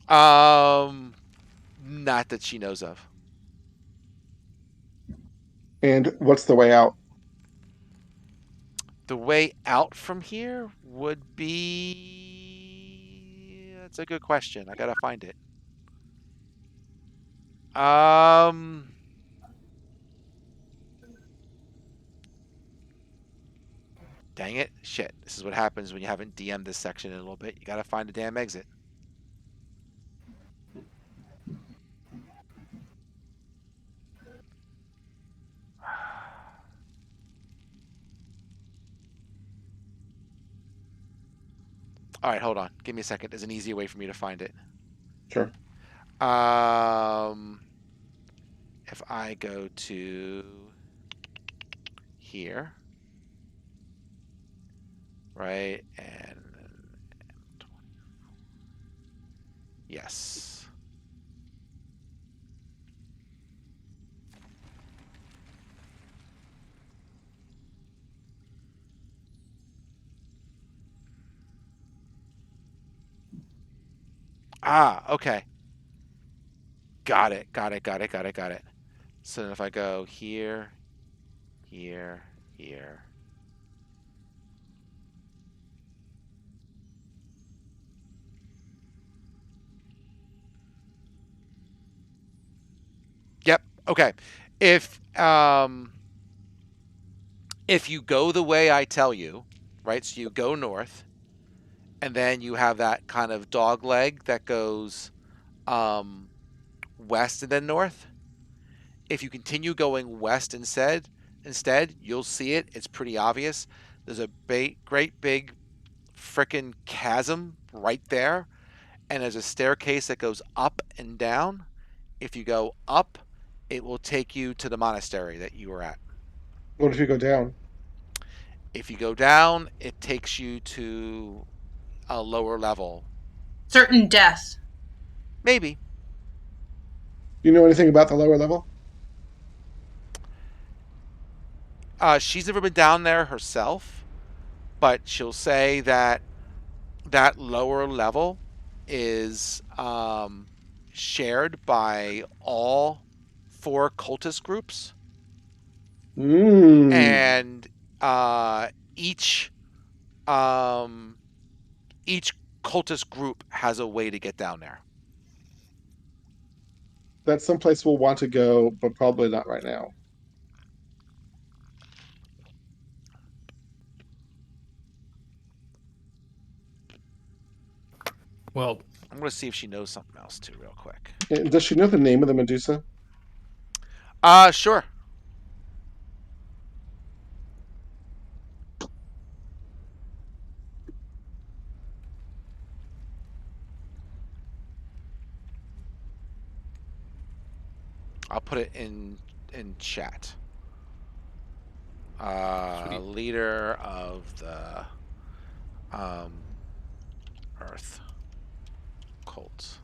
Not that she knows of. And what's the way out? The way out from here would be. That's a good question. I gotta find it. Dang it. Shit. This is what happens when you haven't DM'd this section in a little bit. You gotta find a damn exit. All right, hold on. Give me a second. There's an easier way for me to find it. Sure. If I go to here, right, and yes. Okay. Got it. So then if I go here, here, here. Yep. Okay. If you go the way I tell you, right? So you go north, and then you have that kind of dog leg that goes west and then north. If you continue going west instead, you'll see it. It's pretty obvious. There's a great big frickin' chasm right there, and there's a staircase that goes up and down. If you go up, it will take you to the monastery that you were at. What if you go down? If you go down, it takes you to a lower level. Certain death. Maybe. Do you know anything about the lower level? She's never been down there herself, but she'll say that that lower level is shared by all 4 cultist groups, and each cultist group has a way to get down there. That's someplace we'll want to go, but probably not right now. Well, I'm going to see if she knows something else too, real quick. And does she know the name of the Medusa? Sure. I'll put it in chat. Leader of the Earth cult.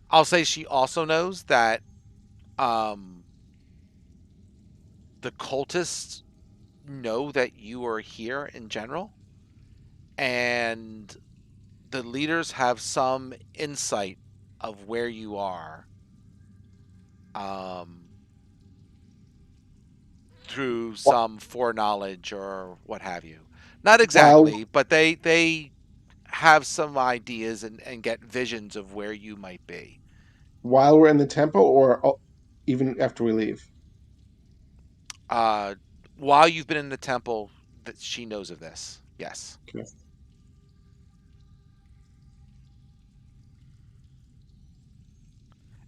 I'll say she also knows that the cultists know that you are here in general, and the leaders have some insight of where you are through some foreknowledge or what have you. Not exactly, but they have some ideas and get visions of where you might be. While we're in the temple, or even after we leave? While you've been in the temple, that she knows of this. Yes. Okay.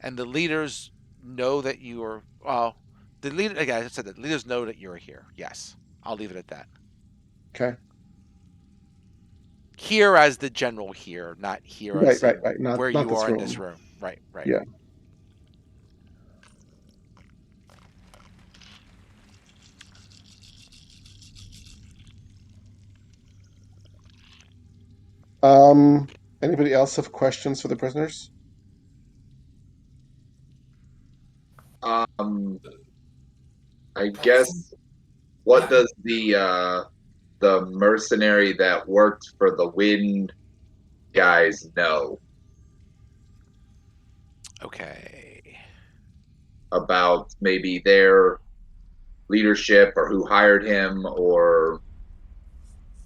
And the leaders know that you are. Well, the leader. Again, I said that leaders know that you are here. Yes, I'll leave it at that. Okay. Here as the general here, not here as Right. Not where not you this are room. in this room. Right. Yeah. Anybody else have questions for the prisoners? I guess what does the mercenary that worked for the Wind guys know Okay. about maybe their leadership or who hired him or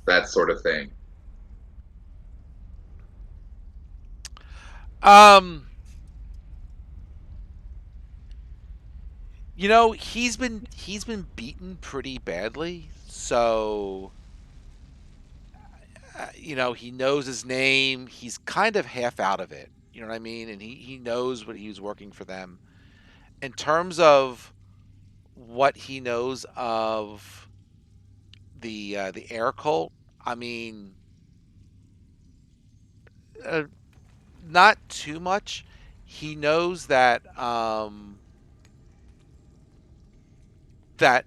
that sort of thing? You know, he's been beaten pretty badly, so you know, he knows his name. He's kind of half out of it. You know what I mean? And he knows what he was working for them. In terms of what he knows of the air cult, I mean, not too much. He knows that that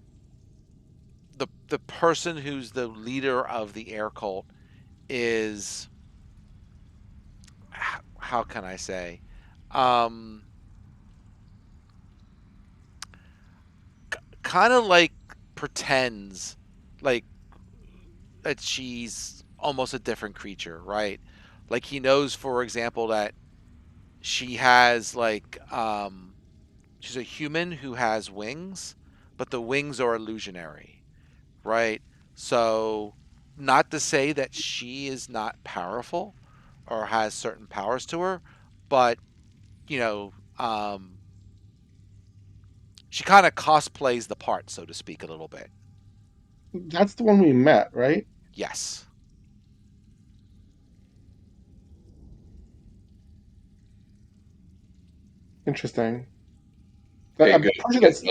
the person who's the leader of the air cult is, how can I say, kind of like pretends like that she's almost a different creature, right? Like he knows, for example, that she has like she's a human who has wings, but the wings are illusionary, right? So not to say that she is not powerful or has certain powers to her, but you know, she kind of cosplays the part, so to speak, a little bit. That's the one we met, right? Yes. Interesting. Okay, I'm good.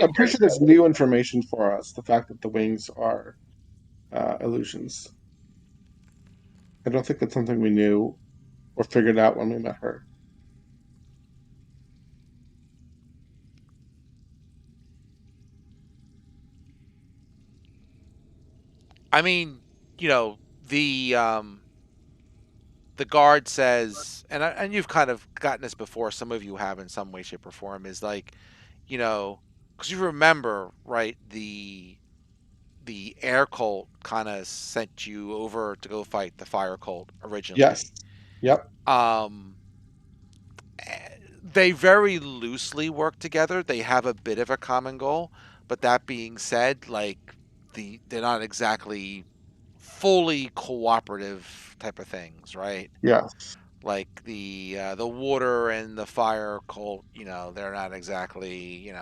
I'm pretty sure that's new information for us. The fact that the wings are illusions. I don't think that's something we knew or figured out when we met her. I mean, you know, the guard says, and you've kind of gotten this before. Some of you have in some way, shape, or form. Is like, you know, because you remember, right? The air cult kind of sent you over to go fight the fire cult originally. Yes. Yep. They very loosely work together. They have a bit of a common goal, but that being said, like they're not exactly fully cooperative type of things, right? Yes. Like the water and the fire cult, they're not exactly,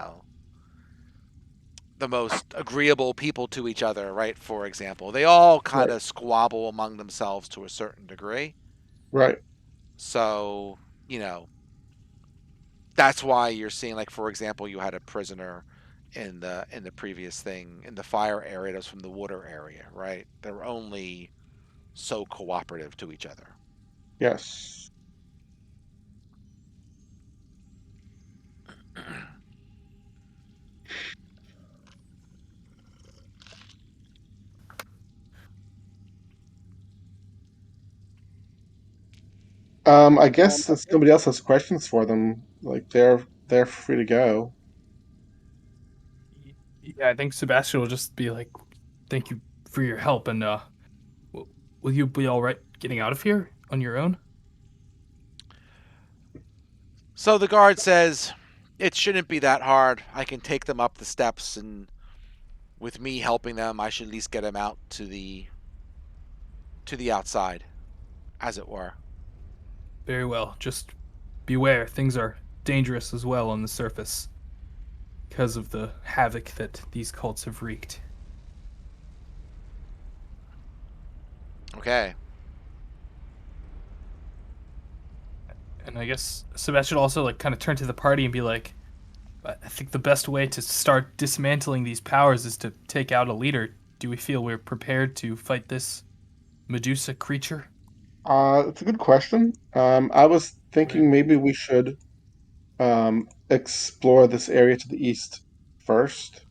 the most agreeable people to each other, right? For example, they all kind Right. of squabble among themselves to a certain degree. Right. So, that's why you're seeing, like, for example, you had a prisoner in the previous thing in the fire area that was from the water area, right? They're only so cooperative to each other. Yes. I guess if somebody else has questions for them, like they're free to go. Yeah, I think Sebastian will just be like, "Thank you for your help," and will you be all right getting out of here on your own? So the guard says, it shouldn't be that hard. I can take them up the steps, and with me helping them, I should at least get them out to the outside, as it were. Very well. Just beware. Things are dangerous as well on the surface because of the havoc that these cults have wreaked. Okay. And I guess Sebastian will also like kind of turn to the party and be like, I think the best way to start dismantling these powers is to take out a leader. Do we feel we're prepared to fight this Medusa creature? It's a good question. I was thinking maybe we should explore this area to the east first,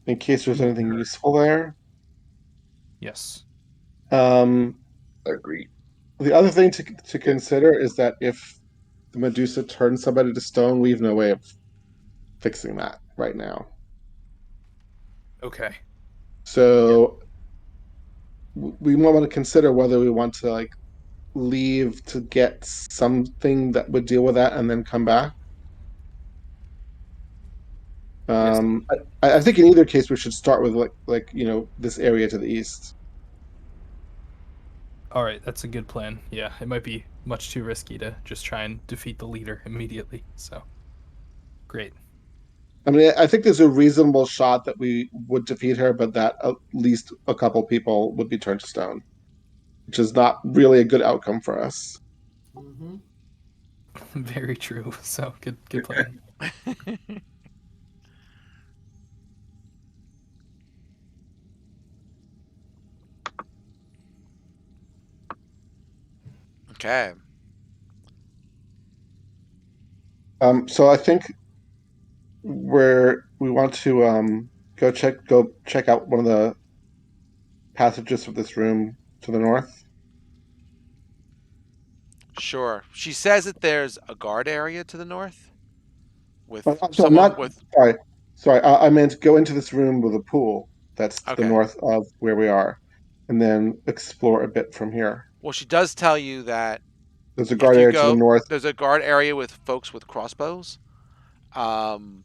in case there's anything useful there. Yes. Um, Agreed. the other thing to consider is that if the Medusa turns somebody to stone, we have no way of fixing that right now. Okay. So we want to consider whether we want to like leave to get something that would deal with that and then come back. Yes. I think in either case we should start with like this area to the east. All right, that's a good plan. Yeah, it might be much too risky to just try and defeat the leader immediately. So, great. I mean, I think there's a reasonable shot that we would defeat her, but that at least a couple people would be turned to stone, which is not really a good outcome for us. Mm-hmm. Very true. So, good plan. Okay. So I think we want to go check out one of the passages of this room to the north. Sure. She says that there's a guard area to the north with I'm someone not with. sorry. I meant go into this room with a pool that's to the Okay. north of where we are, and then explore a bit from here. Well, she does tell you that There's a if guard you area to the go, north. there's a guard area with folks with crossbows. Um,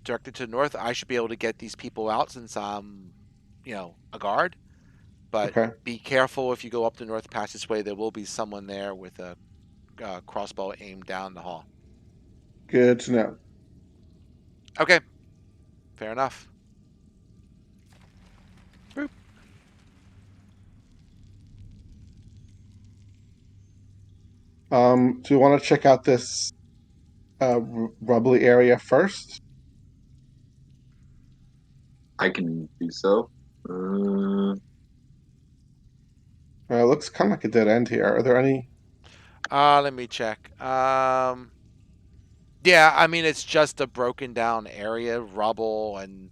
Directed to the north. I should be able to get these people out since I'm, a guard. But Okay. be careful if you go up the north passageway. There will be someone there with a crossbow aimed down the hall. Good to know. Okay, fair enough. Boop. Do you want to check out this rubbly area first? I can do so. It looks kind of like a dead end here. Are there any? Let me check. Yeah, I mean it's just a broken down area, rubble, and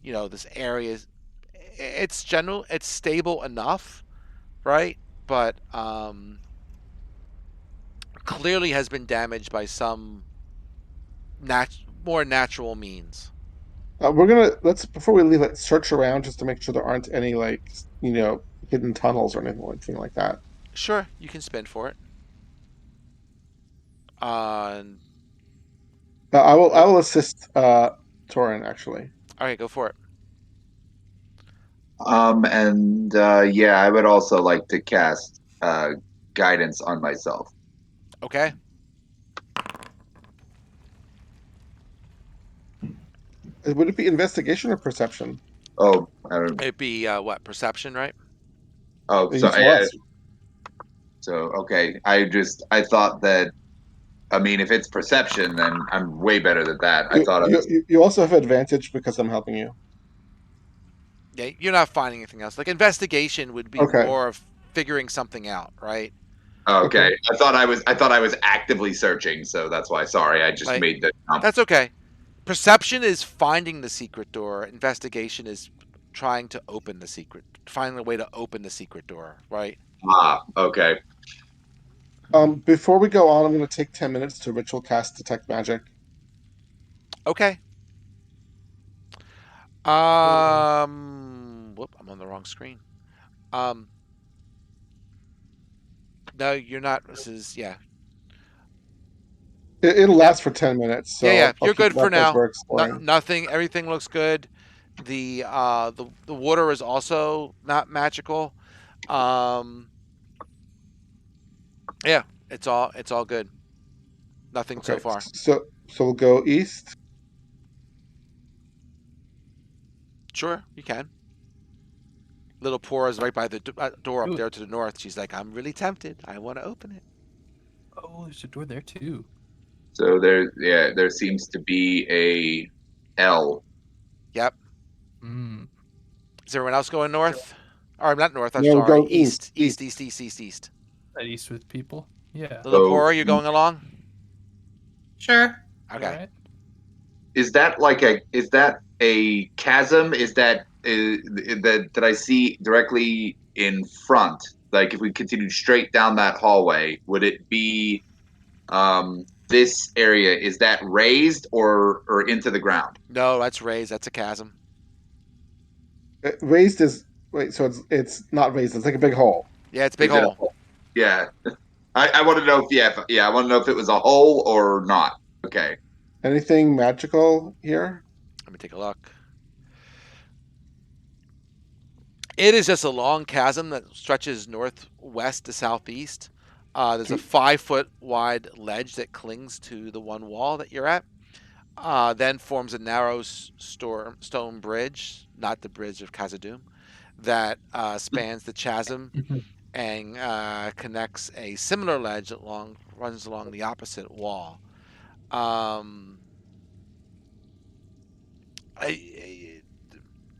this area is it's stable enough, right? But clearly has been damaged by some more natural means. Let's before we leave, let's search around just to make sure there aren't any hidden tunnels or anything like that. Sure, you can spin for it. And I will assist Torin actually. okay, go for it. And yeah, I would also like to cast guidance on myself. Okay. Would it be investigation or perception? Oh, I don't. It'd be what, perception, right? Oh, It so usually was. so okay. I thought that. I mean, if it's perception, then I'm way better than that. I thought I was. You also have advantage because I'm helping you. Yeah, you're not finding anything else. Like investigation would be Okay. more of figuring something out, right? Okay. Okay. I thought I was actively searching, so that's why. Sorry, I just Like, made the. That's okay. Perception is finding the secret door. Investigation is trying to open the secret, finding a way to open the secret door, right? Okay. Before we go on, I'm going to take 10 minutes to ritual cast detect magic. Okay. Whoop, I'm on the wrong screen. No, you're not. This is It'll last for 10 minutes, so yeah. I'll You're keep good it for up as now. we're exploring. Nothing. Everything looks good. The water is also not magical. Yeah, it's all good. Nothing so Okay, far. so we'll go east. Sure, you can. Little Pora is right by the door up Ooh. there to the north. She's like, I'm really tempted. I want to open it. Oh, there's a door there too. So there seems to be a L. Yep. Mm. Is everyone else going north? Or not north. I'm No, sorry. go east. East. At east with people. Yeah. Little So- Pora, you going along? Sure. Okay. All right. Is that a chasm? Is that that I see directly in front? Like if we continued straight down that hallway, would it be this area? Is that raised or into the ground? No, that's raised. That's a chasm. Raised is wait, so it's not raised. It's like a big hole. Yeah, it's a big Is it a hole. hole? Yeah. I want to know if I want to know if it was a hole or not. Okay. Anything magical here? Let me take a look. It is just a long chasm that stretches northwest to southeast. There's a 5-foot wide ledge that clings to the one wall that you're at. Then forms a narrow stone bridge, not the bridge of Khazad-dûm, that spans the chasm and connects a similar ledge that runs along the opposite wall.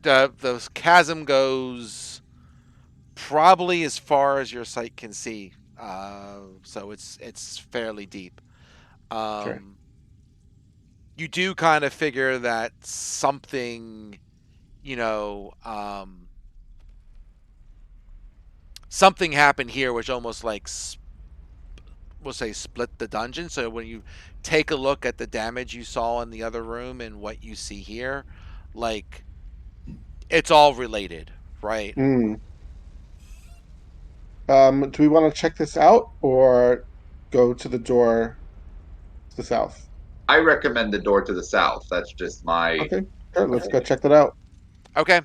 The chasm goes probably as far as your sight can see, so it's fairly deep. Sure. You do kind of figure that something, something happened here, which almost like we'll say split the dungeon. So when you take a look at the damage you saw in the other room and what you see here, like it's all related, right? Do we want to check this out or go to the door to the south? I recommend the door to the south. That's just my. Okay, sure. Let's go check that out. Okay.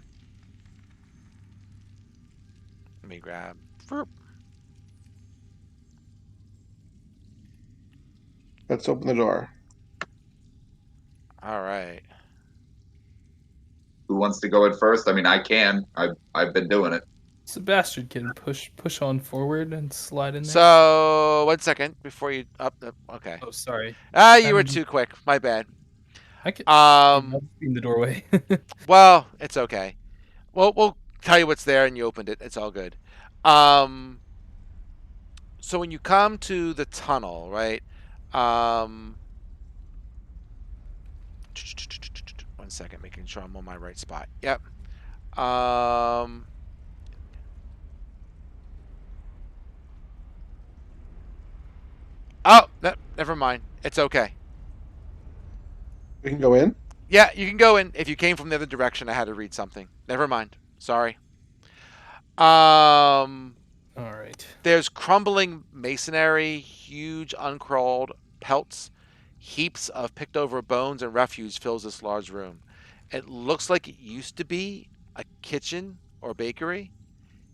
Let me grab. Let's open the door. All right. Who wants to go in first? I mean, I can. I've been doing it. Sebastian can push on forward and slide in there. So 1 second before you up. Okay. Oh, sorry. You were I'm- too quick. My bad. I can in the doorway. Well, it's okay. Well, we'll tell you what's there, and you opened it. It's all good. So when you come to the tunnel, right? 1 second, making sure I'm on my right spot. Yep. Oh, never mind. It's okay. We can go in. Yeah, you can go in. If you came from the other direction, I had to read something. Never mind. Sorry. All right. There's crumbling masonry, huge uncrawled pelts, heaps of picked over bones and refuse fills this large room. It looks like it used to be a kitchen or bakery.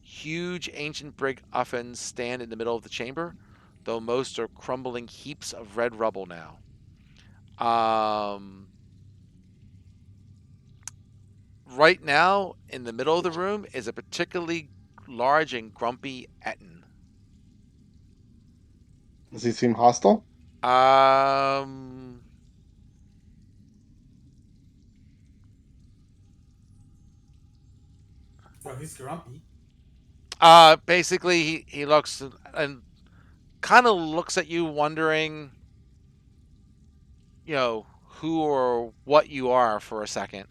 Huge ancient brick ovens stand in the middle of the chamber, though most are crumbling heaps of red rubble now. Right now, in the middle of the room, is a particularly large and grumpy Etten. Does he seem hostile? So he's grumpy. Basically, he looks and kind of looks at you, wondering, who or what you are for a second.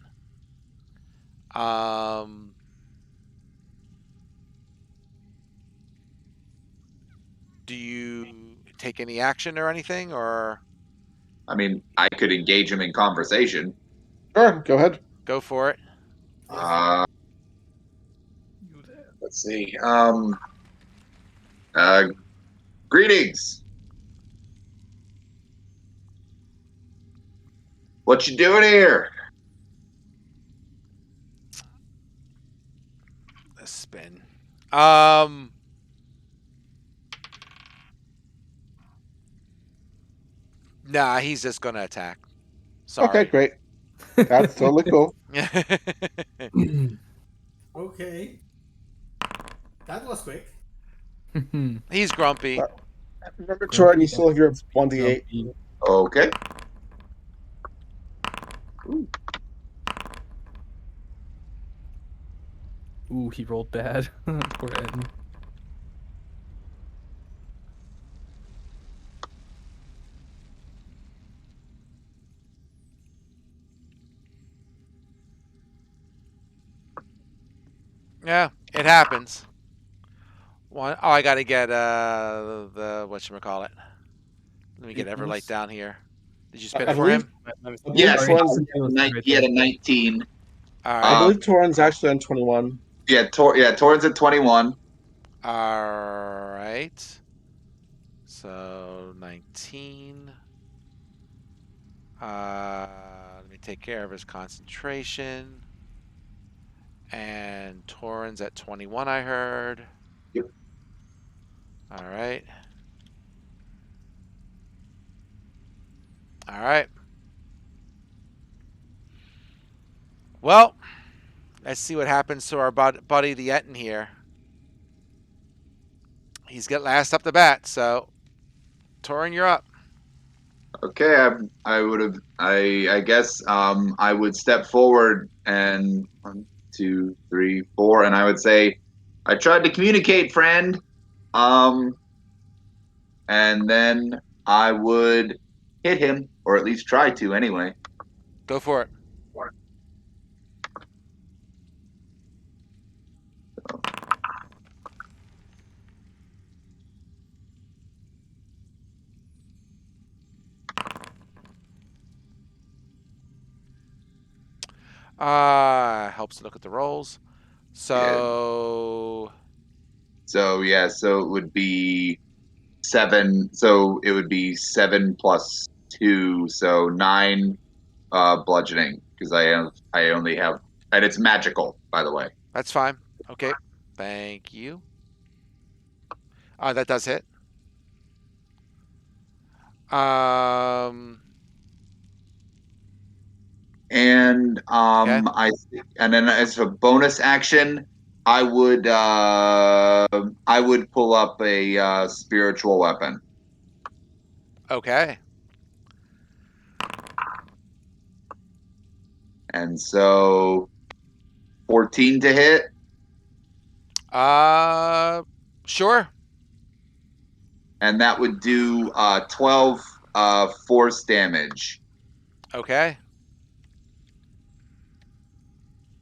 Do you take any action or anything, or I mean, I could engage him in conversation. Sure, go ahead. go for it? Let's see. Greetings. What you doing here? A spin. Nah, he's just gonna attack. Sorry. Okay, great. That's totally cool. Okay. That was quick. He's grumpy. Remember, Jordan, you still have your 1d8. Okay. Ooh, he rolled bad. Poor Ed. Yeah, it happens. One. Oh, I gotta get the whatchamacallit. Let me get Everlight down here. Did you spin I it for believe- him? I believe Yes, Torrens, he had a 19. All I right. believe Torrens actually on 21. Yeah, Torrens at 21. All right. So 19. Let me take care of his concentration. And Torrens at 21, I heard. Yep. All right. All right. Well, let's see what happens to our buddy the Etten here. He's got last up the bat, so Torin, you're up. Okay, I guess I would step forward and 1, 2, 3, 4, and I would say, I tried to communicate, friend. And then I would hit him, or at least try to anyway. Go for it. Helps to look at the rolls. So So it would be 7. So it would be 7 plus 2, so 9 bludgeoning, because I only have, and it's magical, by the way. that's fine. Okay. Thank you. That does hit. Um, And Okay. and then as a bonus action, I would pull up a spiritual weapon. okay. And so 14 to hit. Sure. And that would do 12 force damage. Okay.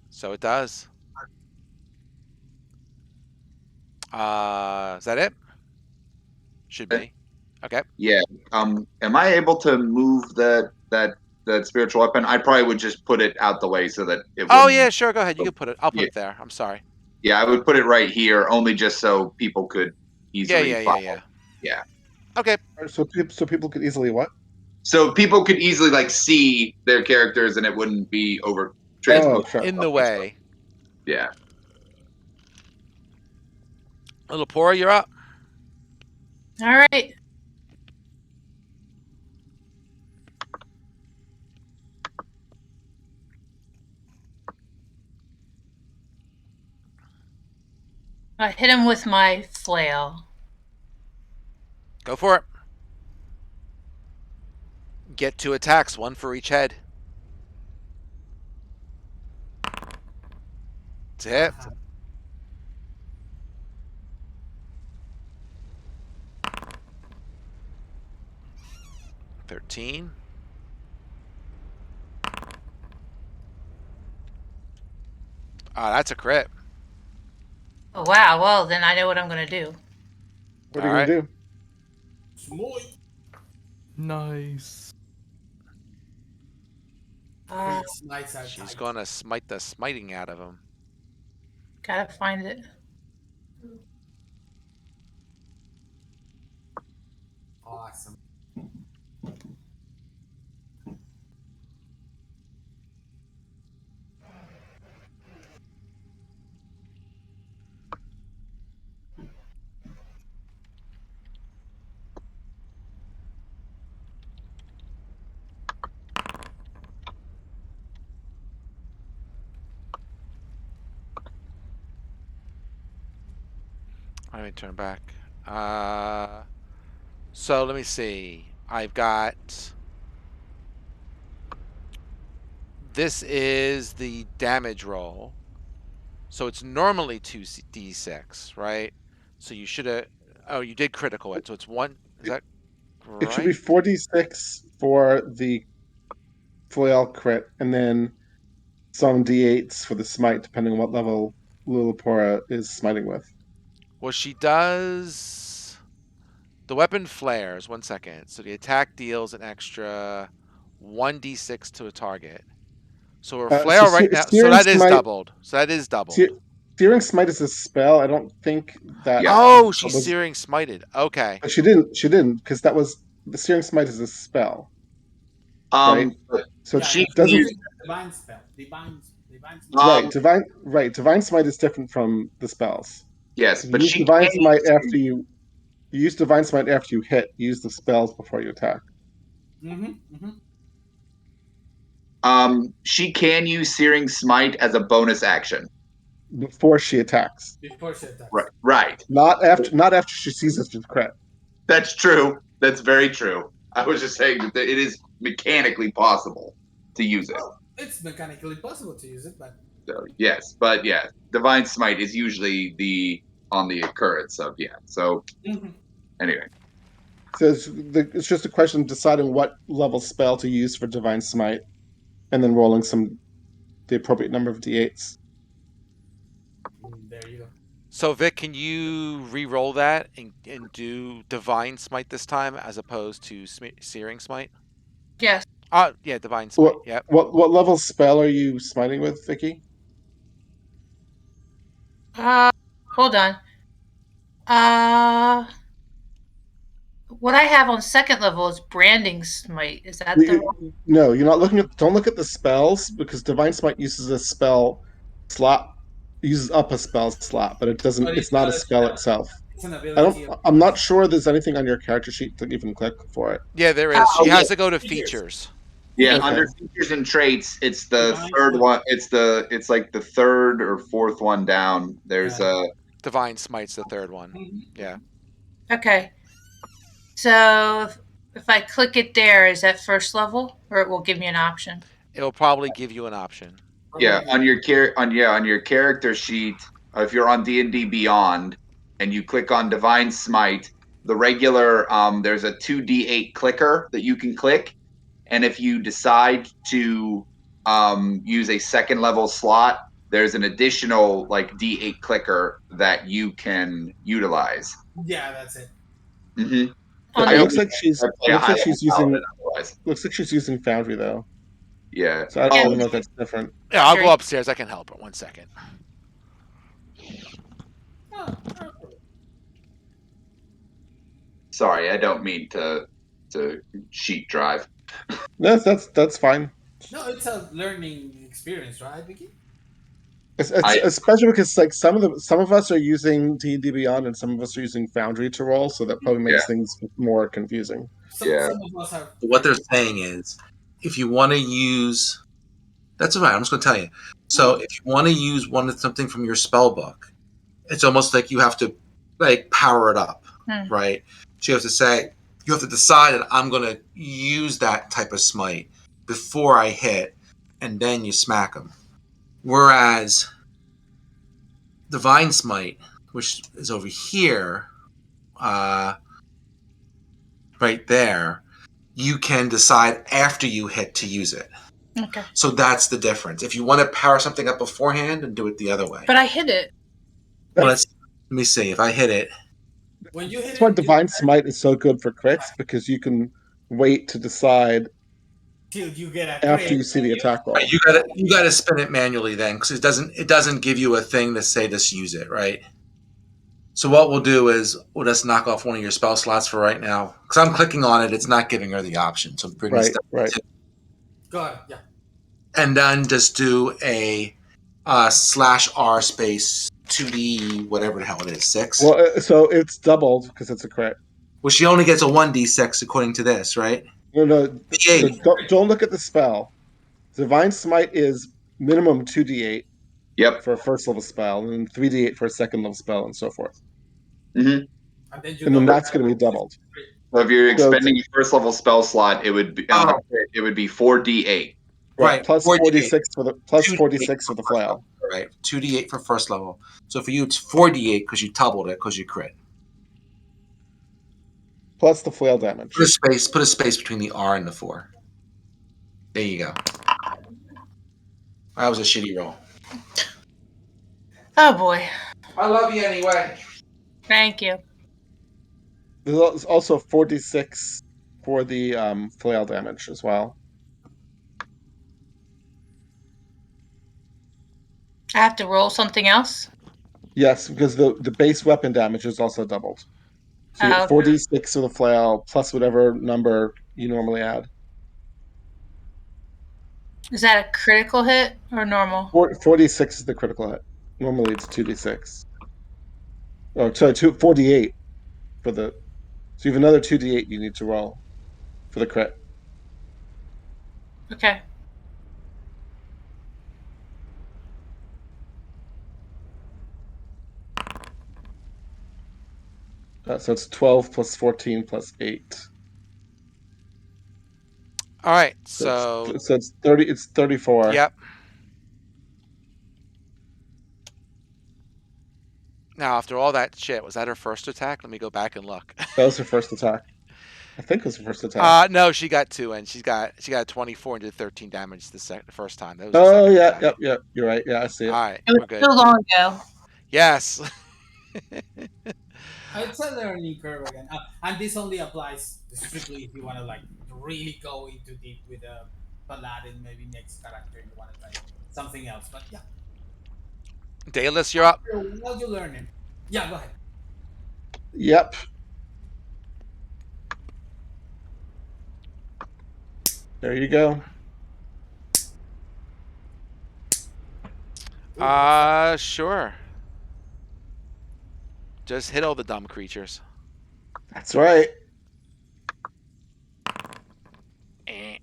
So it does. Is that it? Should be. Okay. Yeah. Am I able to move that spiritual weapon? I probably would just put it out the way so that it Oh wouldn't. yeah, sure. Go ahead. You can put it. I'll put Yeah. it there. I'm sorry. Yeah, I would put it right here, only just so people could easily Yeah. follow. Yeah. Okay. So people could easily what? So people could easily like see their characters, and it wouldn't be over transposed. sure. In the way. Yeah. Little Pora, you're up. All right. I hit him with my flail. Go for it. Get 2 attacks, 1 for each head. It's a hit. $13. That's a crit. Oh, wow. Well, then I know what I'm going to do. What are you gonna do? Smite. Nice. Smites are She's tight. gonna smite the smiting out of him. Gotta find it. Awesome. Let me turn back. So let me see. I've got. This is the damage roll. So it's normally 2d6, right? So you should have. Oh, you did critical it. So it's 1. Is that right? It should be 4d6 for the flail crit, and then some d8s for the smite, depending on what level Lillipora is smiting with. Well, she does. The weapon flares. 1 second. So the attack deals an extra 1d6 to a target. So her flail right now. So that is doubled. So that is doubled. Searing Smite is a spell. I don't think that. Yeah. Oh, she's Searing Smited. Okay. But she didn't, because that was the Searing Smite is a spell. Right. So Yeah, she it's doesn't. a divine spell. Divine spell. Divine Smite is different from the spells. Yes, but you use she Divine can Smite use- after you use Divine Smite after you hit. You use the spells before you attack. She can use Searing Smite as a bonus action. Before she attacks. Before she attacks. Right. Not after she sees us with crit. That's true. That's very true. I was just saying that it is mechanically possible to use it. Well, it's mechanically possible to use it, but So, yes, but yeah, Divine Smite is usually on the occurrence of So anyway, So it's just a question of deciding what level spell to use for Divine Smite, and then rolling the appropriate number of d8s. there you go. So Vic, can you re-roll that and do Divine Smite this time as opposed to Searing Smite? Yes. Yeah, Divine Smite. Yep. What level spell are you smiting with, Vicky? Hold on. What I have on second level is Branding Smite. Is that the No, you're not looking at. Don't look at the spells, because Divine Smite uses a spell slot, uses up a spell slot, but it doesn't. But It's not a spell itself. It's an I ability. don't. I'm not sure there's anything on your character sheet to even click for it. Yeah, there is. She Oh, has yeah. to go to Features. features. Yeah, Okay. under features and traits, it's the Divine third Smite. one. It's like the third or fourth one down. There's Yeah. Divine Smite's the third one. Mhm. Yeah. Okay. So if I click it there, is that first level, or it will give me an option? It'll probably give you an option. yeah on your on your character sheet. If you're on D&D Beyond and you click on Divine Smite, the regular there's a 2d8 clicker that you can click, and if you decide to use a second level slot, there's an additional like d8 clicker that you can utilize. Yeah, that's it. Mm-hmm. On It the- looks like she's. I It play a looks high like she's level using. paladin otherwise. Looks like she's using Foundry though. Yeah. So I Yeah. don't know if that's different. Yeah, I'll go Foundry. upstairs. I can help her. 1 second. Oh, Sorry, I don't mean to sheet drive. That's fine. no, it's a learning experience, right, Vicky? It's I- especially because like some of us are using D&D Beyond and some of us are using Foundry to roll, so that probably makes things more confusing. Yeah. Some of us are. What they're saying is, if you want to use, that's all right. I'm just going to tell you. So, if you want to use something from your spell book, it's almost like you have to like power it up, right? So you have to say, you have to decide that I'm going to use that type of smite before I hit, and then you smack them. Whereas Divine Smite, which is over here, right there, you can decide after you hit to use it. Okay. So that's the difference. If you want to power something up beforehand, and do it the other way. But I hit it. Well, let me see. If I hit it, When you hit That's why it, Divine Smite is so good for crits, because you can wait to decide till you get a after crit, you see the and attack roll. right, you gotta spin it manually then, because it doesn't give you a thing to say this use it, right? So what we'll do is we'll just knock off one of your spell slots for right now, because I'm clicking on it. It's not giving her the option. So bring this Right. Go ahead. Yeah. and then just do a /R space 2D whatever the hell it is 6. Well, so it's doubled because it's a crit. Well, she only gets a 1d6 according to this, right? No, D8. so don't look at the spell. Divine Smite is minimum 2d8 Yep. for a first level spell, and then 3d8 for a second level spell, and so forth. Mm-hmm. And then, you And then double that's that. going to be doubled. So if you're So expending your first level spell slot, it would be Oh. it would be 4d8. Right, Plus 4d8. 46 for the plus 2d8 46 for the flail. Right, 2d8 for first level. So for you, it's 4d8 because you doubled it because you crit. Plus the flail damage. Put a space between the R and the 4. There you go. That was a shitty roll. Oh boy. I love you anyway. Thank you. There's also 46 for the flail damage as well. I have to roll something else? Yes, because the base weapon damage is also doubled. So you Oh, get 4d6 for the flail plus whatever number you normally add. Is that a critical hit or normal? 46 is the critical hit. Normally it's 2d6. Oh, sorry, 4d8 for the. So you have another 2d8 you need to roll for the crit. Okay. So it's 12 plus 14 plus 8. All right. So So, it's 30. It's 34. yep. Now, after all that shit, was that her first attack? Let me go back and look. That was her first attack. I think it was her first attack. No, she got 2, and she got a 24 and did 13 damage the first time. That was her Oh second yeah, attack. yep. You're right. Yeah, I see it. All right, It we're was good. so long ago. Yes. It's a learning curve again, and this only applies strictly if you want to like really go into deep with a paladin. Maybe next character you want to try something else. But yeah, Daedalus, you're up. while you learn it, yeah, go ahead. Yep. There you go. Sure. Just hit all the dumb creatures. That's right. Eh.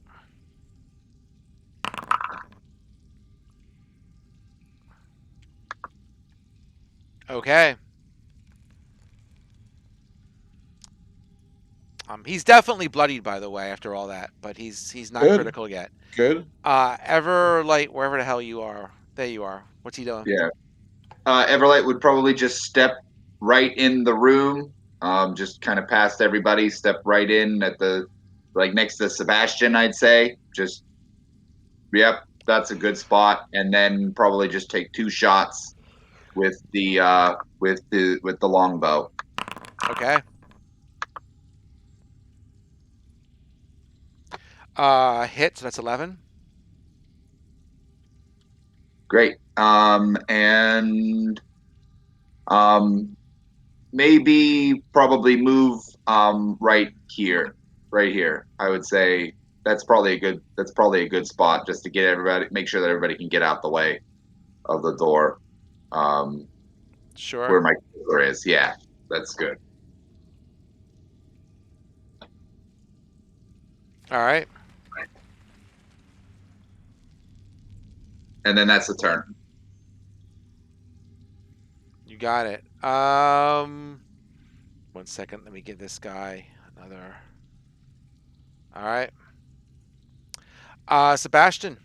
Okay. He's definitely bloodied, by the way, after all that, but he's not Good. critical yet. Good. Everlight, wherever the hell you are, there you are. What's he doing? Yeah. Everlight would probably just step right in the room, just kind of past everybody, step right in at the, like next to Sebastian, I'd say. Just, yep, that's a good spot. And then probably just take 2 shots with the longbow. Okay. Hit, so that's 11. Great. And maybe probably move right here. I would say that's probably a good spot just to get everybody, make sure that everybody can get out the way of the door. Sure. Where my killer is. Yeah, that's good. All right. And then that's the turn. You got it. 1 second. Let me give this guy another. All right. Sebastian.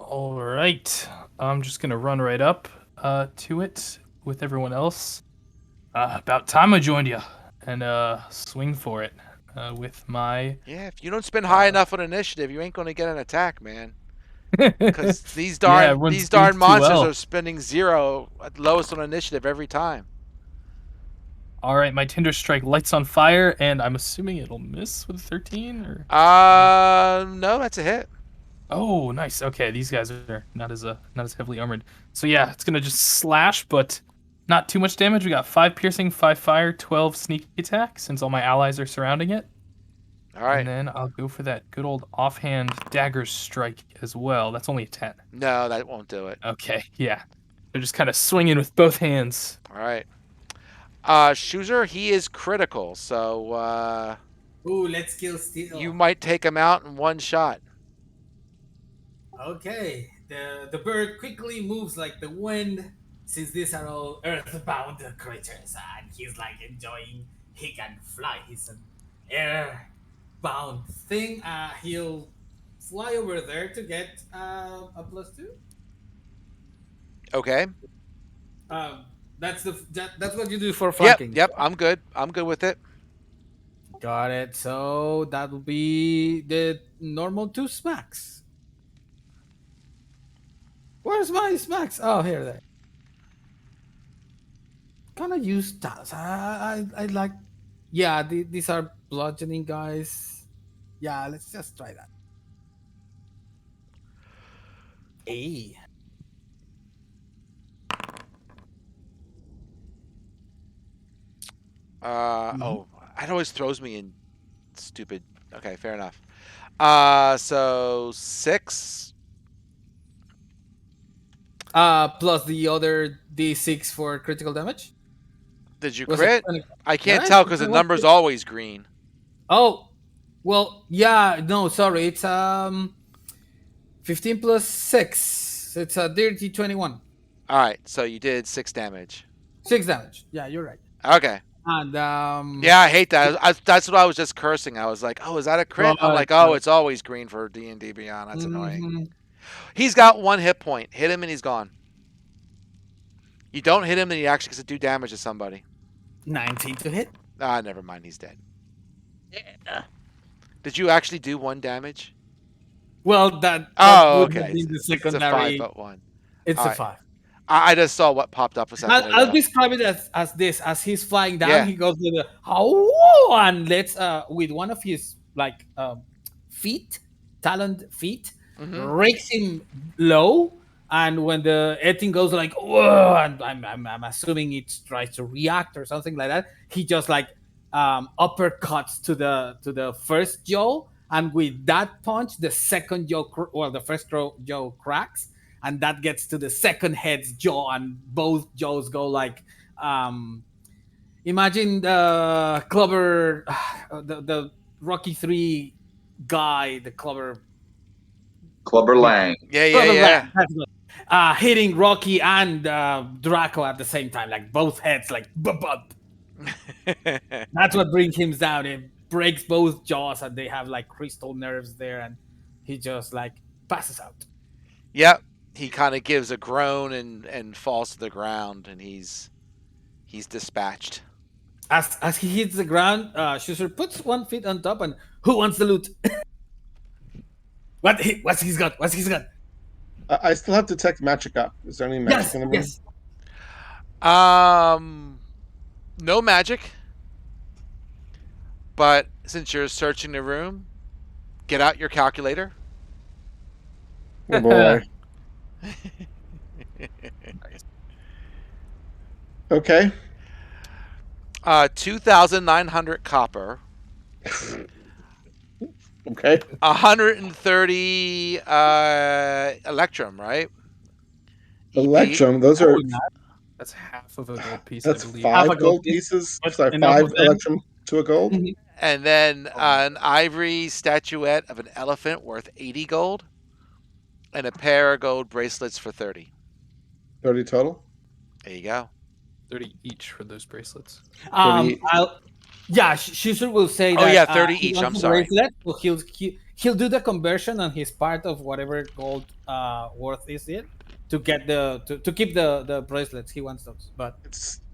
All right. I'm just gonna run right up to it with everyone else. About time I joined you, and swing for it with my. Yeah, if you don't spend high enough on initiative, you ain't gonna get an attack, man. Because these darn monsters are spending 0 at lowest on initiative every time. All right, my Tinder Strike lights on fire, and I'm assuming it'll miss with a 13, or. No, that's a hit. Oh, nice. Okay, these guys are not as heavily armored. So yeah, it's gonna just slash, but not too much damage. We got 5 piercing, 5 fire, 12 sneak attack, since all my allies are surrounding it. All right. And then I'll go for that good old offhand dagger strike as well. That's only a 10. No, that won't do it. Okay, yeah. They're just kind of swinging with both hands. All right. Shuzer, he is critical, so Ooh, let's kill Steel. you might take him out in 1 shot. Okay, the bird quickly moves like the wind, since these are all earthbound creatures, and he's like enjoying. He can fly. He's an airbound thing. He'll fly over there to get a +2. Okay. That's what you do for flanking. Yep. I'm good with it. Got it. So that will be the normal 2 smacks. Where's my smacks? Oh, here they. Can I use that? I like. Yeah, these are bludgeoning guys. Yeah, let's just try that. Hey. Oh, it always throws me in stupid. Okay, fair enough. So 6. Plus the other D6 for critical damage. Did you Was crit? it 20? I can't Right? tell because the number's always green. Oh, well, yeah. No, sorry. It's 15 plus 6. It's a dirty 21. All right, so you did 6 damage. 6 damage. Yeah, you're right. Okay. And Yeah, I hate that. That's what I was just cursing. I was like, "Oh, is that a crit?" I'm like, "Oh, it's always green for D&D Beyond. That's annoying." He's got 1 hit point. Hit him and he's gone. You don't hit him, then he actually gets to do damage to somebody. 19 to hit. Never mind. He's dead. Yeah. Did you actually do 1 damage? Well, that Oh, would have okay. been the It's a secondary. 5-1. It's All a right. 5. I just saw what popped up a second I'll ago. describe it as this: as he's flying down, Yeah. he goes with a "How!" and lets with one of his feet, taloned feet, rakes him low. And when the thing goes like "Whoa," and I'm assuming it tries to react or something like that, he just uppercuts to the first jaw, and with that punch, the second jaw, the first jaw cracks. And that gets to the second head's jaw, and both jaws go like Imagine the Clover, the Rocky 3 guy, the Clover Clubber Lang. Yeah, Clover yeah, Lang, that's good. Hitting Rocky and Draco at the same time, like both heads, like bump. yeah. That's what brings him down. It breaks both jaws, and they have like crystal nerves there, and he just like passes out. Yep. He kind of gives a groan and falls to the ground, and he's dispatched. As he hits the ground, Schuster puts 1 foot on top, and who wants the loot? What's he's got? What's he's got? I still have detect magic up. Is there any magic in the room? Yes. No magic. But since you're searching the room, get out your calculator. Oh boy. Okay. 2,900 copper. Okay. 130 electrum, right? EP. Electrum. Those are That's half of a gold piece, that's I believe. Half a 5 gold gold piece. pieces. But Sorry, enough 5 of them. electrum to a gold. Mhm. And then an ivory statuette of an elephant worth 80 gold. And a pair of gold bracelets for 30. 30 total. There you go. 30 each for those bracelets. 30. Schuster will say Oh, that. yeah, 30 he each, wants I'm the sorry. bracelet, so he'll do the conversion on his part of whatever gold worth is it to get to keep the bracelets. He wants those, but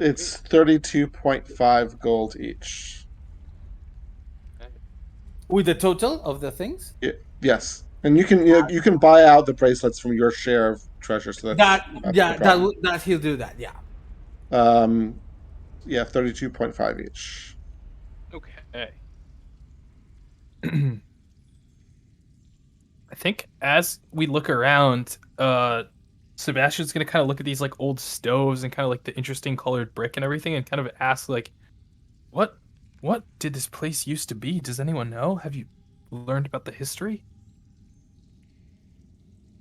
It's 32.5 gold each. with the total of the things, Yes, and you can buy out the bracelets from your share of treasure. So that's not a problem. that he'll do that. Yeah. Yeah, 32.5 each. Okay. I think as we look around, Sebastian's gonna kind of look at these like old stoves and kind of like the interesting colored brick and everything, and kind of ask like, what did this place used to be? Does anyone know? Have you learned about the history?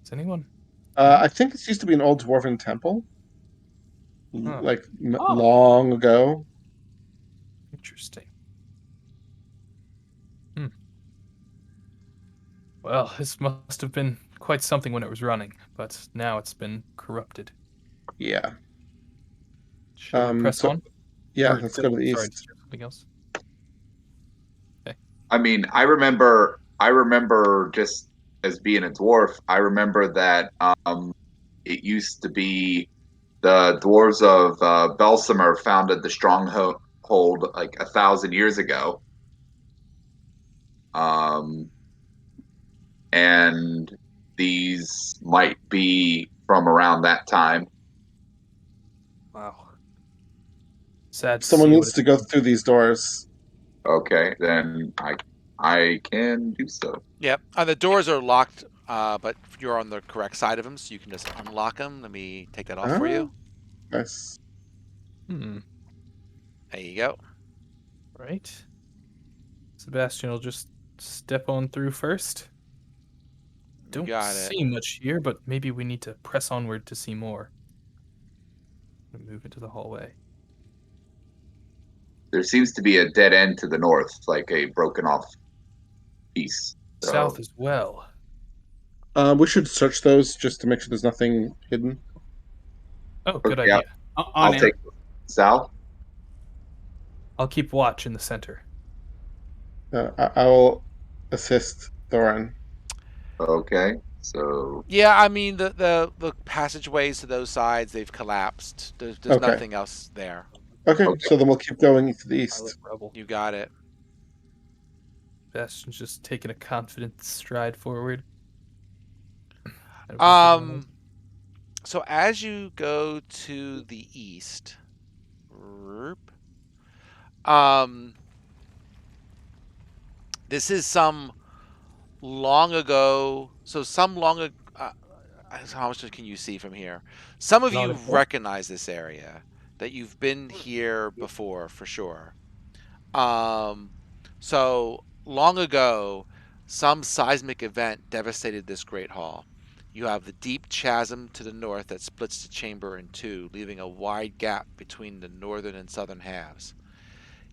Does anyone? I think this used to be an old dwarven temple, Huh. like Oh. long ago. Interesting. Well, this must have been quite something when it was running, but now it's been corrupted. Yeah. Should we press so- on? Yeah, Or- let's go to the sorry, east. something else. I mean, I remember just as being a dwarf, I remember that it used to be the dwarves of Belsimer founded the stronghold like 1,000 years ago. And these might be from around that time. Wow. Sad. Someone see needs what to go through these doors. Okay, then I can do so. Yep. The doors are locked, but you're on the correct side of them, so you can just unlock them. Let me take that off for you. Nice. There you go. Right. Sebastian will just step on through first. Don't got it. see much here, but maybe we need to press onward to see more. Move into the hallway. There seems to be a dead end to the north, like a broken off piece. So, South as well. We should search those just to make sure there's nothing hidden. Oh, good Okay, idea. I'll take south. I'll keep watch in the center. I will assist Thorin. Okay, so Yeah, I mean the passageways to those sides, they've collapsed. There's Okay. nothing else there. Okay, so then we'll keep going to the east. Pilot rebel. You got it. Sebastian's just taking a confident stride forward. So as you go to the east, this is some long ago. So some long ago. How much can you see from here? Some of Not you a lot. recognize this area, that you've been here before for sure. So long ago, some seismic event devastated this great hall. You have the deep chasm to the north that splits the chamber in two, leaving a wide gap between the northern and southern halves.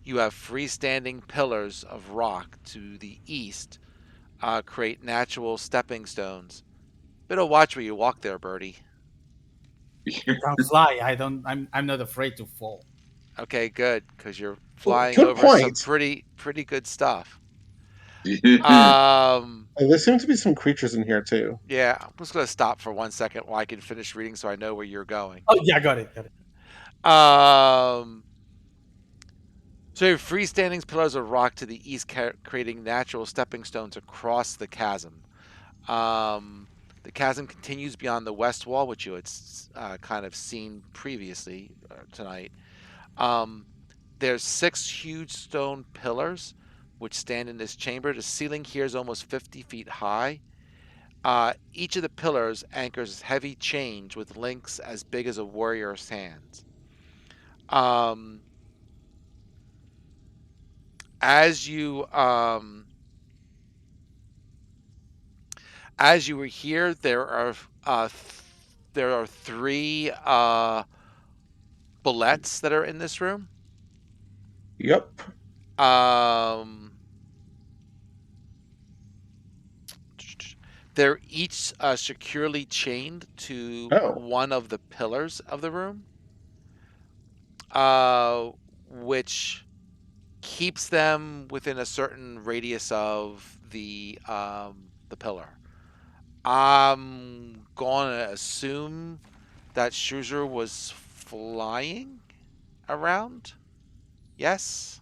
You have freestanding pillars of rock to the east, create natural stepping stones. Better watch where you walk there, Birdie. Don't fly. I'm not afraid to fall. Okay, good, because you're Well, flying good over some point. pretty good stuff. Um, There seem to be some creatures in here too. yeah, I'm just gonna stop for 1 second while I can finish reading, so I know where you're going. Oh yeah, got it. So you have freestanding pillars of rock to the east, creating natural stepping stones across the chasm. The chasm continues beyond the west wall, which you had kind of seen previously tonight. There's 6 huge stone pillars which stand in this chamber. The ceiling here is almost 50 feet high. Each of the pillars anchors heavy chains with links as big as a warrior's hands. As you were here, there are 3 bullets that are in this room. Yep. They're each securely chained to one of the pillars of the room, which keeps them within a certain radius of the pillar. I'm gonna assume that Schuser was flying around. Yes.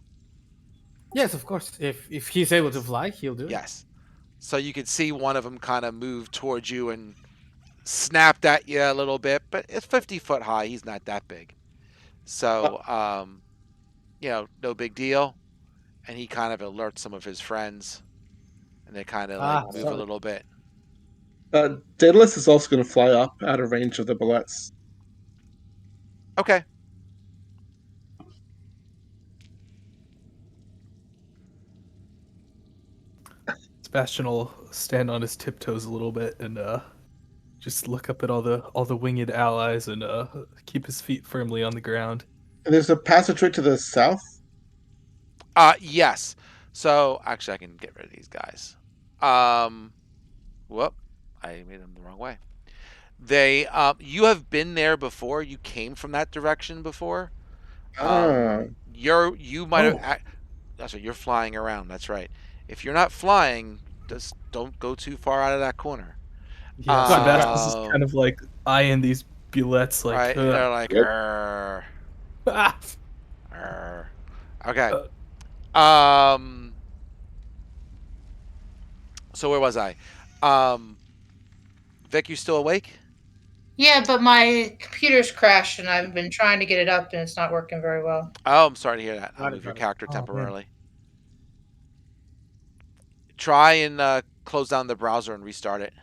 Yes, of course. If he's able to fly, he'll do it. Yes. So you could see one of them kind of move towards you and snapped at you a little bit, but it's 50 foot high. He's not that big. So, no big deal. And he kind of alerts some of his friends, and they kind of move a little bit. Daedalus is also going to fly up out of range of the bullets. Okay. Sebastian will stand on his tiptoes a little bit and just look up at all the winged allies and keep his feet firmly on the ground. And there's a passageway to the south. Yes. So actually, I can get rid of these guys. Whoop! I made them the wrong way. You have been there before. You came from that direction before. You might have. That's right. You're flying around. That's right. If you're not flying, just don't go too far out of that corner. Yeah, Sebastian's just kind of like eyeing these bullets, like right. They're like, okay. So where was I? Vic, you still awake? Yeah, but my computer's crashed and I've been trying to get it up and it's not working very well. Oh, I'm sorry to hear that. I'll move your character temporarily. Try and close down the browser and restart it.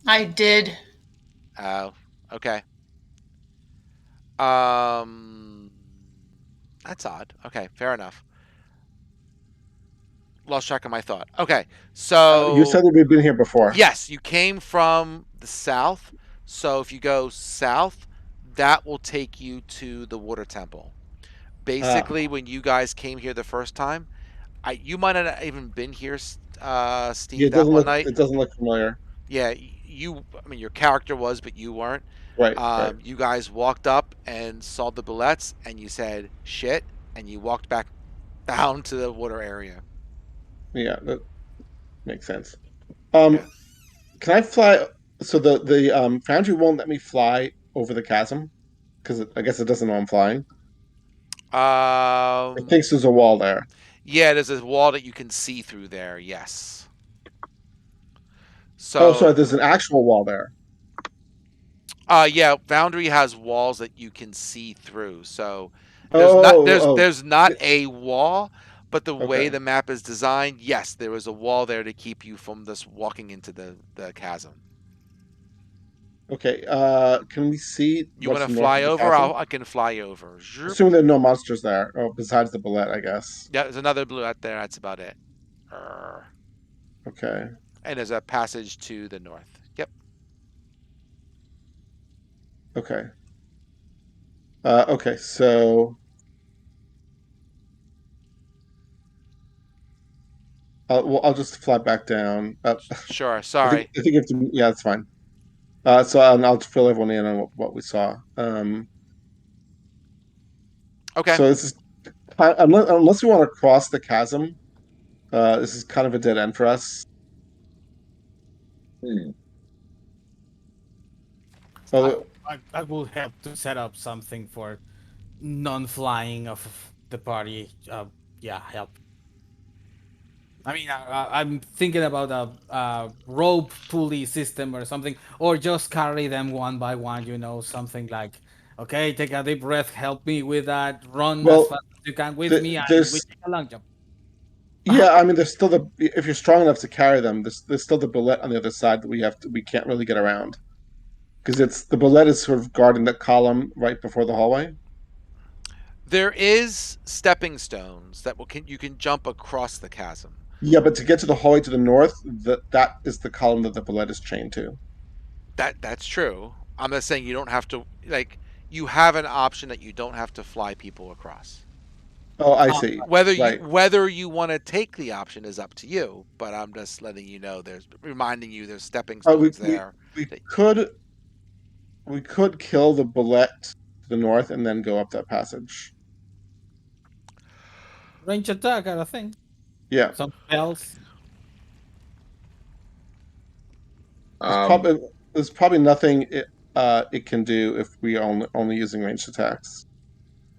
I did. Oh, okay. That's odd. Okay, fair enough. Lost track of my thought. Okay, so you said that we've been here before. Yes, you came from the south. So if you go south, that will take you to the water temple. Basically, when you guys came here the first time, you might not have even been here, Steve, that one night. It doesn't look familiar. Yeah, your character was, but you weren't. Right, You guys walked up and saw the bullets, and you said, shit, and you walked back down to the water area. Yeah, that makes sense. Can I fly? So the foundry won't let me fly over the chasm because I guess it doesn't know I'm flying. It thinks there's a wall there. Yeah, there's a wall that you can see through there. Yes. So. Oh, sorry. There's an actual wall there. Yeah, Foundry has walls that you can see through. So there's not a wall, but the way the map is designed, yes, there is a wall there to keep you from this walking into the chasm. Okay. Can we see? You want to fly over? I can fly over. Assuming there are no monsters there, besides the bullet, I guess. Yeah, there's another bullet there. That's about it. Okay. And there's a passage to the north. Yep. Okay. Okay, so I'll just fly back down. Sure. I Sorry. think you have to. Yeah, that's fine. So I'll fill everyone in on what we saw. Okay. So this is unless we want to cross the chasm. This is kind of a dead end for us. Hmm. Although, I will help to set up something for non-flying of the party. Yeah, help. I mean, I'm thinking about a rope pulley system or something, or just carry them one by one. Something like, okay, take a deep breath, help me with that, run as well, fast as you can with me, and we there's take a long jump. yeah. I mean, there's still the if you're strong enough to carry them, there's still the bullet on the other side that we can't really get around because it's the bullet is sort of guarding that column right before the hallway. There is stepping stones that you can jump across the chasm. Yeah, but to get to the hallway to the north, that is the column that the bullet is chained to. That's true. I'm not saying you don't have to you have an option that you don't have to fly people across. Oh, I see. Right. Whether you want to take the option is up to you, but I'm just letting you know reminding you there's stepping We stones there. we could kill the bullet to the north and then go up that passage. Range attack, I think. Yeah. Some spells. There's probably nothing it can do if we only using ranged attacks.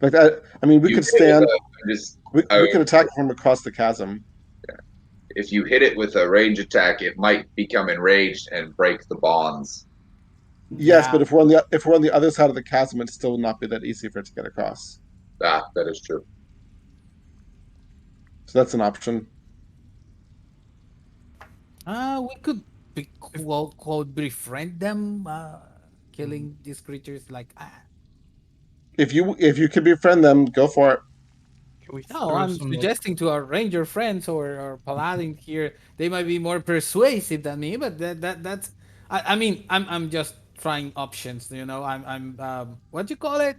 Like I mean, we You could hit it stand. with just We could attack from across the chasm. if you hit it with a range attack, it might become enraged and break the bonds. Yes, Yeah. but if we're on the other side of the chasm, it'd still not be that easy for it to get across. Ah, that is true. So that's an option. We could quote befriend them, killing these creatures like. If you could befriend them, go for it. Can we No, throw I'm some, suggesting to our ranger friends or paladin here, they might be more persuasive than me, but that's. I mean, I'm just trying options. I'm what do you call it?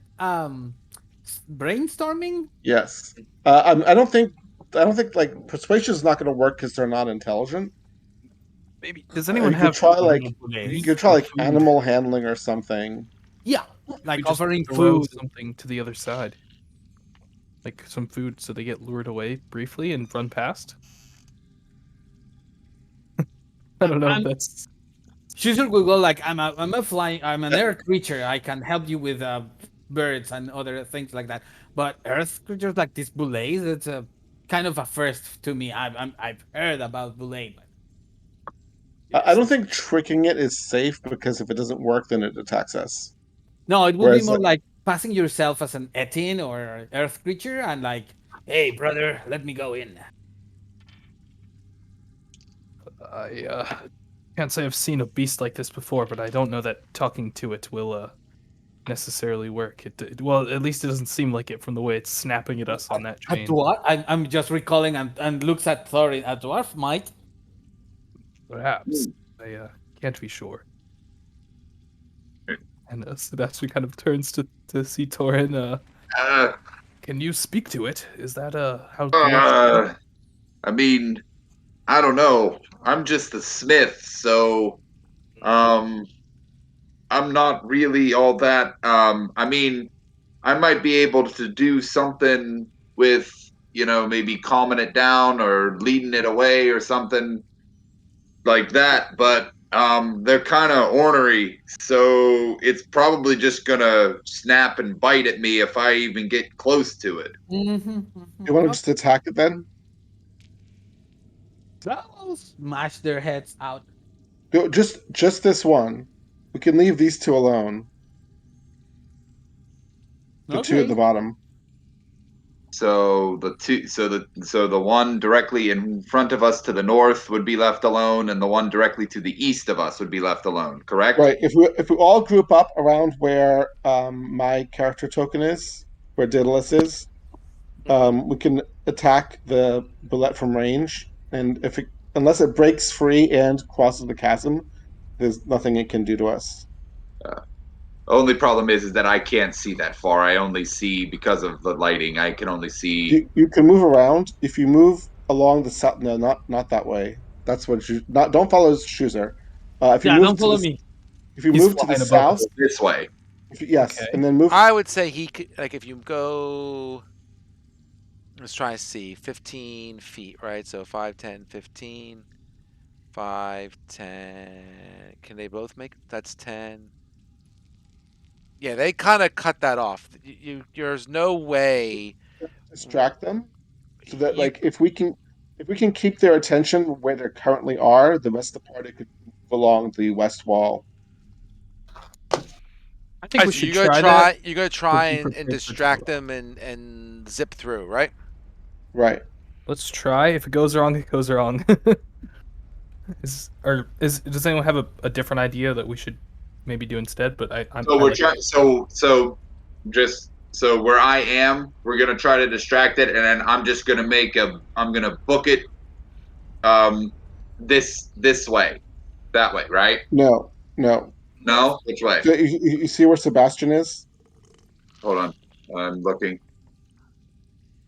Brainstorming. Yes. I don't think like persuasion is not going to work because they're not intelligent. maybe does anyone You have could try like Yes. you could try like animal handling or something. Yeah, like we just offering throw food. something to the other side? Like some food so they get lured away briefly and run past? I don't know if that's Caesar will go like I'm an air creature. I can help you with birds and other things like that. But earth creatures like these boulets, it's a kind of a first to me. I've heard about boulet, but I don't think tricking it is safe because if it doesn't work, then it attacks us. no, it will be Whereas more like passing yourself as an Etin or earth creature and like, hey brother, let me go in. I can't say I've seen a beast like this before, but I don't know that talking to it will necessarily work. Well, at least it doesn't seem like it from the way it's snapping at us on that A chain. dwarf? I'm just recalling and looks at Thorin. A dwarf might. Perhaps. I can't be sure. And Sebastian kind of turns to see Torin. Can you speak to it? Is that how dwarves work? I mean, I don't know. I'm just the smith, so I'm not really all that. I mean, I might be able to do something with, maybe calming it down or leading it away or something like that, but they're kind of ornery, so it's probably just gonna snap and bite at me if I even get close to it. you want to just attack it then? I'll smash their heads out. Go just this one. We can leave these two alone. The two at the bottom. So the one directly in front of us to the north would be left alone, and the one directly to the east of us would be left alone. Correct? Right. If we all group up around where my character token is, where Daedalus is, we can attack the bullet from range, and unless it breaks free and crosses the chasm, there's nothing it can do to us. Only problem is that I can't see that far. I only see because of the lighting. I can only see. You can move around if you move along the south. No, not that way. That's what you not. Don't follow Schuser. If you Yeah, move don't to follow the me. if you He's move to the flying above south, us. This way. yes, Okay. and then move. I would say he could, like, if you go, let's try to see, 15 feet, right? So 5, 10, 15, 5, 10. Can they both make, that's 10. Yeah, they kind of cut that off. There's no way Distract them so that you. like if we can keep their attention where they currently are, the rest of the party could move along the west wall. I think we So should try that. you're gonna but try be and prepared for distract trouble. them and zip through, right? Right. Let's try. If it goes wrong, it goes wrong. Does anyone have a different idea that we should maybe do instead? But So I we're like trying. So just so where I am, we're gonna try to distract it, and then I'm just gonna make a. I'm gonna book it. This way, that way, right? No, no. No, which way? So you see where Sebastian is? Hold on, I'm looking.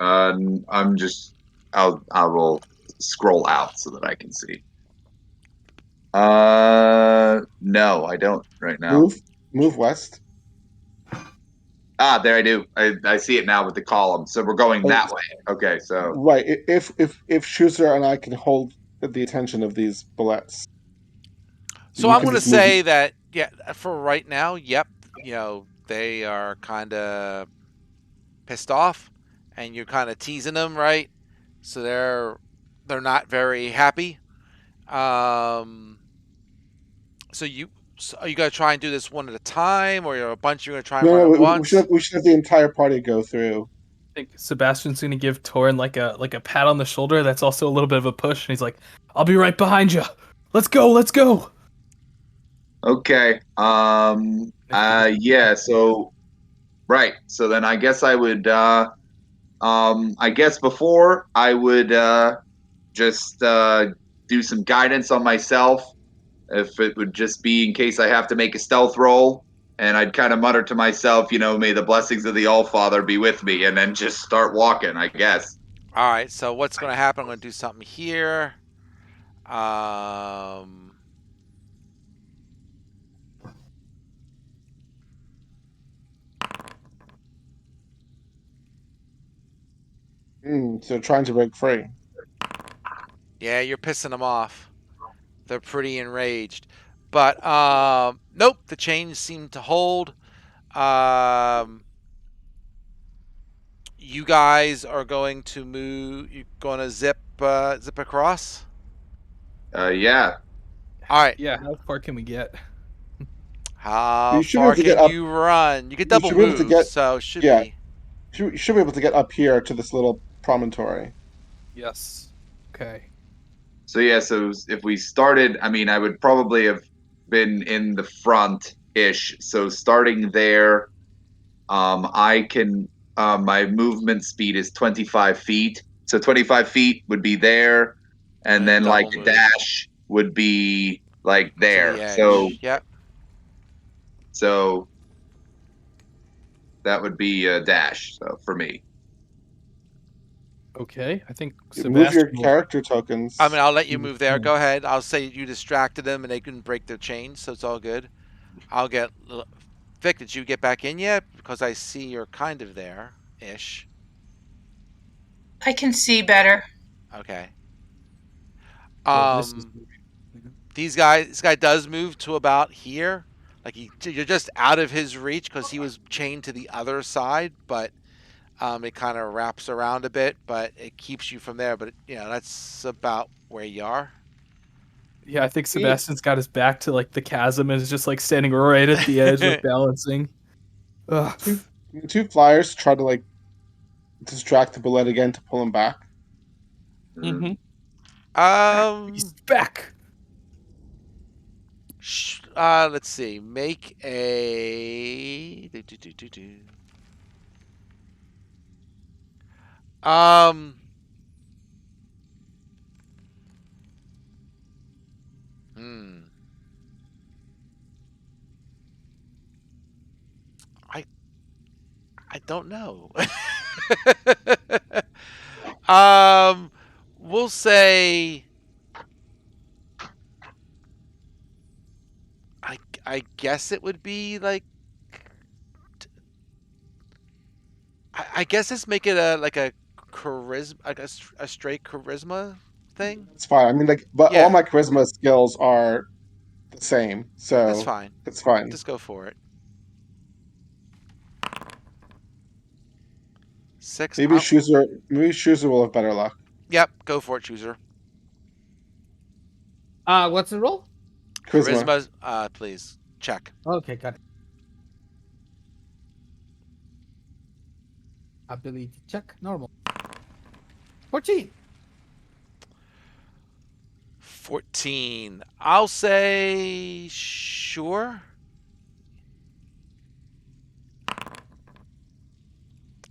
I'm just. I will scroll out so that I can see. No, I don't right now. Move west. Ah, there I do. I see it now with the column. So we're going Oh, that way. Okay, so right. If Schuster and I can hold the attention of these bullets, So you I'm can gonna just move. say that, yeah, for right now, yep, they are kind of pissed off, and you're kind of teasing them, right? So they're not very happy. Um, so are you gonna try and do this one at a time, or you're a bunch you're gonna try and No, run no, at we once? should have the entire party go through. I think Sebastian's gonna give Torin like a pat on the shoulder. That's also a little bit of a push, and he's like, "I'll be right behind you. Let's go. Let's go." okay. Yeah. So right. So then I guess I would. I guess before I would just do some guidance on myself, if it would just be in case I have to make a stealth roll. And I'd kind of mutter to myself, may the blessings of the All Father be with me, and then just start walking, I guess. All right. So what's gonna happen? I'm gonna do something here. Um, So trying to break free. yeah, you're pissing them off. They're pretty enraged. But nope, the chains seem to hold. Um, you guys are going to move. You're going to zip across. Yeah. All right. Yeah. How far can we get? How You should be able far to get can up. you run? You can You double should be able to move, get. so should Yeah, be. you should be able to get up here to this little promontory. Yes. Okay. So yeah, so if we started, I mean, I would probably have been in the front ish. So starting there, I can. My movement speed is 25 feet. So 25 feet would be there, and And then like double a move dash would be like to there. the So edge. Yep. so that would be a dash. So for me, Okay. I think You move your Sebastian will. character tokens. I mean, I'll let you do the move there. same. Go ahead. I'll say you distracted them and they couldn't break their chains, so it's all good. I'll get. Vic, did you get back in yet? Because I see you're kind of there ish. I can see better. Okay. Well, this is. This guy does move to about here. Like you're just out of his reach because he was chained to the other side, but it kind of wraps around a bit, but it keeps you from there. But that's about where you are. Yeah, I think Yeah. Sebastian's got his back to like the chasm and is just like standing right at the edge, like balancing. Ugh. Two flyers try to like distract the bullet again to pull him back. Mm-hmm. He's Um, back. let's see. Make a. Um. Hmm. I don't know. We'll say. I guess it would be like. I guess let's make it a charisma, like a straight charisma thing. It's fine. I mean, like, but all Yeah, my charisma skills are the same, that's so fine. it's fine. Just go for it. 6. Maybe Chooser will have better luck. Yep, go for it, chooser. What's the roll? Charisma. Charisma, please check. Okay, got it. Ability check, normal. 14. 14. I'll say sure.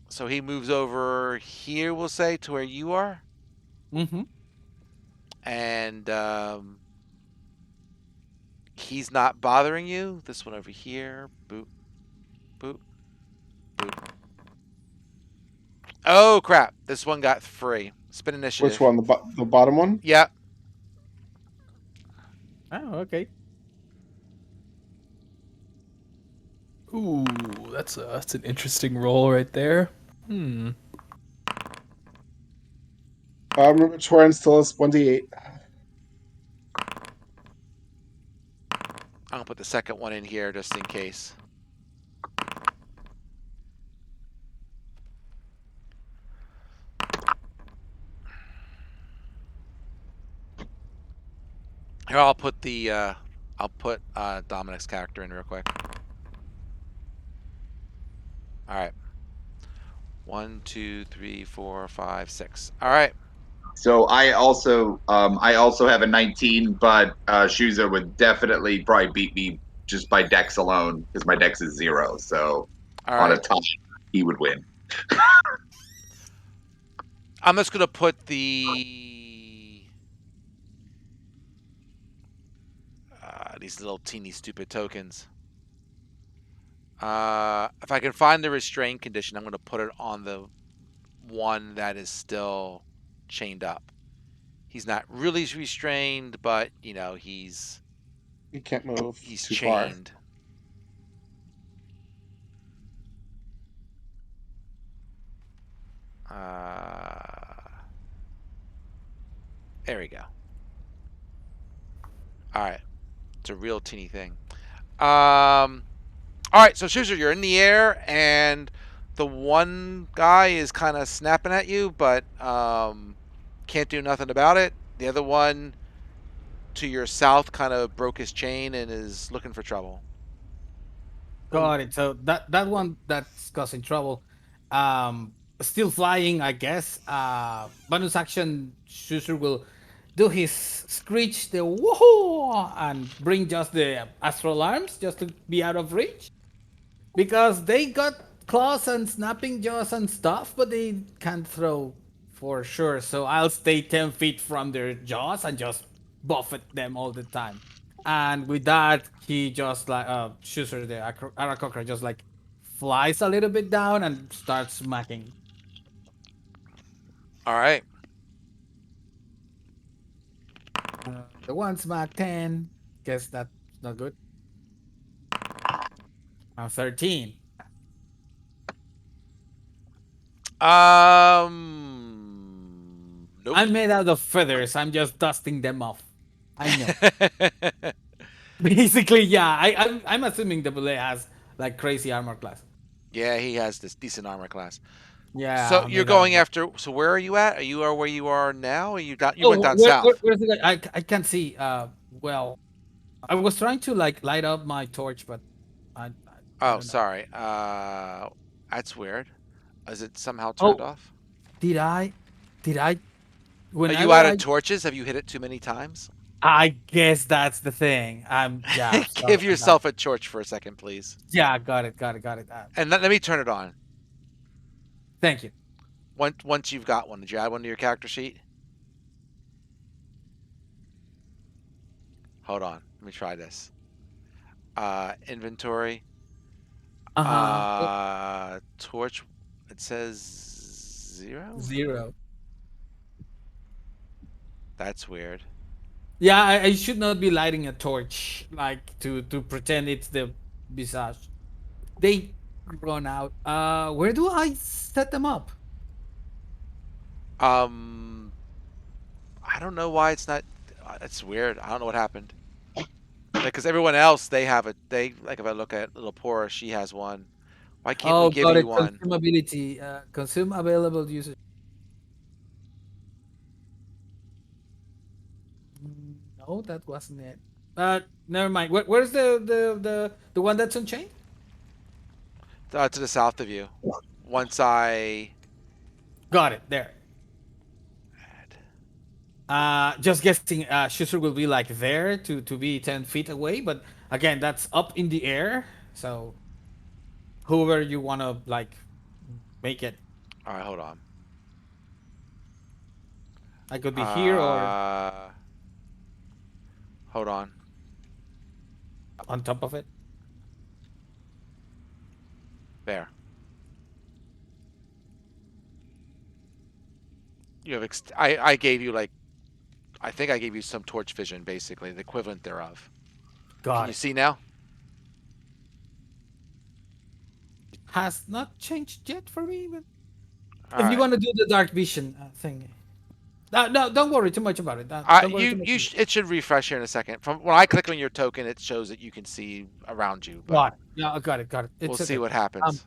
So he moves over here, we'll say, to where you are. Mm-hmm. And he's not bothering you. This one over here. Boop. Boop. Boop. Oh, crap. This one got free. Spin initiative. Which one? The bottom one? Yep. Oh, okay. Ooh, that's an interesting roll right there. Remember, Torin still has 1d8. I'm going to put the second one in here just in case. Here, I'll put Dominic's character in real quick. All right. 1, 2, 3, 4, 5, 6. All right. So I also have a 19, but Shuza would definitely probably beat me just by dex alone because my dex is 0. So All on a right. tie, he would win. I'm just gonna put these little teeny stupid tokens. If I can find the restraint condition, I'm gonna put it on the one that is still chained up. He's not really restrained, but you know he's You can't move too chained. There we go. All right, it's a real teeny thing. All right, so Shuzer, you're in the air, and the one guy is kind of snapping at you, but can't do nothing about it. The other one to your south kind of broke his chain and is looking for trouble. Got it. So that one that's causing trouble, still flying, I guess. Bonus action, Shusher will do his screech, the woohoo, and bring just the astral arms just to be out of reach, because they got claws and snapping jaws and stuff, but they can't throw for sure. So I'll stay 10 feet from their jaws and just buffet them all the time. And with that, he just like Shuser the Arakokra just like flies a little bit down and starts smacking. All right. The one smack 10. Guess that's not good. 13. Nope. I'm made out of feathers. I'm just dusting them off. I know. Basically, yeah. I'm assuming the bullet has like crazy armor class. Yeah, he has this decent armor class. Yeah. So I'm you're made out going of- after. So where are you at? Are you where you are now? Or you went down where, south? where's the guy? I can't see. Well, I was trying to like light up my torch, but I Oh, don't know. sorry. That's weird. Is it somehow turned off? Did I? Are Whenever you out of torches? Have you hit it too many times? I guess that's the thing. Yeah. Give yourself a torch for a second, please. Yeah, got it. And let me turn it on. Thank you. Once you've got one, did you add one to your character sheet? Hold on. Let me try this. Inventory. Torch. It says 0. 0. That's weird. Yeah, I should not be lighting a torch like to pretend it's the visage. They run out. Where do I set them up? I don't know why it's not. It's weird. I don't know what happened. Because everyone else, they have a. They like if I look at little Pora, she has one. Why can't we give got you it. one? Consumability. Consume available usage. No, that wasn't it. Never mind. Where's the one that's unchained? To the south of you. Once I. Got it. There. Just guessing. Schuster will be like there to be 10 feet away, but again, that's up in the air. So, whoever you wanna like, make it. All right, hold on. I could be here or Hold on. on top of it. There. You have. I gave you like. I think I gave you some torch vision, basically the equivalent thereof. Can Got you it. see now? Has not changed yet for me, but All if right. you want to do the dark vision thing. No, don't worry too much about it. Don't worry too much. It should refresh here in a second. From when I click on your token, it shows that you can see around you. But Got it. Yeah, got it. It's we'll see okay. what happens.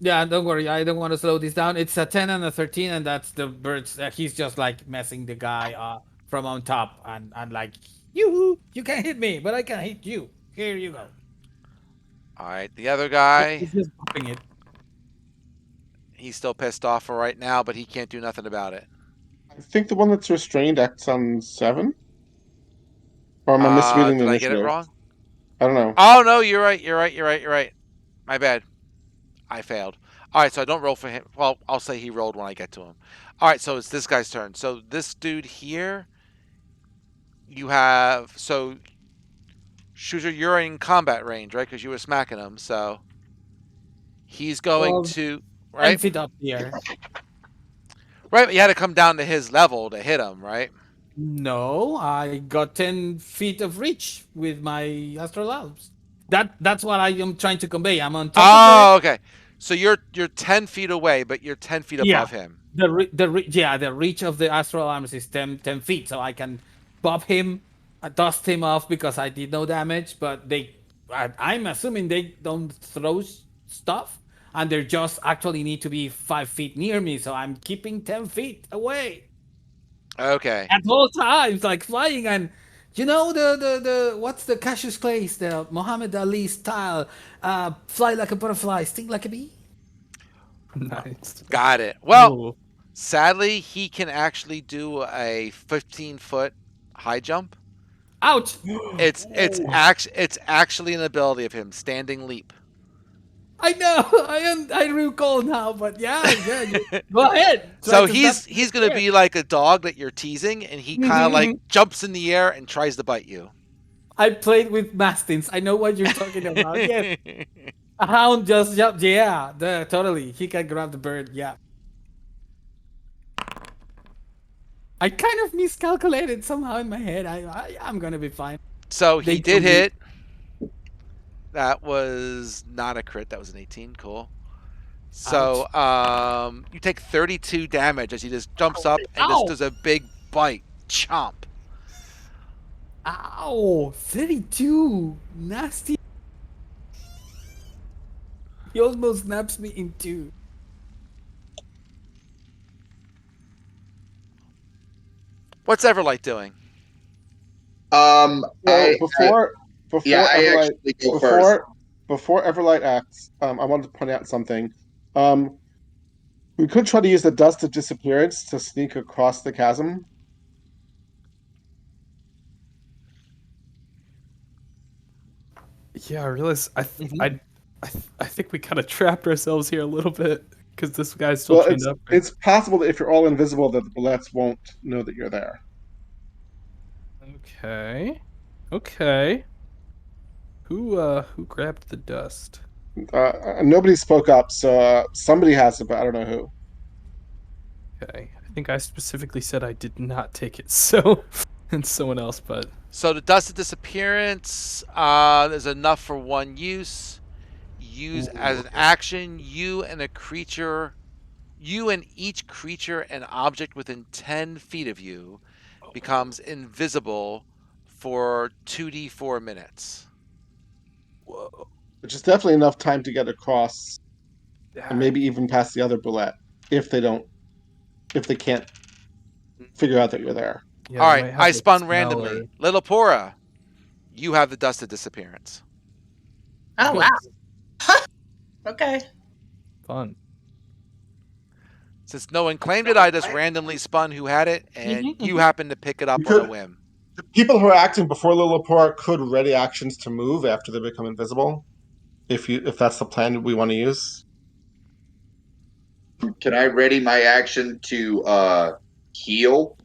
Yeah, don't worry. I don't want to slow this down. It's a 10 and a 13, and that's the birds. He's just like messing the guy from on top, and like, you can hit me, but I can hit you. Here you go. All right, the other guy, He's just popping it. he's still pissed off for right now, but he can't do nothing about it. I think the one that's restrained acts on 7. Or am I misreading the Did I initiative? get it wrong? I don't know. Oh no, you're right. My bad. I failed. All right, so I don't roll for him. Well, I'll say he rolled when I get to him. All right, so it's this guy's turn. So this dude here, you have Shooter, you're in combat range, right? Because you were smacking him. So he's going to 10 right. feet up here. Right, but you had to come down to his level to hit him, right? No, I got 10 feet of reach with my astral albs. That's what I am trying to convey. I'm on top Oh, of okay. So you're 10 feet away, but you're 10 feet Yeah. above him. the reach of the astral arms is 10 feet, so I can pop him, dust him off because I did no damage. But I'm assuming they don't throw stuff, and they just actually need to be 5 feet near me. So I'm keeping 10 feet away Okay. at all times, like flying. And you know the what's the Cassius Clay's, the Muhammad Ali style, fly like a butterfly, sting like a bee. Nice. Got it. Well, Ooh. sadly, he can actually do a 15-foot high jump. Ouch! It's actually an ability of him, standing leap. I know. I recall now, but yeah. Go ahead. So Try to he's stop- gonna be like a dog that you're teasing, and he kind of like jumps in the air and tries to bite you. I played with mastins. I know what you're talking about. Yes. A hound just jumped. Yeah, totally. He can grab the bird. Yeah. I kind of miscalculated somehow in my head. I'm gonna be fine. So he They did told me- hit. That was not a crit. That was an 18. Cool. So you take 32 damage as he just jumps up and just Ow. does a big bite. Chomp. Ow! 32. Nasty. He almost snaps me in two. What's Everlight doing? Well, I before Everlight, actually go first. before Everlight acts, I wanted to point out something. We could try to use the dust of disappearance to sneak across the chasm. Yeah, I realize I think we kind of trapped ourselves here a little bit because this guy's still Well, chained up. it's possible that if you're all invisible, that the bullets won't know that you're there. Okay. Who grabbed the dust? Nobody spoke up, so somebody has it, but I don't know who. Okay. I think I specifically said I did not take it, so and someone else, but So the dust of disappearance is enough for one use. Use as an action, you and each creature and object within 10 feet of you becomes invisible for 2d4 minutes. whoa. Which is definitely enough time to get across and maybe even past the other bullet if they can't figure out that you're there. Yeah, All they right, might have I a spun smell randomly. or- Little Pora, you have the dust of disappearance. Oh wow. Okay. Fun. Since no one claimed it, I just randomly spun who had it, and Mhm, you mhm. happened to pick it up You on a could- whim. The people who are acting before Lilliput could ready actions to move after they become invisible. If that's the plan we want to use. Can I ready my action to heal?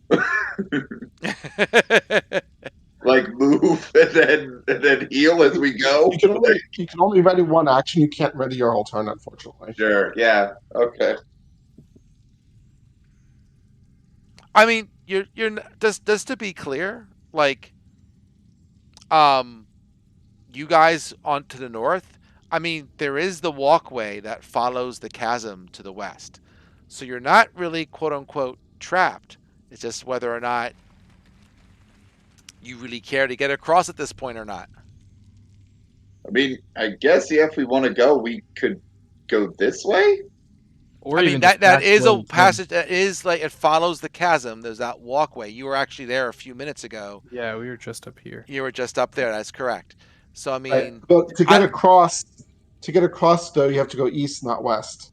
Like move and then heal as we go? You can only ready one action. You can't ready your whole turn, unfortunately. Sure. Yeah. Okay. I mean, you're just to be clear, like, you guys on to the north. I mean, there is the walkway that follows the chasm to the west, so you're not really quote unquote trapped. It's just whether or not you really care to get across at this point or not. I mean, I guess yeah. If we want to go, we could go this way. Or I even mean, just that back is where a we came. passage that is like it follows the chasm. There's that walkway. You were actually there a few minutes ago. Yeah, we were just up here. You were just up there. That's correct. So I mean, Right. But to get across, though, you have to go east, not west.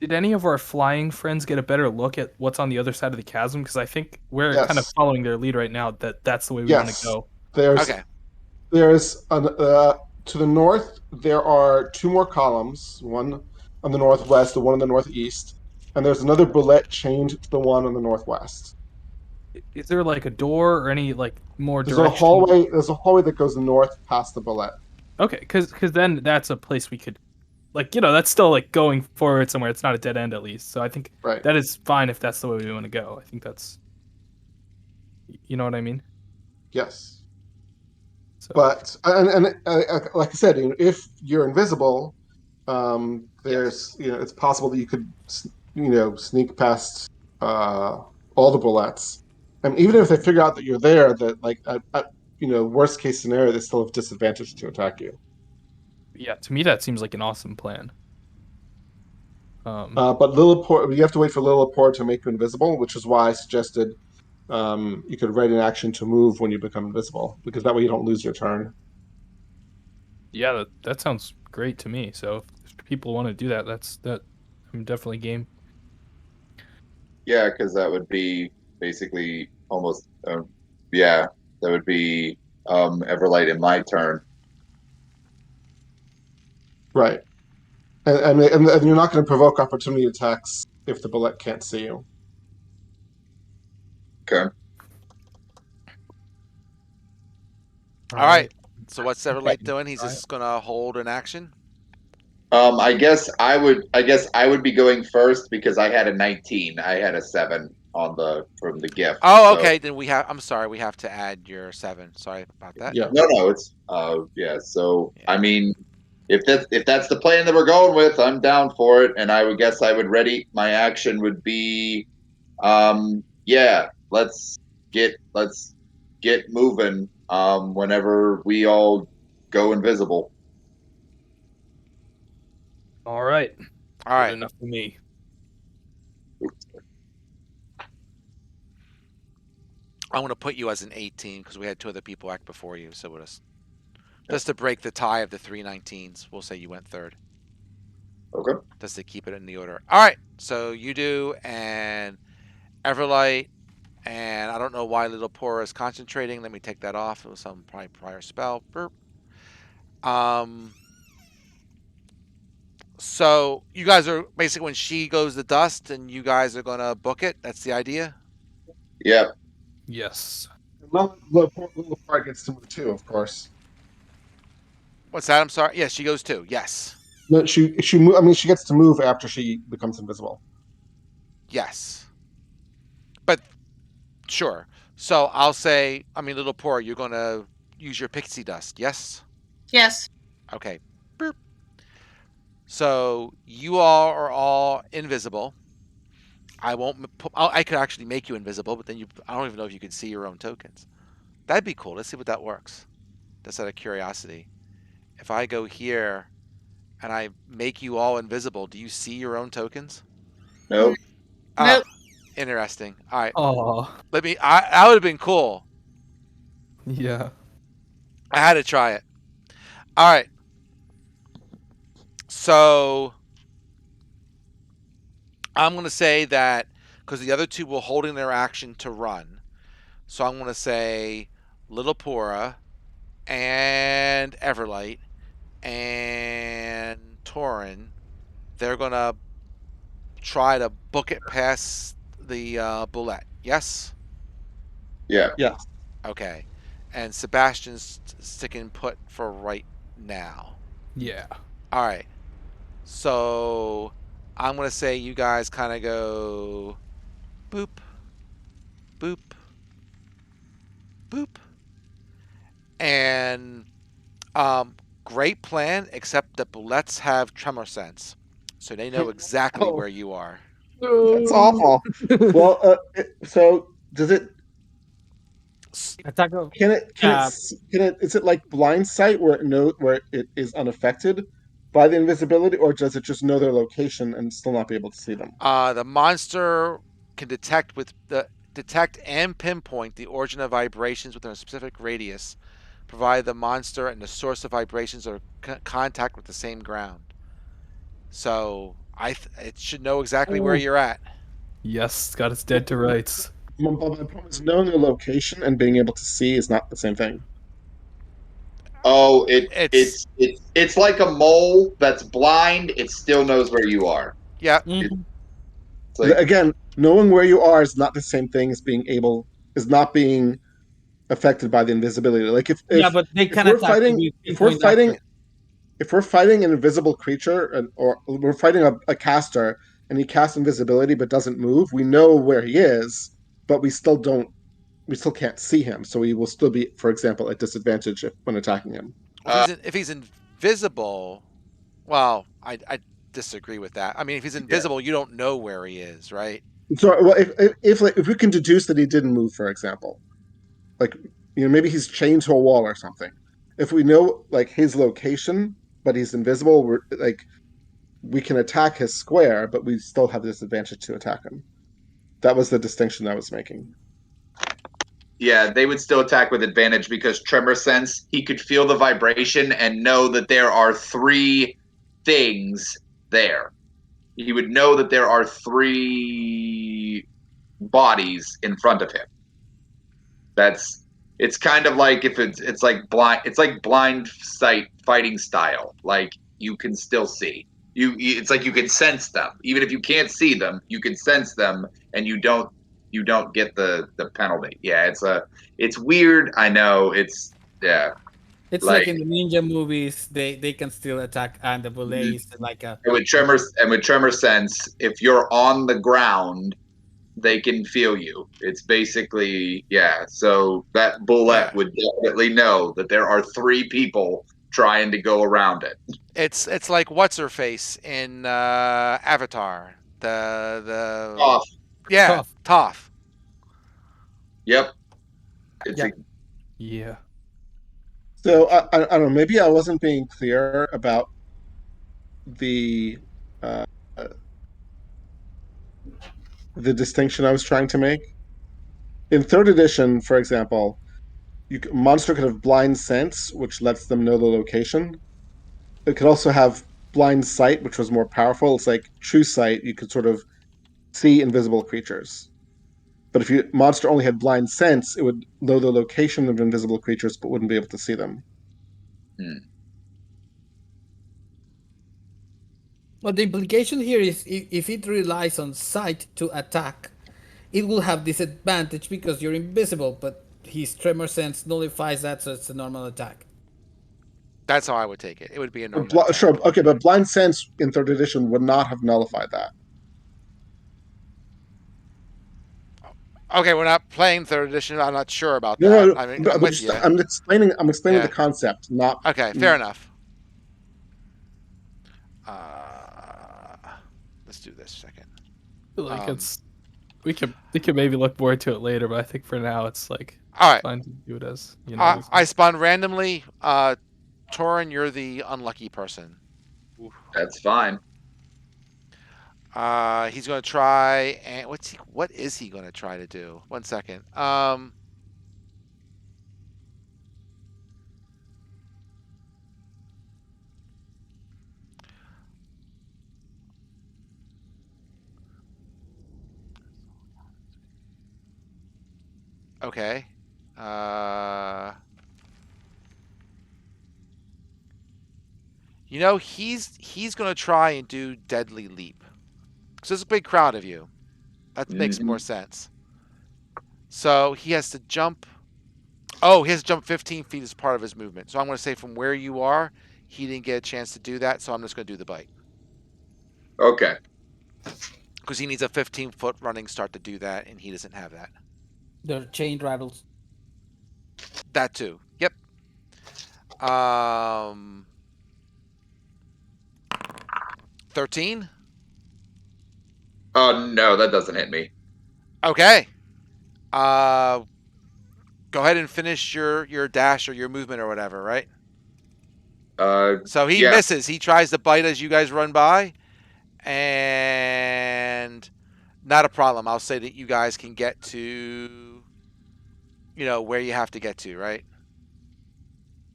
Did any of our flying friends get a better look at what's on the other side of the chasm? Because I think we're Yes. kind of following their lead right now. That's the way we want Yes. to go. okay. There's to the north. There are two more columns. One on the northwest, the one on the northeast, and there's another bullet chained to the one on the northwest. Is there like a door or any like more There's direction? a hallway. There's a hallway that goes north past the bullet. Okay, because then that's a place we could, like, that's still like going forward somewhere. It's not a dead end at least. So I think Right. that is fine if that's the way we want to go. I think that's, you know what I mean. Yes. So, But like I said, if you're invisible, there's it's possible that you could sneak past all the bullets. And even if they figure out that you're there, that like worst case scenario, they still have disadvantage to attack you. yeah, to me that seems like an awesome plan. But Lilliput, you have to wait for Lilliput to make you invisible, which is why I suggested you could write an action to move when you become invisible, because that way you don't lose your turn. Yeah, that sounds great to me. So if people want to do that, I'm definitely game. Yeah, because that would be basically almost. Yeah, that would be Everlight in my turn. Right. And you're not going to provoke opportunity attacks if the bullet can't see you. Okay. All right. So what's Everlight doing? He's just gonna hold an action. I guess I would be going first because I had a 19. I had a 7 from the gift. Oh, so- okay. Then I'm sorry. We have to add your 7. Sorry about that. Yeah. No, it's yeah. So Yeah. I mean, if that's the plan that we're going with, I'm down for it. And I would guess I would ready my action would be, yeah. Let's get moving. Whenever we all go invisible. All right. All right. Good enough for me. I'm gonna put you as an 18 because we had 2 other people act before you. So just to break the tie of the 3 19s, we'll say you went third. Okay. Just to keep it in the order. All right. So you do, and Everlight, and I don't know why Little Pora is concentrating. Let me take that off. It was some probably prior spell. Burp. So you guys are basically when she goes to dust, and you guys are gonna book it. That's the idea. Yep. Yes. Lilliput gets to move too, of course. What's that? I'm sorry. Yeah, she goes too. Yes. No, I mean, she gets to move after she becomes invisible. Yes. But sure. So I'll say, I mean, little poor, you're going to use your pixie dust. Yes? Yes. Okay. Boop. So you all are all invisible. I won't put, I could actually make you invisible, but then I don't even know if you could see your own tokens. That'd be cool. Let's see what that works. Just out of curiosity. If I go here and I make you all invisible, do you see your own tokens? Nope. Ah, Nope. interesting. All right. Oh, That would have been cool. yeah. I had to try it. All right. So I'm going to say that because the other two were holding their action to run. So I'm going to say Little Pora and Everlight and Torin. They're going to try to book it past the bullet. Yes? Yeah. Yes. Okay. And Sebastian's sticking put for right now. Yeah. All right. So I'm going to say you guys kind of go boop, boop, boop. And great plan, except that bullets have tremor sense. So they know exactly Oh. where you are. That's awful. Well, so does it? Attack of Can it? Is it like blind sight where it is unaffected by the invisibility, or does it just know their location and still not be able to see them? The monster can detect and pinpoint the origin of vibrations within a specific radius, provided the monster and the source of vibrations are contact with the same ground. So it should know exactly where you're at. Yes, it's got its dead to rights. My problem is knowing the location and being able to see is not the same thing. Oh, It's it's like a mole that's blind. It still knows where you are. yeah. Mhm. It's like, Again, knowing where you are is not the same thing as not being affected by the invisibility. Like Yeah, but they if can we're attack fighting you if we're pinpoint fighting accurate. if we're fighting an invisible creature or we're fighting a caster and he casts invisibility but doesn't move, we know where he is, but we still can't see him, so we will still be, for example, at disadvantage when attacking him. If he's invisible, well, I disagree with that. I mean, if he's invisible, you don't know where he is, right? So, well, if we can deduce that he didn't move, for example, like maybe he's chained to a wall or something. If we know like his location, but he's invisible, we can attack his square, but we still have this advantage to attack him. That was the distinction I was making. yeah, they would still attack with advantage because tremor sense. He could feel the vibration and know that there are three things there. He would know that there are three bodies in front of him. It's kind of like if it's like blind sight fighting style. Like you can still see. It's like you can sense them. Even if you can't see them, you can sense them and you don't get the penalty. Yeah, it's weird. I know. Yeah. It's Like like in the ninja movies, they can still attack, and the bullet is like a. and with tremor sense, if you're on the ground, they can feel you. It's basically, yeah. So that bullet would definitely know that there are three people trying to go around it. It's like what's her face in Avatar. The Off. yeah, Toph. Yep. It's Yeah. Yeah. So I don't know. Maybe I wasn't being clear about the uh, the distinction I was trying to make. In third edition, for example, monster could have blind sense, which lets them know the location. It could also have blind sight, which was more powerful. It's like true sight; you could sort of see invisible creatures. But if your monster only had blind sense, it would know the location of invisible creatures, but wouldn't be able to see them. But the implication here is if it relies on sight to attack, it will have disadvantage because you're invisible, but his tremor sense nullifies that, so it's a normal attack. That's how I would take it. It would be a normal attack. Sure, okay, but Blind Sense in 3rd edition would not have nullified that. Okay, we're not playing 3rd edition. I'm not sure about No, that. no, I mean, but I'm with you. I'm explaining Yeah. the concept, not. Okay, fair enough. Let's do this second. Like we can maybe look more into it later, but I think for now it's like All right. fine to do it as you know. I spawn randomly. Torin, you're the unlucky person. That's fine. He's gonna try and what is he gonna try to do? 1 second. Okay. You know, he's gonna try and do Deadly Leap. So there's a big crowd of you. That makes more sense. So he has to jump. Oh, he has to jump 15 feet as part of his movement. So I'm going to say from where you are, he didn't get a chance to do that. So I'm just going to do the bite. Okay. Because he needs a 15-foot running start to do that, and he doesn't have that. The chain rattles. That too. Yep. 13? Oh no, that doesn't hit me. Okay. Go ahead and finish your dash or your movement or whatever, right? So he misses. He tries to bite as you guys run by, and not a problem. I'll say that you guys can get to, where you have to get to, right?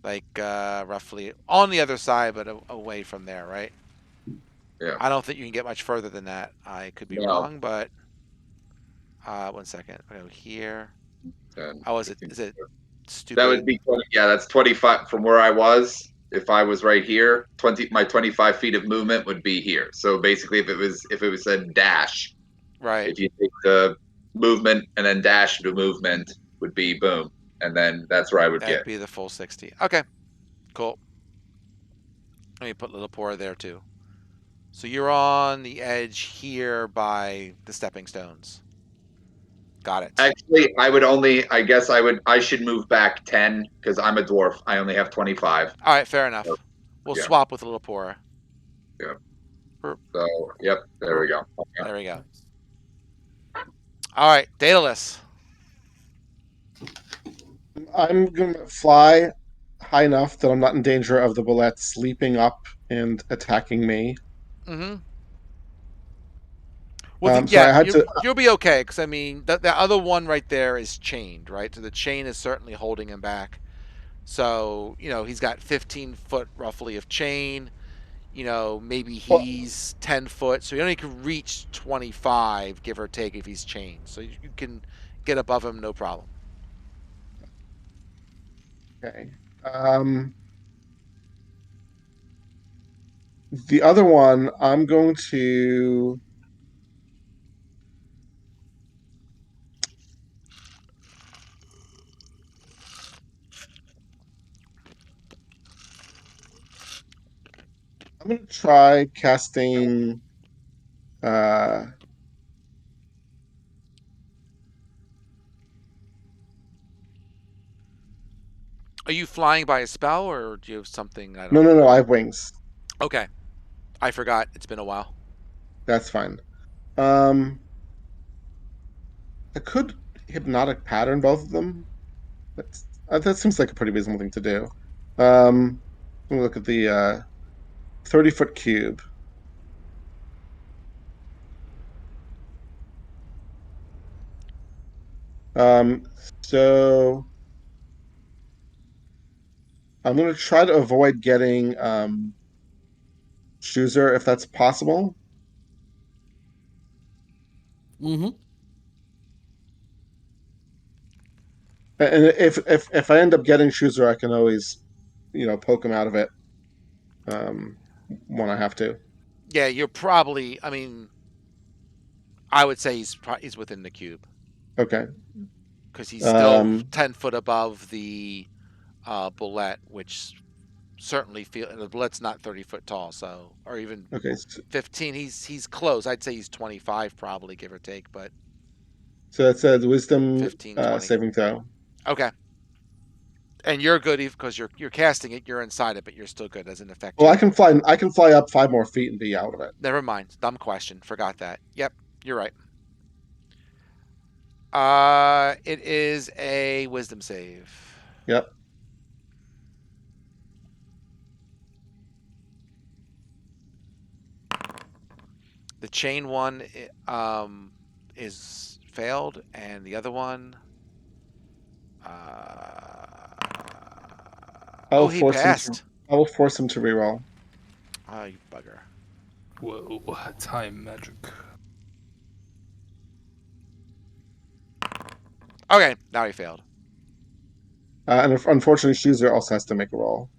Like roughly on the other side, but away from there, right? Yeah. I don't think you can get much further than that. I could be wrong, but 1 second. I'll go here. Is it stupid? That would be 20, that's 25 from where I was. If I was right here, my 25 feet of movement would be here. So basically, if it was a dash, right? If you take the movement and then dash to movement, would be boom, and then that's where I would That'd get. be the full 60. Okay, cool. Let me put Little Pora there too. So you're on the edge here by the stepping stones. Got it. Actually, I should move back 10 because I'm a dwarf. I only have 25. All right, fair enough. We'll swap with Little Pora. Yeah. So, yep, there we go. Okay. There we go. All right, Daedalus. I'm gonna fly high enough that I'm not in danger of the bullets leaping up and attacking me. Mm-hmm. Well, you'll be okay, because, I mean, the other one right there is chained, right? So the chain is certainly holding him back. So, he's got 15 foot roughly of chain. Maybe he's 10 foot. So he only can reach 25, give or take, if he's chained. So you can get above him, no problem. Okay. The other one, I'm going to... I'm going to try casting... Are you flying by a spell, or do you have something? No, I have wings. Okay. I forgot. It's been a while. That's fine. I could hypnotic pattern both of them. That seems like a pretty reasonable thing to do. Let me look at the 30-foot cube. So I'm going to try to avoid getting Chooser if that's possible. Mm-hmm. And if I end up getting Chooser, I can always, poke him out of it when I have to. Yeah, you're probably. I mean, I would say he's within the cube. Okay. Because he's still 10 foot above the bullet, which certainly feel the bullet's not 30 foot tall, so or even Okay, 15. He's close. I'd say he's 25 probably, give or take, but so that says wisdom 15, 20. saving throw. Okay. And you're good because you're casting it. You're inside it, but you're still good. Doesn't affect Well, you. I can fly up 5 more feet and be out of it. Never mind. Dumb question. Forgot that. Yep, you're right. It is a wisdom save. Yep. The chain one is failed, and the other one. Oh, he passed. I will force him to reroll. Oh, you bugger. Whoa, time magic. Okay, now he failed. And unfortunately, Schuster also has to make a roll.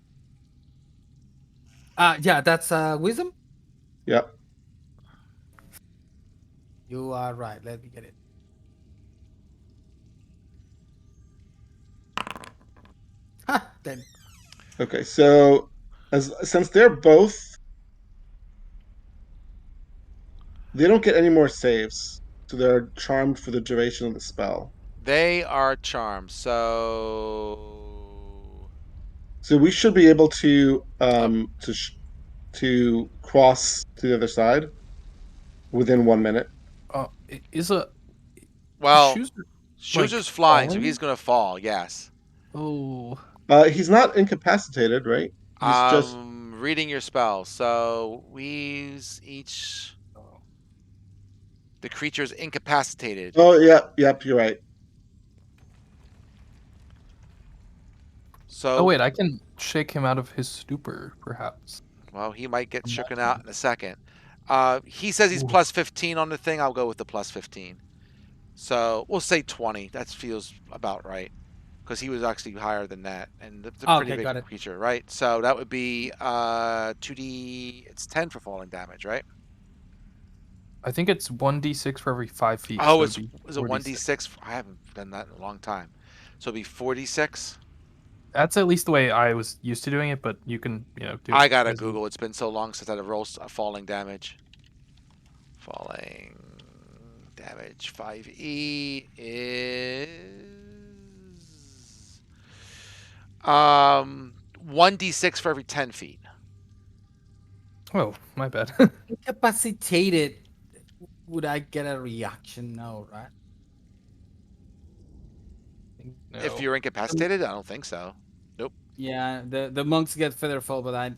Yeah, that's wisdom. Yep. You are right. Let me get it. Ha! Then Okay, so since they're both, they don't get any more saves, so they're charmed for the duration of the spell. They are charmed, so So we should be able to to cross to the other side within 1 minute. Is a well, Schuster- Schuster's flying, so falling? he's gonna fall. Yes. Oh, He's not incapacitated, right? He's just Reading your spell. So we's each. The creature's incapacitated. Oh, yep, you're right. So. oh wait, I can shake him out of his stupor, perhaps. Well, he might get shooken out in a second. He says he's Ooh. plus 15 on the thing. I'll go with the plus 15. So we'll say 20. That feels about right. Because he was actually higher than that. And it's a pretty Okay, got big it. creature, right? So that would be 2d. It's 10 for falling damage, right? I think it's 1d6 for every 5 feet. Oh, so is it'd it be 1d6? I haven't done that in a long time. So it'd be 46. That's at least the way I was used to doing it, but you can, do I it gotta as you- Google. It's been so long since I had a roll falling damage. Falling damage 5e is 1d6 for every 10 feet. Oh, my bad. incapacitated. Would I get a reaction? No, right? If No. you're incapacitated, I don't think so. Yeah, the monks get feather fall, but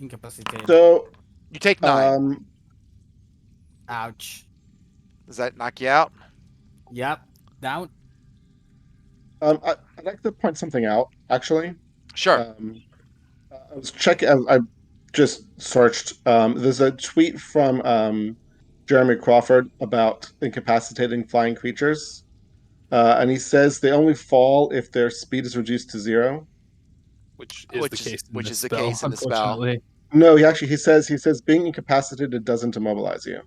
incapacitated. So You take 9. Ouch. Does that knock you out? Yep. Down. I'd like to point something out. Actually, Sure. I was checking. I just searched. There's a tweet from Jeremy Crawford about incapacitating flying creatures, and he says they only fall if their speed is reduced to 0. Which is the case in which this is the spell, case in the spell. unfortunately. No, he says being incapacitated doesn't immobilize you.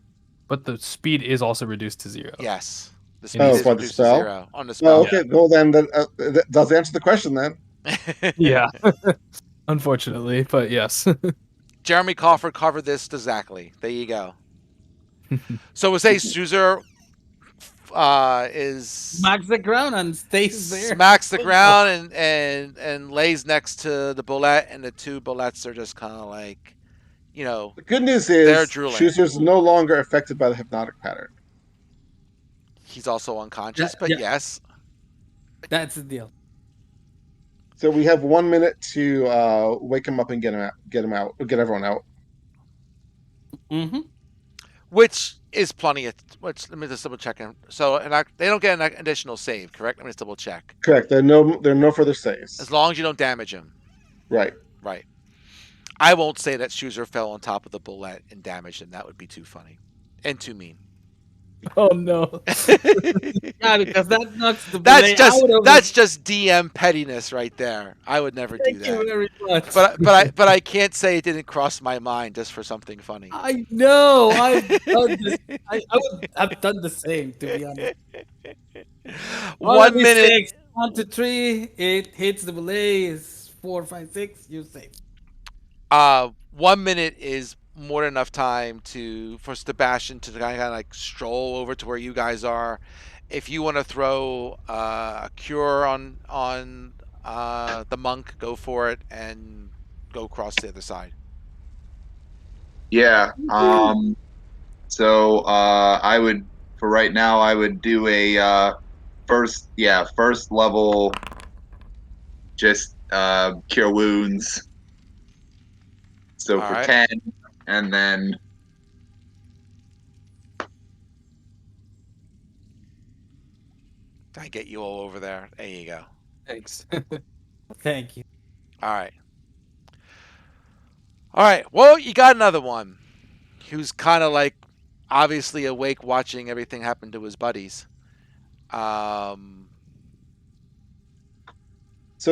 But the speed is also reduced to 0. Yes. The speed Oh, is for the reduced to spell? 0 on the spell. Well, okay. Well, then that does answer the question then. Yeah. Unfortunately, but yes. Jeremy Crawford covered this exactly. There you go. So we'll say Suzer is Smacks the ground and stays there. smacks the ground and lays next to the bullet, and the two bullets are just kind of like, The good news They're is drooling. Schuster's no longer affected by the hypnotic pattern. he's also unconscious, Yeah, but yeah. yes. That's the deal. So we have 1 minute to wake him up and get everyone out. Mm-hmm. Which is plenty of. Which let me just double check. So they don't get an additional save, correct? Let me just double check. Correct. There are no further saves. As long as you don't damage him, Right. right? I won't say that Schuster fell on top of the bullet and damaged him. That would be too funny and too mean. Oh no. Yeah, because that knocks the That's bullet just out of that's just DM pettiness right there. I would never do Thank you that. very much. But I can't say it didn't cross my mind just for something funny. I know. I've done this. I would have done the same, to be honest. 1 minute. 1 to 3. It hits the belay. Is 4, 5, 6. You save. 1 minute is more than enough time for Sebastian to kind of like stroll over to where you guys are. If you want to throw a cure on the monk, go for it and go across the other side. Yeah. So I would, for right now, I would do a first level, just cure wounds. So All for right. 10, and then I get you all over there. There you go. Thanks. Thank you. All right. All right. Well, you got another one who's kind of like obviously awake, watching everything happen to his buddies. So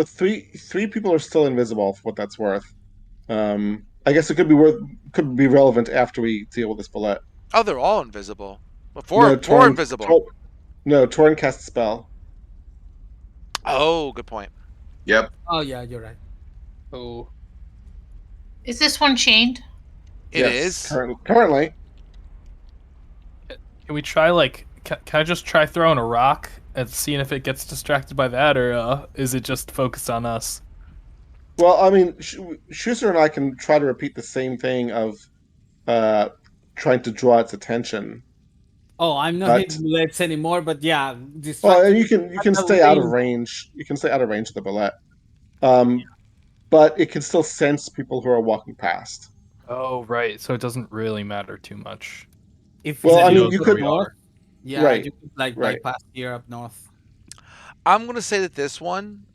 three people are still invisible for what that's worth. I guess it could be relevant after we deal with this bullet. Oh, they're all invisible. Well, No, four invisible. Torn cast a spell. Oh, good point. yep. Oh yeah, you're right. Oh, Is this one chained? It is. Currently. can we try like? Can I just try throwing a rock and seeing if it gets distracted by that, or is it just focused on us? Well, I mean, Schuster and I can try to repeat the same thing of trying to draw its attention. Oh, I'm not But- hitting bullets anymore, but yeah, Well, distract- and you can stay out of range. You can stay out of range of the bullet. But it can still sense people who are walking past. Oh, right. So it doesn't really matter too much. If Well, I you mean, go you could- north, yeah, Right, you could like right. bypass here up north. I'm gonna say that this one,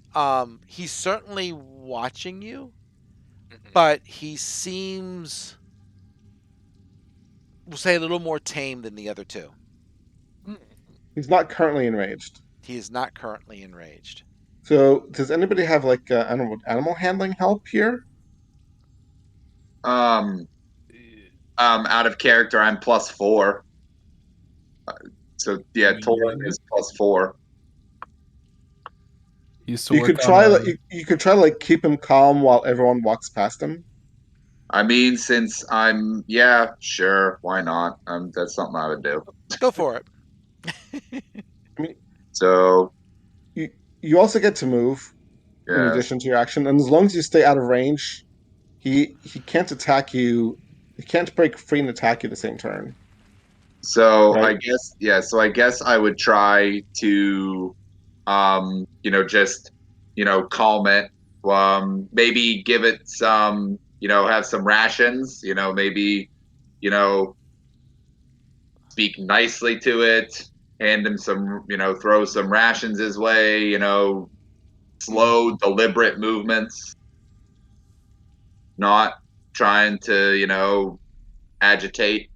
he's certainly watching you, but he seems, we'll say, a little more tame than the other two. He's not currently enraged. He is not currently enraged. So, does anybody have like animal handling help here? Out of character, I'm +4. So yeah, Torin is +4. Used to You work could on, try you could try to like keep him calm while everyone walks past him. I mean, since sure, why not? That's something I would do. Go for it. So You also get to move in yeah, addition to your action, and as long as you stay out of range, he can't attack you. He can't break free and attack you the same turn. so Right. I guess I would try to, just calm it. Maybe give it some, have some rations. Maybe, speak nicely to it. Hand him some, throw some rations his way. Slow, deliberate movements. Not trying to, agitate.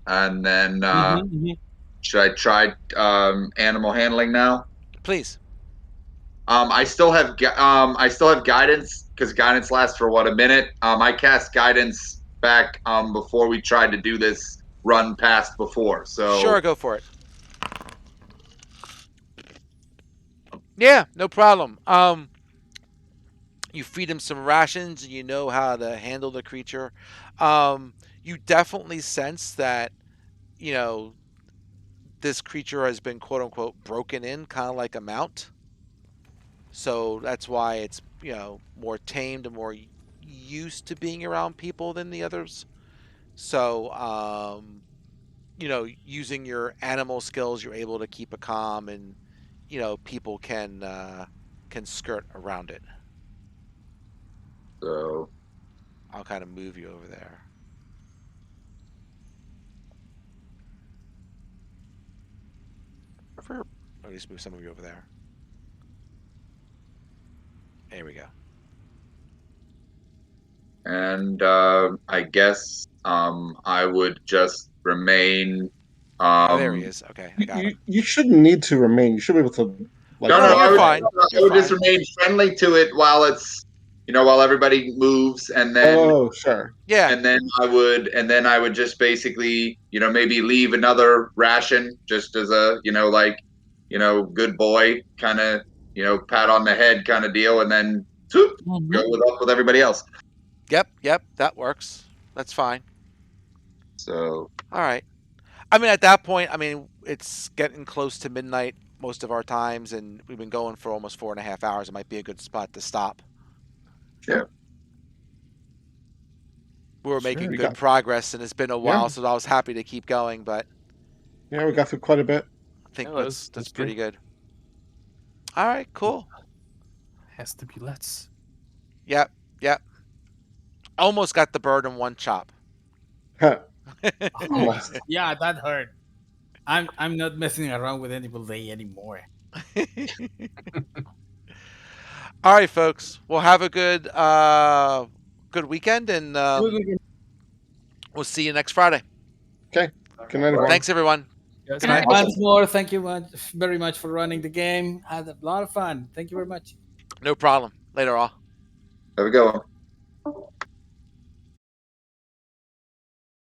And then should I try animal handling now? Please. I still have guidance because guidance lasts for a minute. I cast guidance back before we tried to do this run past before. So Sure, go for it. Yeah, no problem. You feed him some rations and you know how to handle the creature. You definitely sense that, this creature has been quote unquote broken in, kind of like a mount. So that's why it's, more tamed and more used to being around people than the others. So, using your animal skills, you're able to keep it calm and, people can skirt around it. So I'll kind of move you over there. Or at least move some of you over there. There we go. and I guess I would just remain. Oh, there he is. Okay, I got him. You shouldn't need to remain. You should be able to. Like, No, you're I would, fine. I You're would just fine. remain friendly to it while it's, while everybody moves, and then Oh, sure. Yeah. and then I would just basically, maybe leave another ration just as a, good boy kind of, pat on the head kind of deal, and then Go Mhm. with everybody else. Yep, that works. That's fine. So All right. I mean, at that point, I mean, it's getting close to midnight most of our times, and we've been going for almost 4.5 hours. It might be a good spot to stop. Yeah. We were Sure, making we good got- progress, and it's been a while, so I was happy to keep going. But Yeah, we got through quite a bit. I think Yeah, that's pretty good. All right, cool. Has to be let's. Yep. Almost got the bird in one chop. Almost. Yeah, that hurt. I'm not messing around with any delay anymore. All right, folks. Well, have a good weekend, and we'll see you next Friday. Okay. Good night, everyone. Thanks, everyone. Yes, Good night. Once more, thank you very much for running the game. Had a lot of fun. Thank you very much. No problem. Later, all. have a good one.